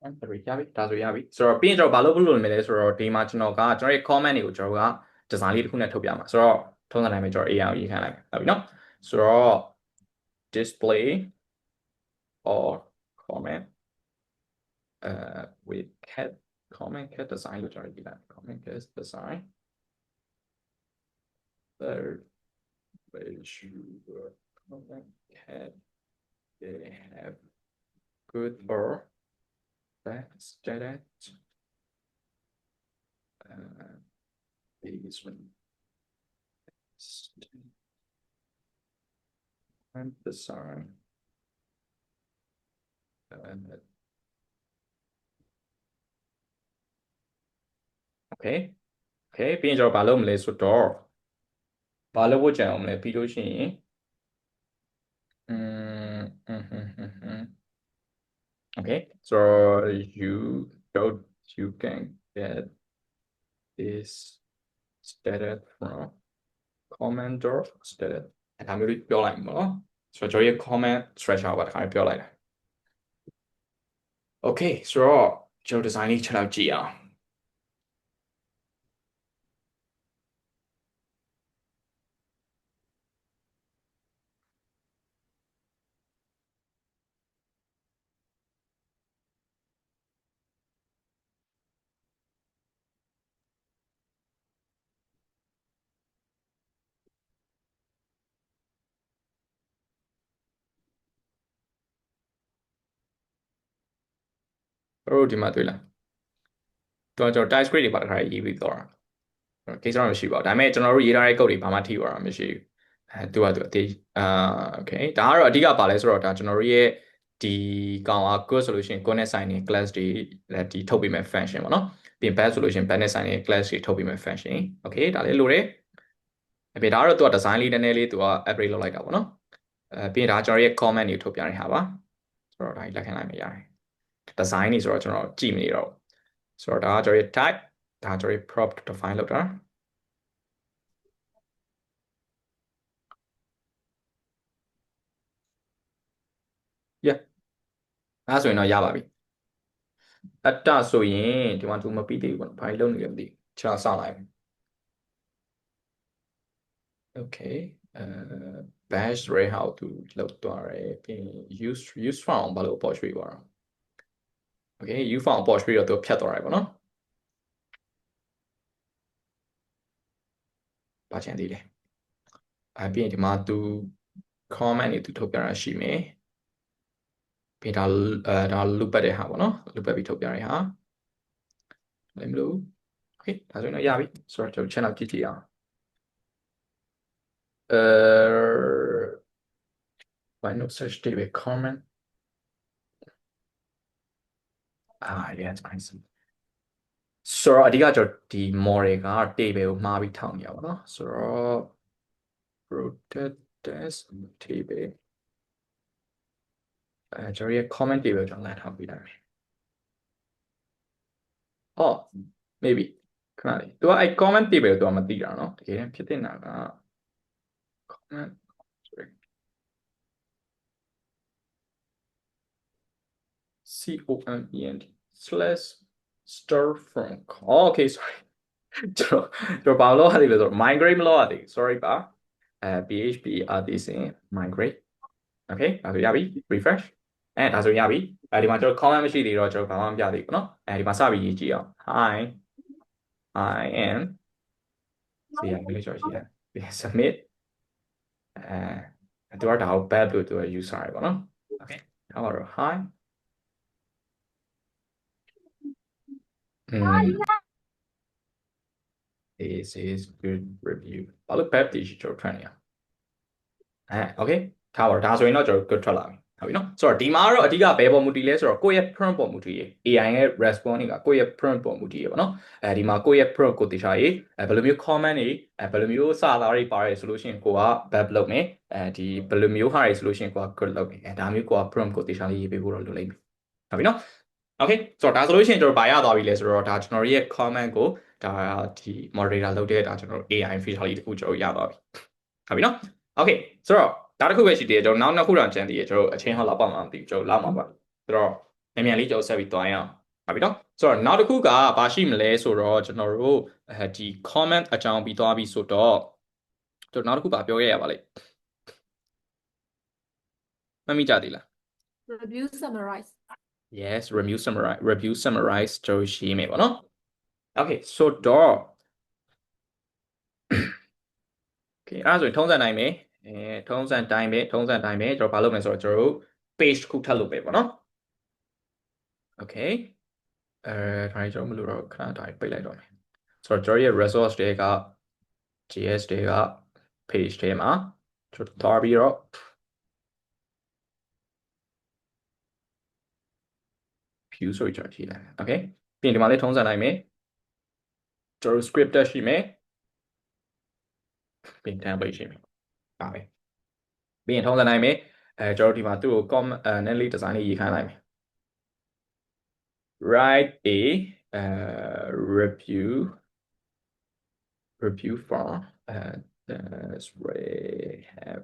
အဲ့ရပြီဒါဆိုရပြီဆိုတော့ပြီးရင်ကျွန်တော်ဘာလုပ်လို့မလဲဆိုတော့ဒီမှာကျွန်တော်ရဲ့ comment တွေကိုကျွန်တော်က design လေးတစ်ခုနဲ့ထုတ်ပြမှာဆိုတော့ထုံးစံတိုင်းပဲကျွန်တော် AI ကိုရေးခိုင်းလိုက်ဟုတ်ပြီနော်ဆိုတော့ display or comment with cat comment cat design လို့ကျွန်တော်ရေးလိုက် comment cat design third page comment cat they have good or bad status this one and design okay ပြီးရင်ကျွန်တော်ဘာလုပ်မလဲဆိုတော့ဘာလုပ်ဖို့ကြံအောင်မလဲပြီးလို့ရှိရင်okay so you can get this status from commenter status ဒါမျိုးလေးပြောလိုက်မှာနော်ဆိုတော့ကျွန်တော်ရဲ့ comment structure ဘာတစ်ခါပြောလိုက်တာ okay ဆိုတော့ကျွန်တော် design လေးချက်လောက်ကြည့်အောင်တို့ဒီမှာတွေ့လားကျွန်တော် type script တွေပါတစ်ခါရေးပြီးတော့ကိစ္စတော့မရှိပါဘူးဒါပေမဲ့ကျွန်တော်တို့ရေးထားတဲ့ code တွေဘာမှထိသွားတာမရှိဘူးသူအသေးokay ဒါကတော့အဓိကပါလဲဆိုတော့ဒါကျွန်တော်တို့ရဲ့ဒီကောင်က code ဆိုလို့ရှိရင် code နဲ့ဆိုင်တဲ့ class တွေဒီထုတ်ပေးမဲ့ function ပေါ့နော်ပြီးရင် bad ဆိုလို့ရှိရင် bad နဲ့ဆိုင်တဲ့ class တွေထုတ်ပေးမဲ့ function okay ဒါလည်းလိုတယ်ပြီးဒါကတော့သူက design လေးနည်းနည်းလေးသူက upgrade လုပ်လိုက်တာပေါ့နော်ပြီးရင်ဒါကျွန်တော်ရဲ့ comment တွေထုတ်ပြတဲ့ဟာပါဆိုတော့ဒါကြီးလက်ခံလိုက်မရတယ် design တွေဆိုတော့ကျွန်တော်ကြည့်မနေတော့ဆိုတော့ဒါကကျွန်တော်ရဲ့ type ဒါကျွန်တော်ရဲ့ prop define လုပ်တာ yeah အဲ့ဆိုရင်တော့ရပါပြီအတ္တဆိုရင်ဒီမှာသူမပြီးသေးဘူးပေါ့ဘာလို့လုပ်နေလဲမသိခြေဆောက်လိုက် okay bash ray how to လောက်သွားတယ်ပြီး use found ဘာလို့ပေါ်ရွှေ့သွားတာ okay you found ပေါ်ရွှေ့တော့သူဖြတ်သွားတယ်ပေါ့နော်ဘာချင်သေးလဲပြီးရင်ဒီမှာသူ comment တွေသူထုတ်ပြတာရှိမယ်ပြီးဒါ loop ပတ်တဲ့ဟာပေါ့နော် loop ပတ်ပြီးထုတ်ပြတဲ့ဟာလည်းမလို့ okay ဒါဆိုရင်တော့ရပြီဆိုတော့ကျွန်တော် channel ကြည့်ကြည့်အောင်why not search table comment yeah it's nice ဆိုတော့အဓိကကျွန်တော်ဒီ model က table ကိုမှားပြီးထောင်နေရပါတော့ဆိုတော့ rotate test table ကျွန်တော်ရဲ့ comment table ကျွန်တော်လာထောင်ပေးလိုက်မယ်maybe ခဏလေးသူကအဲ့ comment table ကိုသူကမသိတာเนาะတကယ်တမ်းဖြစ်တဲ့နာက comment sorry comment/star from okay sorry ကျွန်တော်ဘာလို့ဟာဒီလဲဆိုတော့ migrate မလုပ်ရသေး sorry ပါphp အသေးစင် migrate okay ဒါဆိုရပြီ refresh ဒါဆိုရပြီဒီမှာကျွန်တော် comment မရှိသေးတော့ကျွန်တော်ဘာမှမပြသေးဘူးเนาะဒီမှာစပြီးရေးကြည့်အောင် hi I am ဒီရလေးကျွန်တော်ရှိတယ် submit သူကဒါကို bad လို့သူက user ရပါတော့ okay how about hi this is good review ဘာလို့ bad တွေကျွန်တော်ထွက်နေရokay ထားပါတော့ဒါဆိုရင်တော့ကျွန်တော် good ထွက်လာပြီ ဟုတ်ပြီနော်ဆိုတော့ဒီမှာတော့အဓိကဘယ်ပေါ်မူတည်လဲဆိုတော့ကိုယ့်ရဲ့ prompt ပေါ်မူတည်ရ AI ရဲ့ response တွေကကိုယ့်ရဲ့ prompt ပေါ်မူတည်ရပါနော်ဒီမှာကိုယ့်ရဲ့ prompt ကိုတေချာရေးဘယ်လိုမျိုး comment တွေဘယ်လိုမျိုးစာသားတွေပါတယ်ဆိုလို့ရှိရင်ကိုက web လုပ်မယ်ဒီဘယ်လိုမျိုးဟာတွေဆိုလို့ရှိရင်ကိုက code လုပ်မယ်ဒါမျိုးကိုက prompt ကိုတေချာလေးရေးပေးဖို့တော့လိုလိမ့်မယ်ဟုတ်ပြီနော် okay ဆိုတော့ဒါဆိုလို့ရှိရင်ကျွန်တော်ဗာရသွားပြီလဲဆိုတော့ဒါကျွန်တော်ရဲ့ comment ကိုဒါဒီ moderator လုပ်တဲ့ဒါကျွန်တော် AI feature လေးတစ်ခုကျွန်တော်ရသွားပြီဟုတ်ပြီနော် okay ဆိုတော့ဒါတစ်ခုပဲရှိသေးတယ်ကျွန်တော်နောက်နှစ်ခုတော့ကျန်သေးတယ်ကျွန်တော်အချင်းဟောလောက်ပါမှမသိဘူးကျွန်တော်လောက်မှာပါဆိုတော့မြန်လေးကျွန်တော်ဆက်ပြီးသွားရအောင်ဟုတ်ပြီနော်ဆိုတော့နောက်တစ်ခုကဘာရှိမလဲဆိုတော့ကျွန်တော်တို့ဒီ comment အကြောင်းပြီးသွားပြီဆိုတော့ကျွန်တော်နောက်တစ်ခုပါပြောခဲ့ရပါလိမ့်မမိကြသေးလား review summarize yes review summarize ကျွန်တော်ရှိမယ်ပေါ့နော် okay ဆိုတော့ okay အဲ့ဒါဆိုရင်ထုံးစံတိုင်းပဲထုံးစံတိုင်းပဲကျွန်တော်ဘာလုပ်မလဲဆိုတော့ကျွန်တော်တို့ page တစ်ခုထပ်လုပ်ပဲပေါ့နော် okay ဒါကျွန်တော်မလို့တော့ခဏဒါပိတ်လိုက်တော့မယ်ဆိုတော့ကျွန်တော်ရဲ့ resource တွေက JS တွေက page တွေမှာကျွန်တော်သွားပြီးတော့ view ဆိုကျွန်တော်ကြည့်လိုက် okay ပြီးရင်ဒီမှာလေးထုံးစံတိုင်းပဲကျွန်တော် script တက်ရှိမယ်ပြီးရင် template ရှိမယ်ဒါပဲပြီးရင်ထုံးစံတိုင်းပဲကျွန်တော်ဒီမှာသူ့ကို comment နဲ့လေး design လေးရေးခိုင်းလိုက်မယ် write a review form that's way have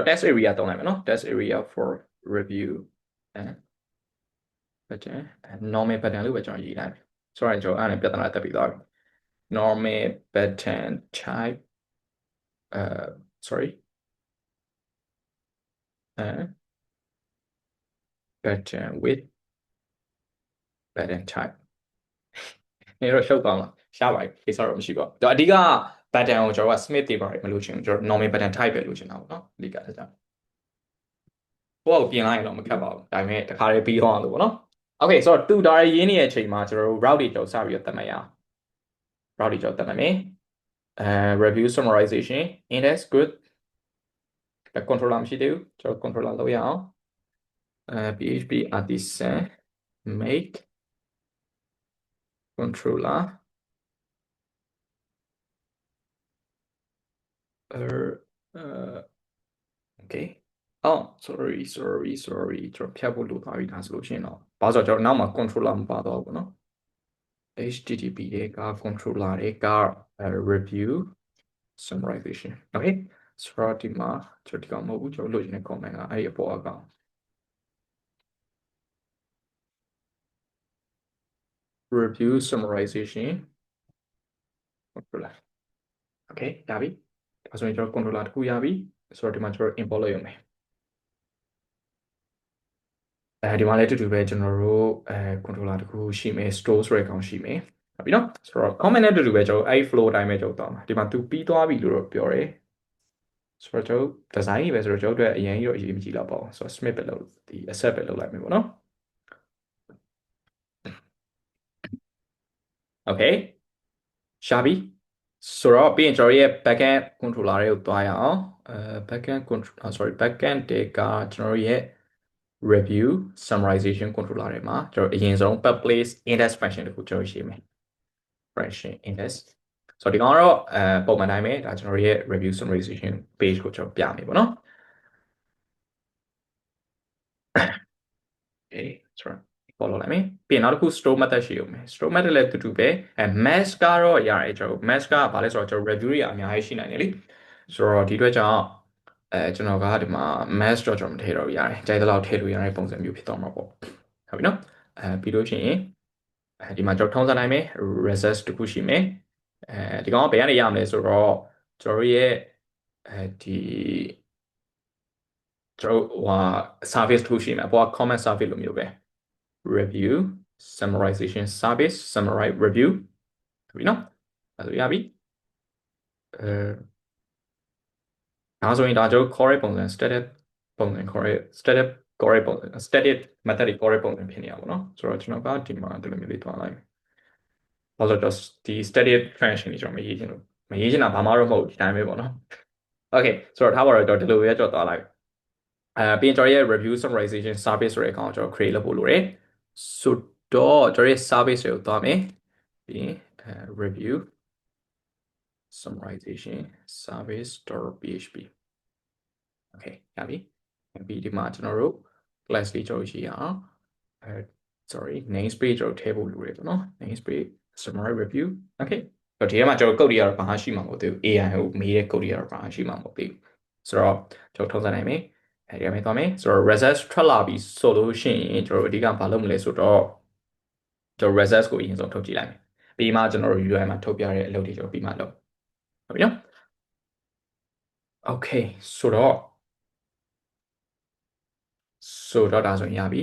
test area တောင်းလိုက်မယ်နော် test area for review pattern normal pattern လို့ပဲကျွန်တော်ရေးလိုက်မယ်ဆိုတော့ကျွန်တော်အဲ့ဒါပြဿနာတက်ပြီးသွားပြီ normal pattern type sorry pattern with pattern type နေတော့ရှုပ်သွားမှာရှားပါပြီကိစ္စတော့မရှိပါဘူးဒါအဓိက pattern ကိုကျွန်တော်က Smith တွေပါမလို့ချင်ဘူးကျွန်တော် normal pattern type ပဲလို့ချင်တာပေါ့နော်အဓိကဒါကြောင့်ကိုပြင်လိုက်ရင်တော့မခက်ပါဘူးဒါပေမဲ့တခါလေးပြီးတော့လို့ပေါ့နော် okay ဆိုတော့တူတာရေးနေတဲ့အချိန်မှာကျွန်တော်တို့ route တွေကြောက်စပြီးတော့သတ်မှတ်ရအောင် route တွေကြောက်သတ်မှတ်မယ်review summarization index good controller မရှိသေးဘူးကျွန်တော် controller လုပ်ရအောင် php artisan make controller okay oh sorry ကျွန်တော်ဖြတ်ဖို့လိုသွားပြီဒါဆိုလို့ရှိရင်တော့ဘာလို့ဆိုတော့ကျွန်တော်နောက်မှာ controller မပါတော့ဘူးเนาะ http တွေက controller တွေက review summarization okay ဆိုတော့ဒီမှာကျွန်တော်ဒီကောင်မဟုတ်ဘူးကျွန်တော်လိုချင်တဲ့ comment ကအဲ့ဒီအပေါ်အကောင် review summarization controller okay ရပြီဒါဆိုရင်ကျွန်တော် controller တစ်ခုရပြီဆိုတော့ဒီမှာကျွန်တော် import လုပ်ရမယ်ဒီမှာလည်းတူတူပဲကျွန်တော်တို့controller တစ်ခုရှိမယ် store ဆိုတဲ့ကောင်ရှိမယ်ဟုတ်ပြီနော်ဆိုတော့ comment နဲ့တူတူပဲကျွန်တော်အဲ့ flow အတိုင်းပဲကျွန်တော်သွားမှာဒီမှာသူပြီးသွားပြီလို့တော့ပြောတယ်ဆိုတော့ကျွန်တော် design ကြီးပဲဆိုတော့ကျွန်တော်တို့အရင်ကြီးတော့အရေးမကြီးတော့ပါဘူးဆိုတော့ smith ပဲလုပ်ဒီ accept ပဲလုပ်လိုက်မယ်ပေါ့နော် okay ရှာပြီဆိုတော့ပြီးရင်ကျွန်တော်ရဲ့ backend controller တွေကိုတွားရအောင်backendတွေကကျွန်တော်ရဲ့ review summarization controller တွေမှာကျွန်တော်အရင်ဆုံး publish index function တခုကျွန်တော်ရှိမယ် function index ဆိုတော့ဒီကောင်ကတော့ပုံမှန်တိုင်းပဲဒါကျွန်တော်ရဲ့ review summarization page ကိုကျွန်တော်ပြမယ်ပေါ့နော် okay ဆိုတော့ follow လိုက်မယ်ပြီးရင်နောက်တစ်ခု store method ရှိအောင်မယ် store method လည်းတူတူပဲmask ကတော့ရတယ်ကျွန်တော် mask ကဘာလဲဆိုတော့ကျွန်တော် review တွေအများကြီးရှိနိုင်တယ်လေဆိုတော့ဒီအတွက်ကြောင့်ကျွန်တော်ကဒီမှာ mask တော့ကျွန်တော်မထည့်တော့ဘူးရတယ်ကြိုက်တဲ့လောက်ထည့်လို့ရတဲ့ပုံစံမျိုးဖြစ်သွားမှာပေါ့ဟုတ်ပြီနော်ပြီးလို့ရှိရင်ဒီမှာကျွန်တော်ထုံးစံတိုင်းပဲ result တစ်ခုရှိမယ်ဒီကောင်ကဘယ်ကနေရမလဲဆိုတော့ကျွန်တော်ရဲ့ဒီကျွန်တော်ဟို service တစ်ခုရှိမယ်အပေါ်က comment service လိုမျိုးပဲreview summarization service summarize review ဟုတ်ပြီနော်အဲ့ဒါဆိုရပြီဒါဆိုရင်ဒါကျွန်တော် correct ပုံစံ static ပုံစံ correct static correct ပုံစံ static method တွေ correct ပုံစံဖြစ်နေရပါတော့ဆိုတော့ကျွန်တော်ကဒီမှာဒီလိုမျိုးလေးသွားလိုက်ဘာလို့တော့ဒီ static function တွေကျွန်တော်မရေးချင်တာဘာမှတော့မဟုတ်ဒီတိုင်းပဲပေါ့နော် okay ဆိုတော့ထားပါတော့ဒီလိုပဲကြော်သွားလိုက် ပြီးရင်ကျွန်တော်ရဲ့ review summarization service ဆိုတဲ့ account ကျွန်တော် create လုပ်ဖို့လိုတယ်ဆိုတော့ကျွန်တော်ရဲ့ service တွေကိုသွားမယ်ပြီးရင်review summarization service.php okay ရပြီပြီးဒီမှာကျွန်တော်တို့ class လေးကျွန်တော်ရှိရအောင်sorry namespace ကျွန်တော်ထည့်ဖို့လိုတယ်ပေါ့နော် namespace summary review okay ဒီထဲမှာကျွန်တော် code တွေကတော့ဘာမှရှိမှာမဟုတ်သေးဘူး AI ကိုမေးတဲ့ code တွေကတော့ဘာမှရှိမှာမဟုတ်သေးဘူးဆိုတော့ကျွန်တော်ထုံးစံနိုင်မယ်ဒီမှာသွားမယ်ဆိုတော့ results ထွက်လာပြီဆိုလို့ရှိရင်ကျွန်တော်အဓိကဘာလုပ်မလဲဆိုတော့ကျွန်တော် results ကိုအရင်ဆုံးထုတ်ကြည့်လိုက်မယ်ပြီးမှကျွန်တော်တို့ UI မှာထုတ်ပြတဲ့အလုပ်တွေကျွန်တော်ပြီးမှလုပ်ဟုတ်ပြီနော် okay ဆိုတော့ဒါဆိုရင်ရပြီ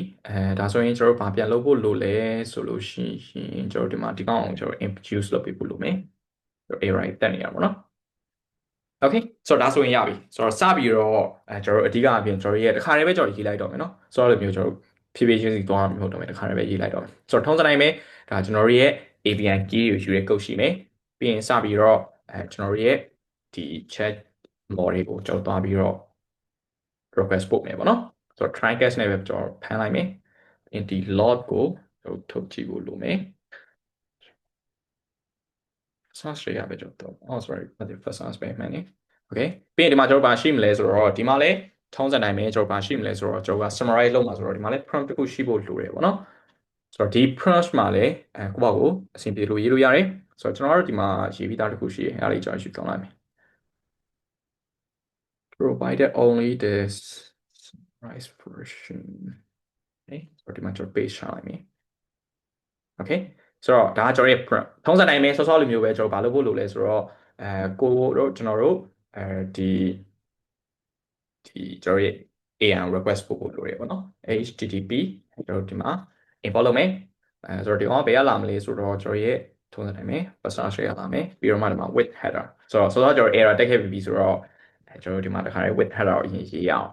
ဒါဆိုရင်ကျွန်တော်တို့ဘာပြန်လုပ်ဖို့လိုလဲဆိုလို့ရှိရင်ကျွန်တော်ဒီမှာဒီကောင်အောင်ကျွန်တော် introduce လုပ်ပေးဖို့လိုမယ်ကျွန်တော် array တက်နေရပါတော့okay ဆိုတော့ဒါဆိုရင်ရပြီဆိုတော့စပြီးတော့ကျွန်တော်တို့အဓိကအပြင်ကျွန်တော်ရဲ့တခါတည်းပဲကျွန်တော်ရေးလိုက်တော့မယ်နော်ဆိုတော့လိုမျိုးကျွန်တော်ဖြည်းဖြည်းချင်းစီသွားမှာမဟုတ်တော့မယ်တခါတည်းပဲရေးလိုက်တော့မယ်ဆိုတော့ထုံးစံတိုင်းပဲဒါကျွန်တော်ရဲ့ API key ကိုယူရဲ code ရှိမယ်ပြီးရင်စပြီးတော့ကျွန်တော်ရဲ့ဒီ chat model ကိုကျွန်တော်သွားပြီးတော့ request ပို့မယ်ပေါ့နော်ဆိုတော့ try catch နဲ့ပဲကျွန်တော်ဖမ်းလိုက်မယ်ဒီ log ကိုကျွန်တော်ထုတ်ကြည့်ဖို့လိုမယ် source ရပဲကျွန်တော် sorry ဘာဒီ first source ပဲမှန်နေ okay ပြီးရင်ဒီမှာကျွန်တော်ဘာရှိမလဲဆိုတော့ဒီမှာလဲထုံးစံတိုင်းပဲကျွန်တော်ဘာရှိမလဲဆိုတော့ကျွန်တော်က summarize လုပ်မှာဆိုတော့ဒီမှာလဲ prompt တစ်ခုရှိဖို့လိုတယ်ပေါ့နော်ဆိုတော့ဒီ prompt မှာလဲကိုယ့်ဘာကိုအဆင်ပြေလို့ရေးလို့ရတယ်ဆိုတော့ကျွန်တော်တို့ဒီမှာရေးပြီးသားတစ်ခုရှိတယ်အဲ့ဒါလေးကျွန်တော်ယူကောင်းလိုက်မယ် provided only this summarize version okay ဆိုတော့ဒီမှာကျွန်တော် page ချလိုက်မယ် okay ဆိုတော့ဒါကကျွန်တော်ရဲ့ prompt ထုံးစံတိုင်းပဲစောစောလိုမျိုးပဲကျွန်တော်ဘာလုပ်ဖို့လိုလဲဆိုတော့ကိုတို့ကျွန်တော်တို့ဒီကျွန်တော်ရဲ့ AI request ပို့ဖို့လိုရပေါ့နော် http ကျွန်တော်ဒီမှာ import လုပ်မယ်ဆိုတော့ဒီကောင်ကဘယ်ရလာမလဲဆိုတော့ကျွန်တော်ရဲ့ထုံးစံတိုင်းပဲ personal share လာမယ်ပြီးတော့မှဒီမှာ with header ဆိုတော့ကျွန်တော် error တက်ခဲ့ပြီဆိုတော့ကျွန်တော်ဒီမှာတခါလေး with header ကိုအရင်ရေးရအောင်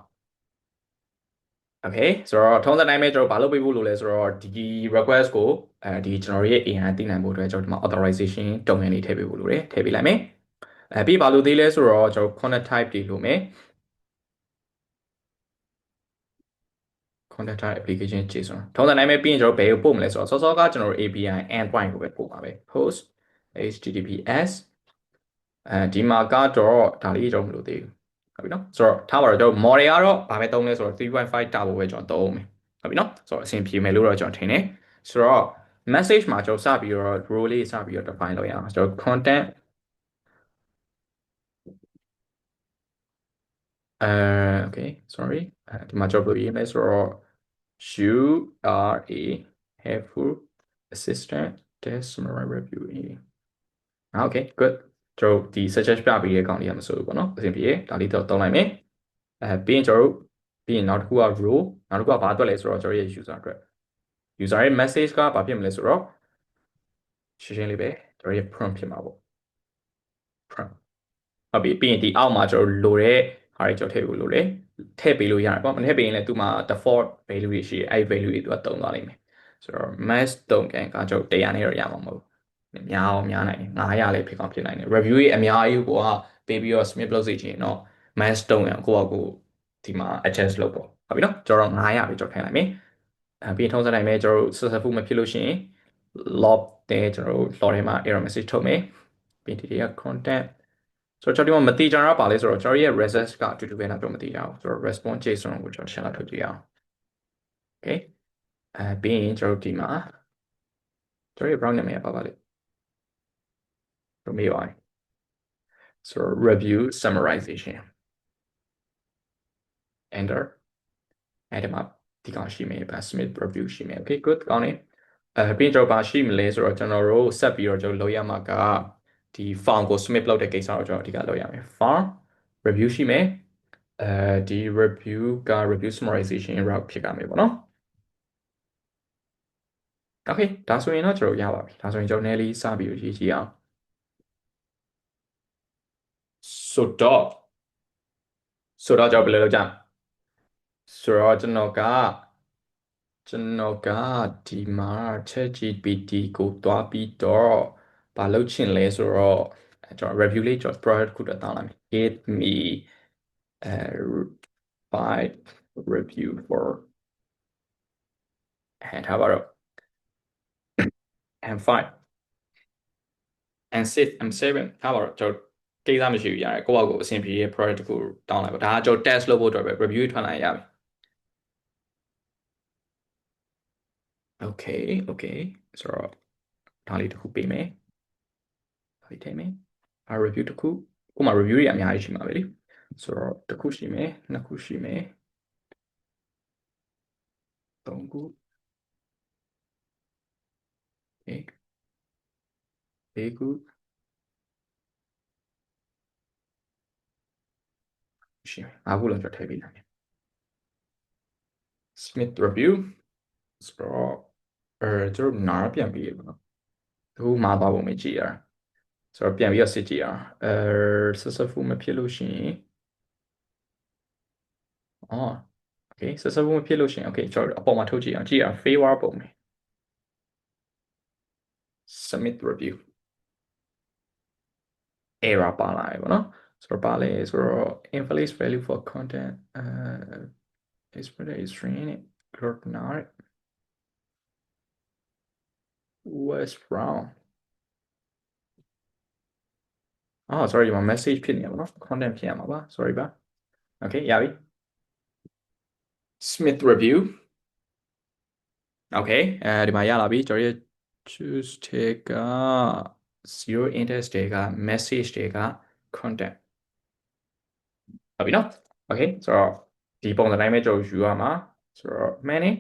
okay ဆိုတော့ထုံးစံတိုင်းပဲကျွန်တော်ဘာလုပ်ပေးဖို့လိုလဲဆိုတော့ဒီ request ကိုဒီကျွန်တော်ရဲ့ AI သိနိုင်ဖို့အတွက်ကျွန်တော်ဒီမှာ authorization domain လေးထည့်ပေးဖို့လိုတယ်ထည့်ပေးလိုက်မယ်ပြီးဘာလို့သေးလဲဆိုတော့ကျွန်တော် content type တွေလိုမယ် content type application JSON ထုံးစံတိုင်းပဲပြီးရင်ကျွန်တော်ဘယ်ကိုပို့မလဲဆိုတော့စောစောကကျွန်တော်တို့ API endpoint ကိုပဲပို့ပါပဲ host https ဒီမှာကတော့ဒါလေးကျွန်တော်မလို့သေးဘူးဟုတ်ပြီနော်ဆိုတော့ထားပါတော့ကျွန်တော် model ကတော့ဘာပဲသုံးလဲဆိုတော့ 3.5 turbo ပဲကျွန်တော်သုံးမယ်ဟုတ်ပြီနော်ဆိုတော့အဆင်ပြေမယ်လို့တော့ကျွန်တော်ထင်တယ်ဆိုတော့ message မှာကျွန်တော်စပြီးတော့ role လေးစပြီးတော့ define လုပ်ရအောင်ကျွန်တော် content okay sorry ဒီမှာကျွန်တော်ပြောရမယ်ဆိုတော့you are a helpful assistant test summary reviewing okay good ကျွန်တော်ဒီ suggest ပြပေးတဲ့ကောင်လေးကမဆိုဘူးပေါ့နော်အဆင်ပြေဒါလေးတော့သုံးလိုက်မယ်ပြီးရင်ကျွန်တော်တို့ပြီးရင်နောက်တစ်ခုက row နောက်တစ်ခုကဘာအတွက်လဲဆိုတော့ကျွန်တော်ရဲ့ user အတွက် user ရဲ့ message ကဘာဖြစ်မလဲဆိုတော့ရှင်းရှင်းလေးပဲကျွန်တော်ရဲ့ prompt ဖြစ်မှာပေါ့ prompt ဟုတ်ပြီပြီးရင်ဒီအောက်မှာကျွန်တော်လိုတဲ့ဟာတွေကျွန်တော်ထည့်ဖို့လိုတယ်ထည့်ပေးလို့ရတယ်ပေါ့မထည့်ပေးရင်လည်းသူ့မှာ default value တွေရှိတယ်အဲ့ value တွေသူကတုံသွားလိမ့်မယ်ဆိုတော့ max တုံကန်ကကျွန်တော်100နဲ့တော့ရမှာမဟုတ်ဘူးများနိုင်တယ်900လည်းဖြစ်ကောင်းဖြစ်နိုင်တယ် review တွေအများကြီးကိုကပေးပြီးတော့ submit လုပ်စီချင်တော့ max တုံကန်ကိုယ့်အကိုဒီမှာ adjust လုပ်ပေါ့ဟုတ်ပြီနော်ကျွန်တော်900ပဲကျွန်တော်ထည့်လိုက်မယ်ပြီးထုံးစံတိုင်းပဲကျွန်တော်တို့ successful မဖြစ်လို့ရှိရင် log တဲ့ကျွန်တော်တို့ log ထဲမှာ error message ထုတ်မယ်ပြီးဒီက contentဆိုတော့ကျွန်တော်ဒီမှာမတိကြတာပါလဲဆိုတော့ကျွန်တော်ရဲ့ results ကအတူတူပဲလားတော့မတိကြအောင်ဆိုတော့ response JSON ကိုကျွန်တော်ရှင်းလာထုတ်ကြည့်အောင် okay ပြီးရင်ကျွန်တော်ဒီမှာကျွန်တော်ရဲ့ browser နာမည်ပါပါလေတို့မေးပါမယ်ဆိုတော့ review summarization enter အဲ့ဒီမှာဒီကောင်ရှိမယ် submit review ရှိမယ် okay good ကောင်းနေပြီးရင်ကျွန်တော်ဘာရှိမလဲဆိုတော့ကျွန်တော်တို့ဆက်ပြီးတော့ကျွန်တော်လုပ်ရမှာကဒီ form ကို submit လုပ်တဲ့ကိစ္စတော့ကျွန်တော်အဓိကလုပ်ရမယ် form review ရှိမယ်ဒီ review က review summarization route ဖြစ်ကြမယ်ပေါ့နော် okay ဒါဆိုရင်တော့ကျွန်တော်ရပါပြီဒါဆိုရင်ကျွန်တော် Nelly စပြီးရေးကြည့်အောင်ဆိုတော့ကျွန်တော်ဘယ်လိုလုပ်ကြဆိုတော့ကျွန်တော်ကဒီမှာ ChatGPT ကိုတွားပြီးတော့ဘာလုပ်ချင်လဲဆိုတော့ကျွန်တော် review လေးကျွန်တော် product ခုတော့တောင်းလိုက်မယ် give me 5 review for and how about and 5 and 6 and 7 how about ကျွန်တော်ကိစ္စမရှိဘူးရတယ်ကိုယ့်အကိုအဆင်ပြေတဲ့ product တစ်ခုတောင်းလိုက်ပါဒါကကျွန်တော် test လုပ်ဖို့အတွက်ပဲ review ထွက်လာရပြီ okay okay ဆိုတော့ဒါလေးတစ်ခုပေးမယ်ဖိတ်ထည့်မယ်review တစ်ခုကိုမှ review တွေအများကြီးရှိမှာပဲလေဆိုတော့တစ်ခုရှိမယ်နှစ်ခုရှိမယ်သုံးခု okay လေးခုရှိမယ်ငါးခုလောက်ကျွန်တော်ထည့်ပေးလိုက်မယ် Smith review ဆိုတော့ကျွန်တော်နားပြန်ပြီးရပါတော့အခုမှာပါပုံမကြည့်ရဆိုတော့ပြန်ပြီးတော့စစ်ကြည့်ရsuccessful မဖြစ်လို့ရှိရင်okay successful မဖြစ်လို့ရှိရင် okay ကျွန်တော်အပေါ်မှာထုတ်ကြည့်အောင်ကြည့်ရ favor ပုံမယ် submit review error ပါလာပြီပေါ့နော်ဆိုတော့ပါလဲဆိုတော့ invalid value for content is string group not was wrong sorry ဒီမှာ message ဖြစ်နေရပါတော့ content ဖြစ်ရမှာပါ sorry ပါ okay ရပြီ Smith review okay ဒီမှာရလာပြီကျွန်တော်ရဲ့ choose တွေက zero index တွေက message တွေက content ဟုတ်ပြီနော် okay ဆိုတော့ဒီပုံစံတိုင်းပဲကျွန်တော်ယူရမှာဆိုတော့ မှန်နေ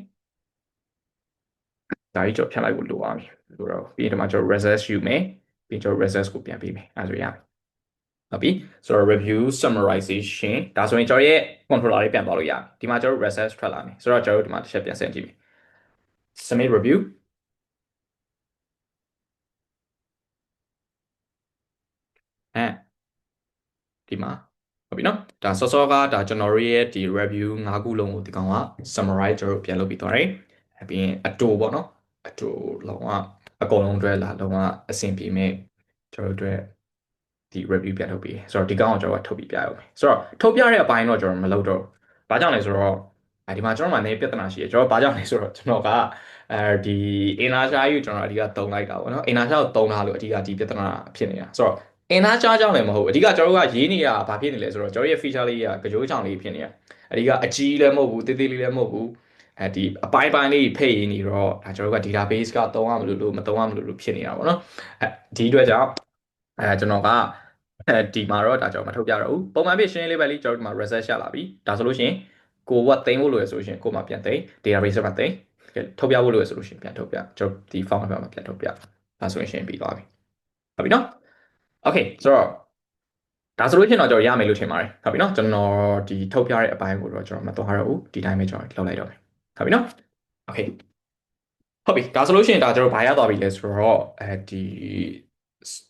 ဒါကြီးကျွန်တော်ဖြတ်လိုက်ဖို့လိုပါပြီဆိုတော့ပြီးရင်ဒီမှာကျွန်တော် result ယူမယ်ပြီးကျွန်တော် result ကိုပြန်ပေးမယ်အဲဆိုရပြီဟုတ်ပြီဆိုတော့ review summarization ဒါဆိုရင်ကျွန်တော်ရဲ့ controller လေးပြန်သွားလို့ရပြီဒီမှာကျွန်တော် result ထွက်လာမယ်ဆိုတော့ကျွန်တော်ဒီမှာတစ်ချက်ပြန်ဆင်ကြည့်မယ် submit reviewဒီမှာဟုတ်ပြီနော်ဒါစောစောကဒါကျွန်တော်ရဲ့ဒီ review ၅ခုလုံးကိုဒီကောင်က summarize ကျွန်တော်ပြန်လုပ်ပြီးသွားတယ်ပြီးရင်အတူပေါ့နော်အတူလုံးဝအကုန်လုံးအတွက်လုံးဝအဆင်ပြေမဲ့ကျွန်တော်တို့ဒီ review ပြန်ထုတ်ပြီးဆိုတော့ဒီကောင်ကိုကျွန်တော်ထုတ်ပြီးပြရအောင်ဆိုတော့ထုတ်ပြတဲ့အပိုင်းတော့ကျွန်တော်မလုပ်တော့ဘာကြောင့်လဲဆိုတော့ဒီမှာကျွန်တော်မှလည်းပြဿနာရှိတယ်ကျွန်တော်ဘာကြောင့်လဲဆိုတော့ကျွန်တော်ကဒီ inertia ကိုကျွန်တော်အဓိကသုံးလိုက်တာပေါ့နော် inertia ကိုသုံးထားလို့အဓိကဒီပြဿနာဖြစ်နေတာဆိုတော့inertia ကြောင့်လည်းမဟုတ်ဘူးအဓိကကျွန်တော်တို့ကရေးနေတာဘာဖြစ်နေလဲဆိုတော့ကျွန်တော်ရဲ့ feature လေးကကြောချောင်လေးဖြစ်နေတာအဓိကအကြီးလည်းမဟုတ်ဘူးတေးသေးလေးလည်းမဟုတ်ဘူးဒီအပိုင်းပိုင်းလေးဖိတ်ရင်းနေတော့ဒါကျွန်တော်တို့က database ကသုံးရမလို့မသုံးရမလို့ဖြစ်နေတာပေါ့နော်ဒီအတွက်ကြောင့်ကျွန်တော်ကဒီမှာတော့ဒါကျွန်တော်မထုတ်ပြတော့ဘူးပုံမှန်ပြရှင်းလေးပဲလေကျွန်တော်ဒီမှာ result ရလာပြီဒါဆိုလို့ရှိရင်ကိုဝတ်သိမ်းဖို့လိုရဆိုလို့ရှိရင်ကိုမှပြန်သိမ်း database မှာသိမ်းထုတ်ပြဖို့လိုရဆိုလို့ရှိရင်ပြန်ထုတ်ပြကျွန်တော်ဒီ form မှာပြန်ထုတ်ပြဒါဆိုရင်ရှင်းပြီးသွားပြီဟုတ်ပြီနော် okay ဆိုတော့ဒါဆိုလို့ရှိရင်တော့ကျွန်တော်ရမယ်လို့ထင်ပါတယ်ဟုတ်ပြီနော်ကျွန်တော်ဒီထုတ်ပြတဲ့အပိုင်းကိုတော့ကျွန်တော်မသွားတော့ဘူးဒီတိုင်းပဲကျွန်တော်လုပ်လိုက်တော့မယ်ဟုတ်ပြီနော် okay ဟုတ်ပြီဒါဆိုလို့ရှိရင်ဒါကျွန်တော်ဘာရသွားပြီလဲဆိုတော့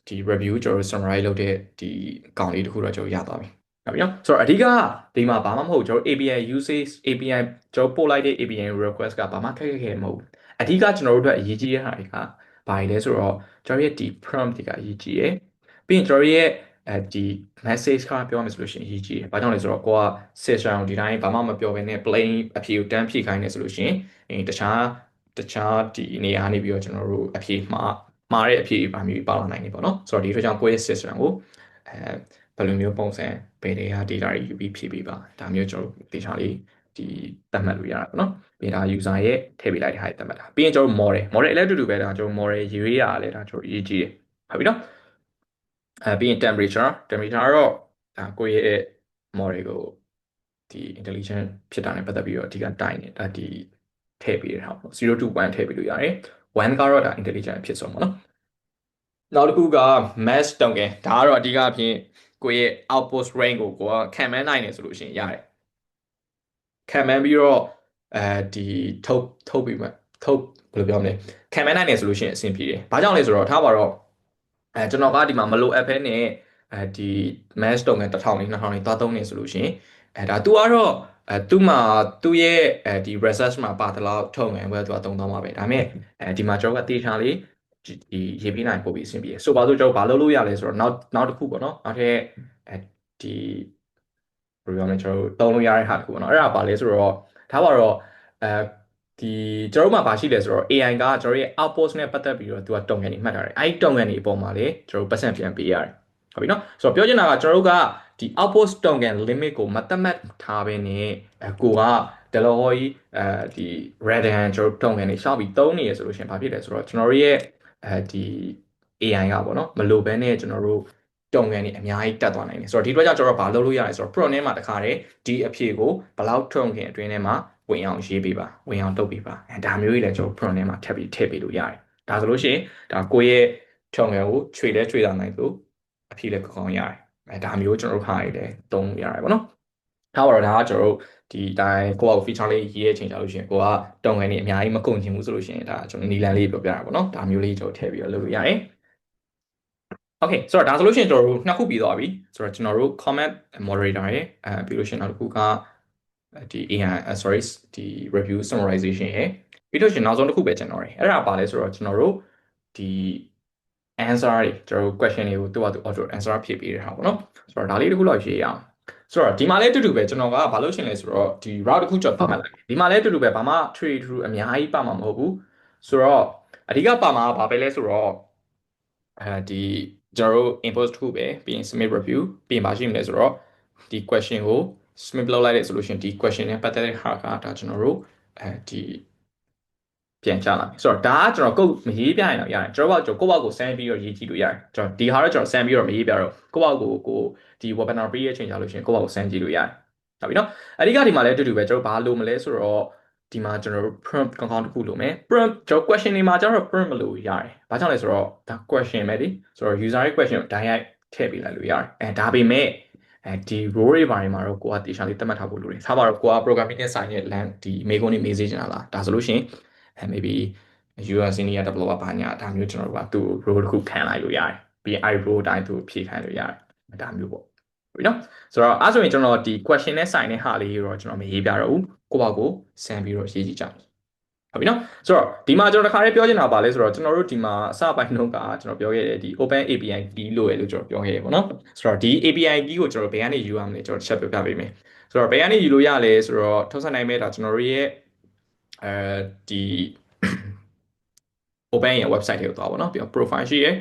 ဒီ review ကျွန်တော် summarize လုပ်တဲ့ဒီကောင်လေးတခုတော့ကျွန်တော်ရသွားပြီဟုတ်ပြီနော်ဆိုတော့အဓိကဒီမှာဘာမှမဟုတ်ကျွန်တော် API usage API ကျွန်တော်ပို့လိုက်တဲ့ API request ကဘာမှခက်ခဲမဟုတ်ဘူးအဓိကကျွန်တော်တို့အတွက်အရေးကြီးတဲ့ဟာတွေကဘာလဲဆိုတော့ကျွန်တော်ရဲ့ဒီ prompt တွေကအရေးကြီးရယ်ပြီးရင်ကျွန်တော်ရဲ့ဒီ message ကပြောရမယ်ဆိုလို့ရှိရင်အရေးကြီးတယ်။ဘာကြောင့်လဲဆိုတော့ကိုက session ဒီတိုင်းဘာမှမပြောဘဲနဲ့ plain အဖြေကိုတန်းဖြည့်ခိုင်းနေဆိုလို့ရှိရင်တခြားဒီနေရာနေပြီးတော့ကျွန်တော်တို့အဖြေမှားတဲ့အဖြေပါမျိုးပါလာနိုင်နေပေါ့နော်။ဆိုတော့ဒီအတွက်ကြောင့်ကိုယ့်ရဲ့ session ကိုဘယ်လိုမျိုးပုံစံဘယ်တွေက data တွေယူပြီးဖြည့်ပေးပါဒါမျိုးကျွန်တော်တို့ data လေးဒီသတ်မှတ်လို့ရတာပေါ့နော်။ပြီးဒါ user ရဲ့ထည့်ပေးလိုက်တဲ့ဟာတွေသတ်မှတ်တာ။ပြီးရင်ကျွန်တော် model လည်းအတူတူပဲဒါကျွန်တော် model ရွေးရတာလည်းဒါကျွန်တော်အရေးကြီးတယ်။ဟုတ်ပြီနော်။ပြီးရင် temperature ကတော့ဒါကိုယ့်ရဲ့ model ကိုဒီ intelligent ဖြစ်တာနဲ့ပတ်သက်ပြီးတော့အဓိကတိုင်းနေတာဒီထည့်ပေးရတာပေါ့0 to 1ထည့်ပေးလို့ရတယ်1ကတော့ဒါ intelligent ဖြစ်ဆုံးပေါ့နော်နောက်တစ်ခုက mass token ဒါကတော့အဓိကအဖြစ်ကိုယ့်ရဲ့ output range ကိုကခံမှန်းနိုင်တယ်ဆိုလို့ရှိရင်ရတယ်ခံမှန်းပြီးတော့ဒီထုတ်ပြီးမှထုတ်ဘယ်လိုပြောမလဲခံမှန်းနိုင်တယ်ဆိုလို့ရှိရင်အဆင်ပြေတယ်ဘာကြောင့်လဲဆိုတော့ထားပါတော့ကျွန်တော်ကဒီမှာမလိုအပ်ဘဲနဲ့ဒီ mass token 1000လေး2000လေးသွားသုံးနေဆိုလို့ရှိရင်ဒါ तू ကတော့သူ့မှာသူ့ရဲ့ဒီ research မှာပါတလောက်ထုံငယ်ဘယ်သူကသုံးသွားမှာပဲဒါပေမဲ့ဒီမှာကျွန်တော်ကတေချာလေးဒီရေးပြီးနိုင်ပို့ပြီးအဆင်ပြေဆိုပါစို့ကျွန်တော်ဘာလုပ်လို့ရလဲဆိုတော့နောက်တစ်ခုပေါ့နော်နောက်ထပ်ဒီ ဘယ်လိုပြောမလဲကျွန်တော်တို့သုံးလို့ရတဲ့ဟာတစ်ခုပေါ့နော်အဲ့ဒါပါလဲဆိုတော့ဒါပါတော့ဒီကျွန်တော်တို့မှာဘာရှိလဲဆိုတော့ AI ကကျွန်တော်ရဲ့ output နဲ့ပတ်သက်ပြီးတော့သူကတုံ့ပြန်နေမှတ်ထားတယ်အဲ့ဒီတုံ့ပြန်နေအပေါ်မှာလေကျွန်တော်တို့ပတ်စံပြန်ပေးရတယ်ဟုတ်ပြီနော်ဆိုတော့ပြောချင်တာကကျွန်တော်တို့ကဒီ output တုံ့ပြန် limit ကိုမသတ်မှတ်ထားဘဲနဲ့ကိုကဒလောကြီးဒီ Radeon ကျွန်တော်တို့တုံ့ပြန်နေရှောက်ပြီးသုံးနေရဆိုလို့ရှိရင်ဘာဖြစ်လဲဆိုတော့ကျွန်တော်တို့ရဲ့ဒီ AI ကပေါ့နော်မလိုဘဲနဲ့ကျွန်တော်တို့တုံ့ပြန်နေအများကြီးတက်သွားနိုင်တယ်ဆိုတော့ဒီအတွက်ကြောင့်ကျွန်တော်ဘာလုပ်လို့ရလဲဆိုတော့ prompt ထဲမှာတခါတည်းဒီအဖြေကိုဘယ်လောက်ထုံခင်အတွင်းထဲမှာဝင်အောင်ရေးပေးပါဝင်အောင်တုပ်ပေးပါဒါမျိုးကြီးလည်းကျွန်တော် prompt ထဲမှာထပ်ပြီးထည့်ပေးလို့ရတယ်ဒါဆိုလို့ရှိရင်ဒါကိုယ့်ရဲ့ထုံငယ်ကိုခြွေလဲခြွေလာနိုင်လို့အဖြေလည်းကောင်းရတယ်ဒါမျိုးကျွန်တော်တို့ဟာရည်လည်းသုံးရတယ်ပေါ့နော်ထားပါတော့ဒါကကျွန်တော်တို့ဒီတိုင်းကိုယ့်အကို feature လေးရေးရဲ့ချိန်ကြလို့ရှိရင်ကိုကတုံငယ်နေအများကြီးမကုန်ချင်ဘူးဆိုလို့ရှိရင်ဒါကျွန်တော်နီလန်လေးပြောပြတာပေါ့နော်ဒါမျိုးလေးကျွန်တော်ထည့်ပြီးတော့လုပ်လို့ရတယ်Okay ဆိုတော့ဒါဆိုလို့ရှိရင်ကျွန်တော်တို့နှစ်ခုပြီးသွားပြီဆိုတော့ကျွန်တော်တို့ comment moderator ရဲ့ပြီးလို့ရှိရင်နောက်တစ်ခုကဒီ AI sorry ဒီ review summarization ရဲ့ပြီးလို့ရှိရင်နောက်ဆုံးတစ်ခုပဲကျွန်တော်ရယ်အဲ့ဒါပါလဲဆိုတော့ကျွန်တော်တို့ဒီ answer တွေကျွန်တော်တို့ question တွေကိုသူ့ဟာသူ auto answer ဖြည့်ပေးတဲ့ဟာပေါ့နော်ဆိုတော့ဒါလေးတစ်ခုလောက်ရေးရအောင်ဆိုတော့ဒီမှာလည်းအတူတူပဲကျွန်တော်ကဘာလို့ရှင်လဲဆိုတော့ဒီ route တစ်ခုကြော်ပတ်မှတ်လိုက်ဒီမှာလည်းအတူတူပဲဘာမှ trade through အများကြီးပါမှာမဟုတ်ဘူးဆိုတော့အဓိကပါမှာဘာပဲလဲဆိုတော့ဒီကျွန်တော်တို့ input တစ်ခုပဲပြီးရင် submit review ပြီးရင်မရှိမလဲဆိုတော့ဒီ question ကို submit လုပ်လိုက်တဲ့ဆိုလို့ရှိရင်ဒီ question နဲ့ပတ်သက်တဲ့ဟာကဒါကျွန်တော်တို့ဒီပြန်ချလာပြီဆိုတော့ဒါကကျွန်တော်ကုတ်မရေးပြရင်တော့ရတယ်ကျွန်တော်ကိုယ့်ဘောက်ကို send ပြီးတော့ရေးကြည့်လို့ရတယ်ကျွန်တော်ဒီဟာတော့ကျွန်တော် send ပြီးတော့မရေးပြတော့ကိုယ့်ဘောက်ကိုဒီ webinar ပြီးရဲ့ချိန်ကြလို့ရှိရင်ကိုယ့်ဘောက်ကို send ကြည့်လို့ရတယ်ဟုတ်ပြီနော်အဓိကဒီမှာလည်းအတူတူပဲကျွန်တော်ဘာလို့မလဲဆိုတော့ဒီမှာကျွန်တော်တို့ prompt ကောင်းတစ်ခုလိုမယ် prompt ကျွန်တော် question တွေမှာကျွန်တော် prompt မလို့ရတယ်ဘာကြောင့်လဲဆိုတော့ဒါ question ပဲဒီဆိုတော့ user ရဲ့ question ကို direct ထည့်ပေးလိုက်လို့ရတယ်ဒါပေမဲ့ဒီ role တွေဘာတွေမှာတော့ကိုကတေချာလေးသတ်မှတ်ထားဖို့လိုတယ်ထားပါတော့ကိုက programming နဲ့ဆိုင်တဲ့ land ဒီ မေကုန်းနေမေးစေချင်တာလားဒါဆိုလို့ရှိရင် maybe UI senior developer ဘာညာဒါမျိုးကျွန်တော်တို့ကသူ့ role တစ်ခုခံလိုက်လို့ရတယ်ပြီးရင် role တိုင်းသူဖြည့်ခိုင်းလို့ရတယ်ဒါမျိုးပေါ့ဟုတ်ပြီနော်ဆိုတော့အဲ့ဆိုရင်ကျွန်တော်ဒီ question နဲ့ဆိုင်တဲ့ဟာလေးတော့ကျွန်တော်မရေးပြတော့ဘူးကိုယ့်ဘာကိုစမ်းပြီးတော့ရေးကြည့်ကြမယ်ဟုတ်ပြီနော်ဆိုတော့ဒီမှာကျွန်တော်တစ်ခါလေးပြောချင်တာပါလဲဆိုတော့ကျွန်တော်တို့ဒီမှာအစပိုင်းနှုန်းကကျွန်တော်ပြောခဲ့တဲ့ဒီ open API key လို့ရလို့ကျွန်တော်ပြောခဲ့ရပေါ့နော်ဆိုတော့ဒီ API key ကိုကျွန်တော်ဘယ်ကနေယူရမလဲကျွန်တော်တစ်ချက်ပြပြပေးမယ်ဆိုတော့ဘယ်ကနေယူလို့ရလဲဆိုတော့ထုတ်ဆက်နိုင်မဲ့ဒါကျွန်တော်တို့ရဲ့ဒီ open ရဲ့ website တွေကိုသွားပါတော့ပြီးတော့ profile ရှိရယ်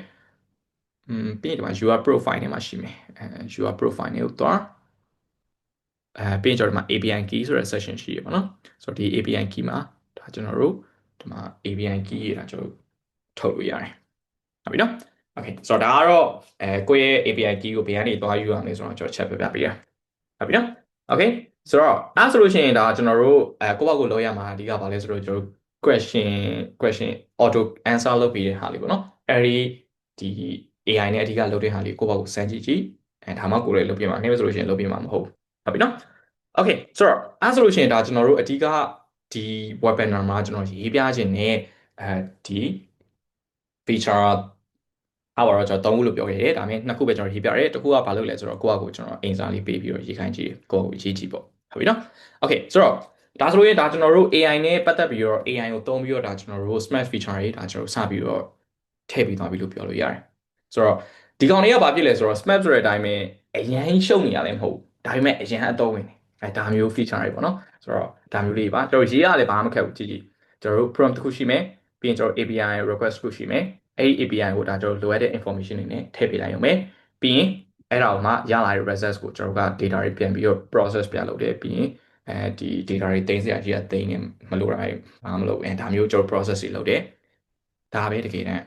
ပြီးရင်ဒီမှာ your profile နဲ့မှာရှိမယ်your profile နဲ့ကိုသွားပြီးရင်ကျွန်တော်ဒီမှာ API key ဆိုတဲ့ section ရှိရပါတော့ဆိုတော့ဒီ API key မှာဒါကျွန်တော်တို့ဒီမှာ API key ရတာကျွန်တော်ထုတ်လို့ရတယ်ဟုတ်ပြီနော် okay ဆိုတော့ဒါကတော့ကိုယ့်ရဲ့ API key ကိုဘယ်ကနေသွားယူရမလဲဆိုတော့ကျွန်တော်ချက်ပြပြပေးရဟုတ်ပြီနော် okay ဆိုတော့အဲ့ဆိုလို့ရှိရင်ဒါကျွန်တော်တို့ကိုယ့်ဘာကိုလောက်ရမှာအဓိကဘာလဲဆိုတော့ကျွန်တော် question auto answer လုပ်ပြီးတဲ့ဟာလေးပေါ့နော်အဲဒီဒီ AI နဲ့အဓိကလုပ်တဲ့ဟာလေးကိုယ့်ဘာကိုစမ်းကြည့်ကြည့်ဒါမှကိုယ်လည်းလုပ်ပြမှာနေဆိုလို့ရှိရင်လုပ်ပြမှာမဟုတ်ဘူးဟုတ်ပြီနော် okay ဆိုတော့အဲ့ဆိုလို့ရှိရင်ဒါကျွန်တော်တို့အဓိကဒီ webinar မှာကျွန်တော်ရေးပြခြင်းနဲ့ဒီ feature အားပါတော့ကျွန်တော်၃ခုလို့ပြောခဲ့တယ်ဒါပေမဲ့နှစ်ခုပဲကျွန်တော်ရေးပြတယ်တစ်ခုကဘာလို့လဲဆိုတော့ကိုယ့်အကိုကျွန်တော်အိမ်စာလေးပေးပြီးတော့ရေးခိုင်းကြည့်ကိုယ့်ကိုရေးကြည့်ပေါ့ဟုတ်ပြီနော် okay ဆိုတော့ဒါဆိုရင်ဒါကျွန်တော်တို့ AI နဲ့ပတ်သက်ပြီးတော့ AI ကိုသုံးပြီးတော့ဒါကျွန်တော်တို့ smart feature တွေဒါကျွန်တော်စပြီးတော့ထည့်ပြီးသွားပြီလို့ပြောလို့ရတယ်ဆိုတော့ဒီကောင်လေးကဘာဖြစ်လဲဆိုတော့ smart ဆိုတဲ့အတိုင်းပဲအရင်ရှုပ်နေရလည်းမဟုတ်ဘူးဒါပေမဲ့အရင်အတော့ဝင်တယ်ဒါမျိုး feature တွေပေါ့နော်ဆိုတော့ဒါမျိုးလေးပါကျွန်တော်ရေးရလည်းဘာမှမခက်ဘူးကြည့်ကြည့်ကျွန်တော်တို့ prompt တစ်ခုရှိမယ်ပြီးရင်ကျွန်တော် API request တစ်ခုရှိမယ်အဲ့ဒီ API ကိုဒါကျွန်တော်လိုအပ်တဲ့ information တွေနဲ့ထည့်ပေးလိုက်ရုံပဲပြီးရင်အဲ့ဒါကိုမှရလာတဲ့ results ကိုကျွန်တော်က data တွေပြန်ပြီးတော့ process ပြန်လုပ်တယ်ပြီးရင်ဒီ data တွေသိမ်းစရာကြီးကသိမ်းနေမလို့တိုင်းဘာမလို့ဒါမျိုးကျွန်တော် process တွေလုပ်တယ်ဒါပဲတကယ်တမ်း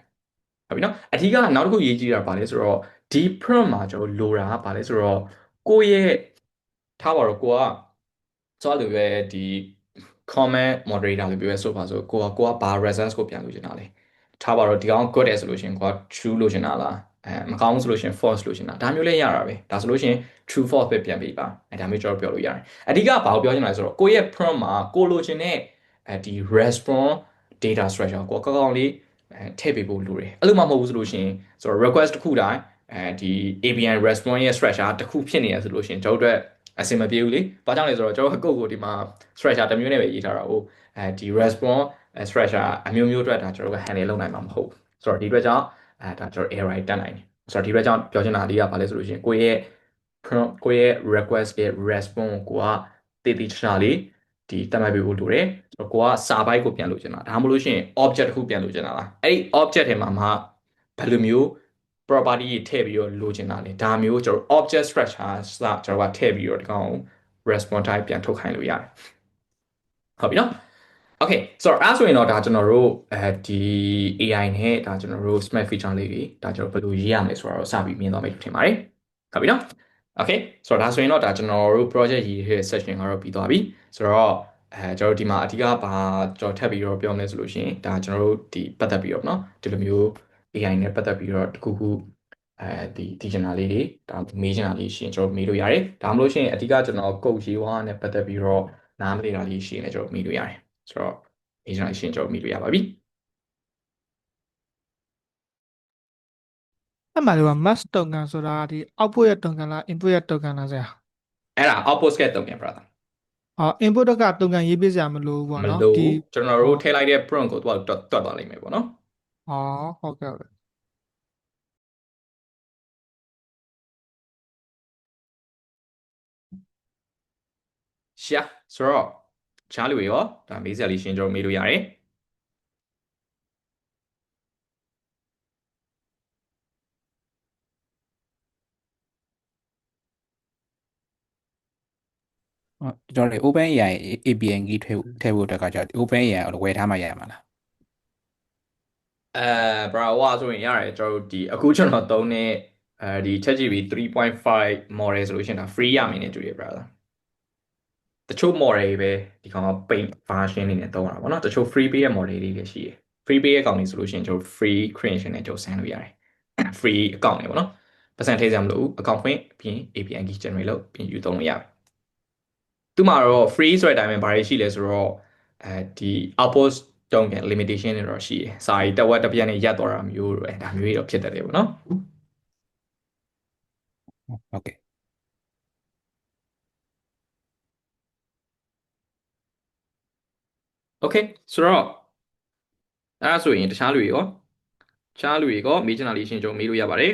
ဟုတ်ပြီနော်အထူးကနောက်တစ်ခုရေးကြည့်တာပါလဲဆိုတော့ဒီ prompt မှာကျွန်တော်လိုတာကပါလဲဆိုတော့ကိုယ့်ရဲ့ထားပါတော့ကိုကဆိုတော့ပဲဒီ comment moderator လို့ပြောရဲဆိုပါဆိုကိုကဘာ results ကိုပြန်လို့ချင်တာလဲထားပါတော့ဒီကောင် good တယ်ဆိုလို့ရှိရင်ကိုက true လို့ချင်တာလားမကောင်းဘူးဆိုလို့ရှိရင် false လို့ချင်တာဒါမျိုးလည်းရတာပဲဒါဆိုလို့ရှိရင် true false ပဲပြန်ပေးပါဒါမျိုးကျွန်တော်ပြောလို့ရတယ်အဓိကဘာကိုပြောချင်လဲဆိုတော့ကိုယ့်ရဲ့ prompt မှာကိုလိုချင်တဲ့ဒီ response data structure ကိုကောင်းလေးထည့်ပေးဖို့လိုတယ်အဲ့လိုမှမဟုတ်ဘူးဆိုလို့ရှိရင်ဆိုတော့ request တစ်ခုတိုင်းဒီ API response ရဲ့ structure တစ်ခုဖြစ်နေရဆိုလို့ရှိရင်ကျွန်တော်တို့အဆင်မပြေဘူးလေဘာကြောင့်လဲဆိုတော့ကျွန်တော်ကိုဒီမှာ structure တစ်မျိုးနဲ့ပဲရေးထားတာကိုဒီ response structure အမျိုးမျိုးအတွက်ဒါကျွန်တော်တို့ handle လုပ်နိုင်မှာမဟုတ်ဘူးဆိုတော့ဒီအတွက်ကြောင့်ဒါကျွန်တော် error တက်နိုင်တယ်ဆိုတော့ဒီအတွက်ကြောင့်ပြောချင်တာလေးကဘာလဲဆိုလို့ရှိရင်ကိုယ့်ရဲ့ ကိုယ့်ရဲ့ request ရဲ့ response ကိုကတည်တည်ချာချာလေးဒီတတ်မှတ်ပေးဖို့လိုတယ်ကိုကစာပိုက်ကိုပြန်လို့ချင်တာဒါမှမဟုတ်လို့ရှိရင် object တစ်ခုပြန်လို့ချင်တာလားအဲ့ဒီ object ထဲမှာမှဘယ်လိုမျိုး property တွေထည့်ပြီးတော့လိုချင်တာလဲဒါမျိုးကျွန်တော် object structure စကျွန်တော်ကထည့်ပြီးတော့ဒီကောင် response type ပြန်ထုတ်ခိုင်းလို့ရတယ်ဟုတ်ပြီနော် Okay ဆိုတော့အဲ့ဆိုရင်တော့ဒါကျွန်တော်တို့ဒီ AI နဲ့ဒါကျွန်တော်တို့ smart feature လေးတွေဒါကျွန်တော်ဘယ်လိုရေးရမလဲဆိုတာတော့စပြီးမြင်သွားမယ်ထင်ပါတယ်ဟုတ်ပြီနော် Okay ဆိုတော့ဒါဆိုရင်တော့ဒါကျွန်တော်တို့ project ရေးတဲ့ section ကတော့ပြီးသွားပြီဆိုတော့ကျွန်တော်တို့ဒီမှာအဓိကဘာကျွန်တော်ထပ်ပြီးတော့ပြောမလဲဆိုလို့ရှိရင်ဒါကျွန်တော်တို့ဒီပတ်သက်ပြီးတော့เนาะဒီလိုမျိုး AI နဲ့ပတ်သက်ပြီးတော့တခုခုဒီချင်တာလေးတွေဒါမေးချင်တာလေးရှိရင်ကျွန်တော်မေးလို့ရတယ်ဒါမှမဟုတ်ရှင်အဓိကကျွန်တော် code ရေးဝါနဲ့ပတ်သက်ပြီးတော့နားမလည်တာလေးရှိရင်လည်းကျွန်တော်မေးလို့ရတယ်ဆိုတော့ agent ရှင်းကျွန်တော်မိလို့ရပါပြီ အဲ့မှာဒီမှာ mass token ဆိုတာဒီ output ရဲ့ token လား input ရဲ့ token လားဆရာ အဲ့ဒါ output get token brother input က token ရေးပေးစရာမလိုဘူးပေါ့ မ နော် လို့ ဒီ ကျွန်တော်တို့ထည့်လိုက်တဲ့ prompt ကိုတော့တွတ်သွားလိမ့်မယ်ပေါ့နော် ဟုတ်ကဲ့ရှာဆိုတော့ချားလူရောဒါမေးစရာလေးရှင်းကျွန်တော်မေးလို့ရတယ် ကျွန်တော်တို့ OpenAI API key ထည့်ဖို့အတွက်ကကြာ OpenAI ကိုဝယ်ထားမှရမှာလား bro ဟောဆိုရင်ရတယ်ကျွန်တော်တို့ဒီအခုကျွန်တော်သုံးတဲ့ဒီ ChatGPT 3.5 model ဆိုလို့ရှိရင်ဒါ free ရမယ်နဲ့တူတယ် brother တချို့ model တွေပဲဒီကောင်က paid version နေနဲ့သုံးရတာပေါ့နော်တချို့ free ပေးတဲ့ model တွေလည်းရှိတယ် free ပေးတဲ့ကောင်တွေဆိုလို့ရှိရင်ကျွန်တော် free creation နဲ့ကျွန်တော်ဆန်းလို့ရတယ် free account တွေပေါ့နော်ပတ်စံထည့်စရာမလိုဘူး account ဖွင့်ပြီး API key generate လုပ်ပြီးယူသုံးလို့ရတယ်သူမှာတော့ free ဆိုတဲ့အတိုင်းပဲဘာတွေရှိလဲဆိုတော့ဒီ output token limitation တွေတော့ရှိတယ်စာရီတစ်ဝက်တစ်ပြက်နဲ့ရပ်သွားတာမျိုးတွေဒါမျိုးတွေတော့ဖြစ်တတ်တယ်ပေါ့နော် ဟုတ်ကဲ့ Okay ဆိုတော့အဲ့ဒါဆိုရင်တခြားလူတွေရောမေးချင်တာလေးရှင်းကျွန်တော်မေးလို့ရပါတယ်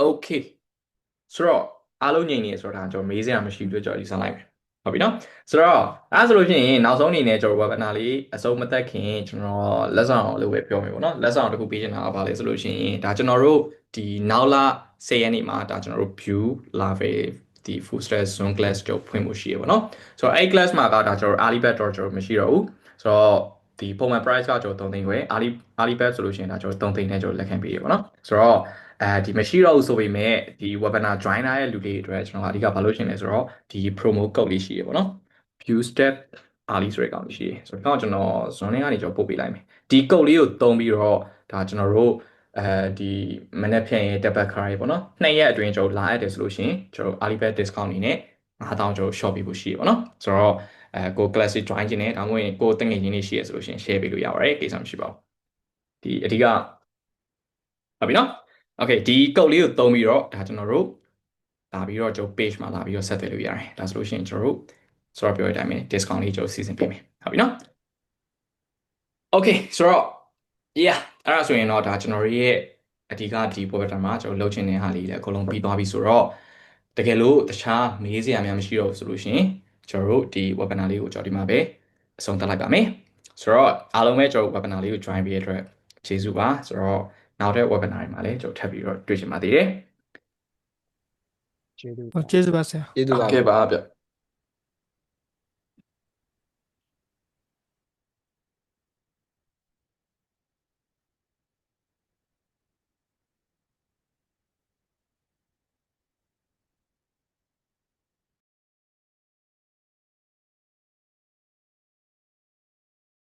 Okay ဆိုတော့အားလုံးငြိမ်နေဆိုတာကျွန်တော်မေးစရာမရှိဘူးကျွန်တော်ဒီစလိုက်မယ်ဟုတ်ပြီနော်ဆိုတော့အဲ့ဆိုလို့ရှိရင်နောက်ဆုံးအနေနဲ့ကျွန်တော် webinar လေးအဆုံးမသက်ခင်ကျွန်တော်လက်ဆောင်လို့ပဲပြောမယ်ပေါ့နော်လက်ဆောင်တစ်ခုပေးချင်တာကဘာလဲဆိုလို့ရှိရင်ဒါကျွန်တော်တို့ဒီနောက်လ10ရက်နေ့မှာဒါကျွန်တော်တို့ view level ဒီ full stack zone class ကျွန်တော်ဖွင့်ဖို့ရှိရပါတော့ဆိုတော့အဲ့ class မှာကဒါကျွန်တော် early bird တော့ကျွန်တော်မရှိတော့ဘူးဆိုတော့ဒီပုံမှန် price ကကျွန်တော်3သိန်းခွဲ early bird ဆိုလို့ရှိရင်ဒါကျွန်တော်3သိန်းနဲ့ကျွန်တော်လက်ခံပေးရပါတော့ဆိုတော့ဒီမရှိတော့ဘူးဆိုပေမဲ့ဒီ webinar join လာတဲ့လူတွေအတွက်ကျွန်တော်အဓိကဘာလို့ရှင်းလဲဆိုတော့ဒီ promo code လေးရှိရပါတော့ view step early ဆိုတဲ့ကောင်လေးရှိတယ်ဆိုတော့ကျွန်တော် zone ကနေကျွန်တော်ပို့ပေးလိုက်မယ်ဒီ code လေးကိုသုံးပြီးတော့ဒါကျွန်တော်တို့ဒီမနေ့ဖြန်ရဲ့ debit card ရေပေါ့နော်2ရက်အတွင်းကျွန်တော်လာရတယ်ဆိုလို့ရှိရင်ကျွန်တော် early bird discount အနေနဲ့9000ကျွန်တော် short ပေးဖို့ရှိရပါတော့ဆိုတော့ကို classic join ခြင်းနဲ့ဒါမှမဟုတ်ကိုတငယ်ချင်းလေးရှိရဆိုလို့ရှိရင် share ပေးလို့ရပါတယ်ကိစ္စမရှိပါဘူးဒီအဓိကဟုတ်ပြီနော်Okay ဒီ code လေးကိုသုံးပြီးတော့ဒါကျွန်တော်တို့လာပြီးတော့ကျွန်တော် page မှာလာပြီးတော့ဆက်သွယ်လို့ရတယ်ဒါဆိုလို့ရှိရင်ကျွန်တော်တို့ဆိုတော့ပြောတဲ့အတိုင်းပဲ discount လေးကျွန်တော်စီစဉ်ပေးမယ်ဟုတ်ပြီနော် Okay ဆိုတော့ yeah အဲ့ဒါဆိုရင်တော့ဒါကျွန်တော်ရဲ့အဓိကဒီ webinar မှာကျွန်တော်လုပ်ချင်တဲ့ဟာလေးလည်းအကုန်လုံးပြီးသွားပြီဆိုတော့တကယ်လို့တခြားမေးစရာများမရှိတော့ဘူးဆိုလို့ရှိရင်ကျွန်တော်တို့ဒီ webinar လေးကိုကျွန်တော်ဒီမှာပဲအဆုံးသတ်လိုက်ပါမယ်ဆိုတော့အားလုံးပဲကျွန်တော် webinar လေးကို join ပေးရတဲ့အတွက်ကျေးဇူးပါဆိုတော့နောက်တဲ့ webinar တွေမှာလည်းကျွန်တော်ထပ်ပြီးတော့တွေ့ချင်ပါသေးတယ် ကျေးဇူးပါဆရာ ကျေးဇူးပါ Okay ပါဗျ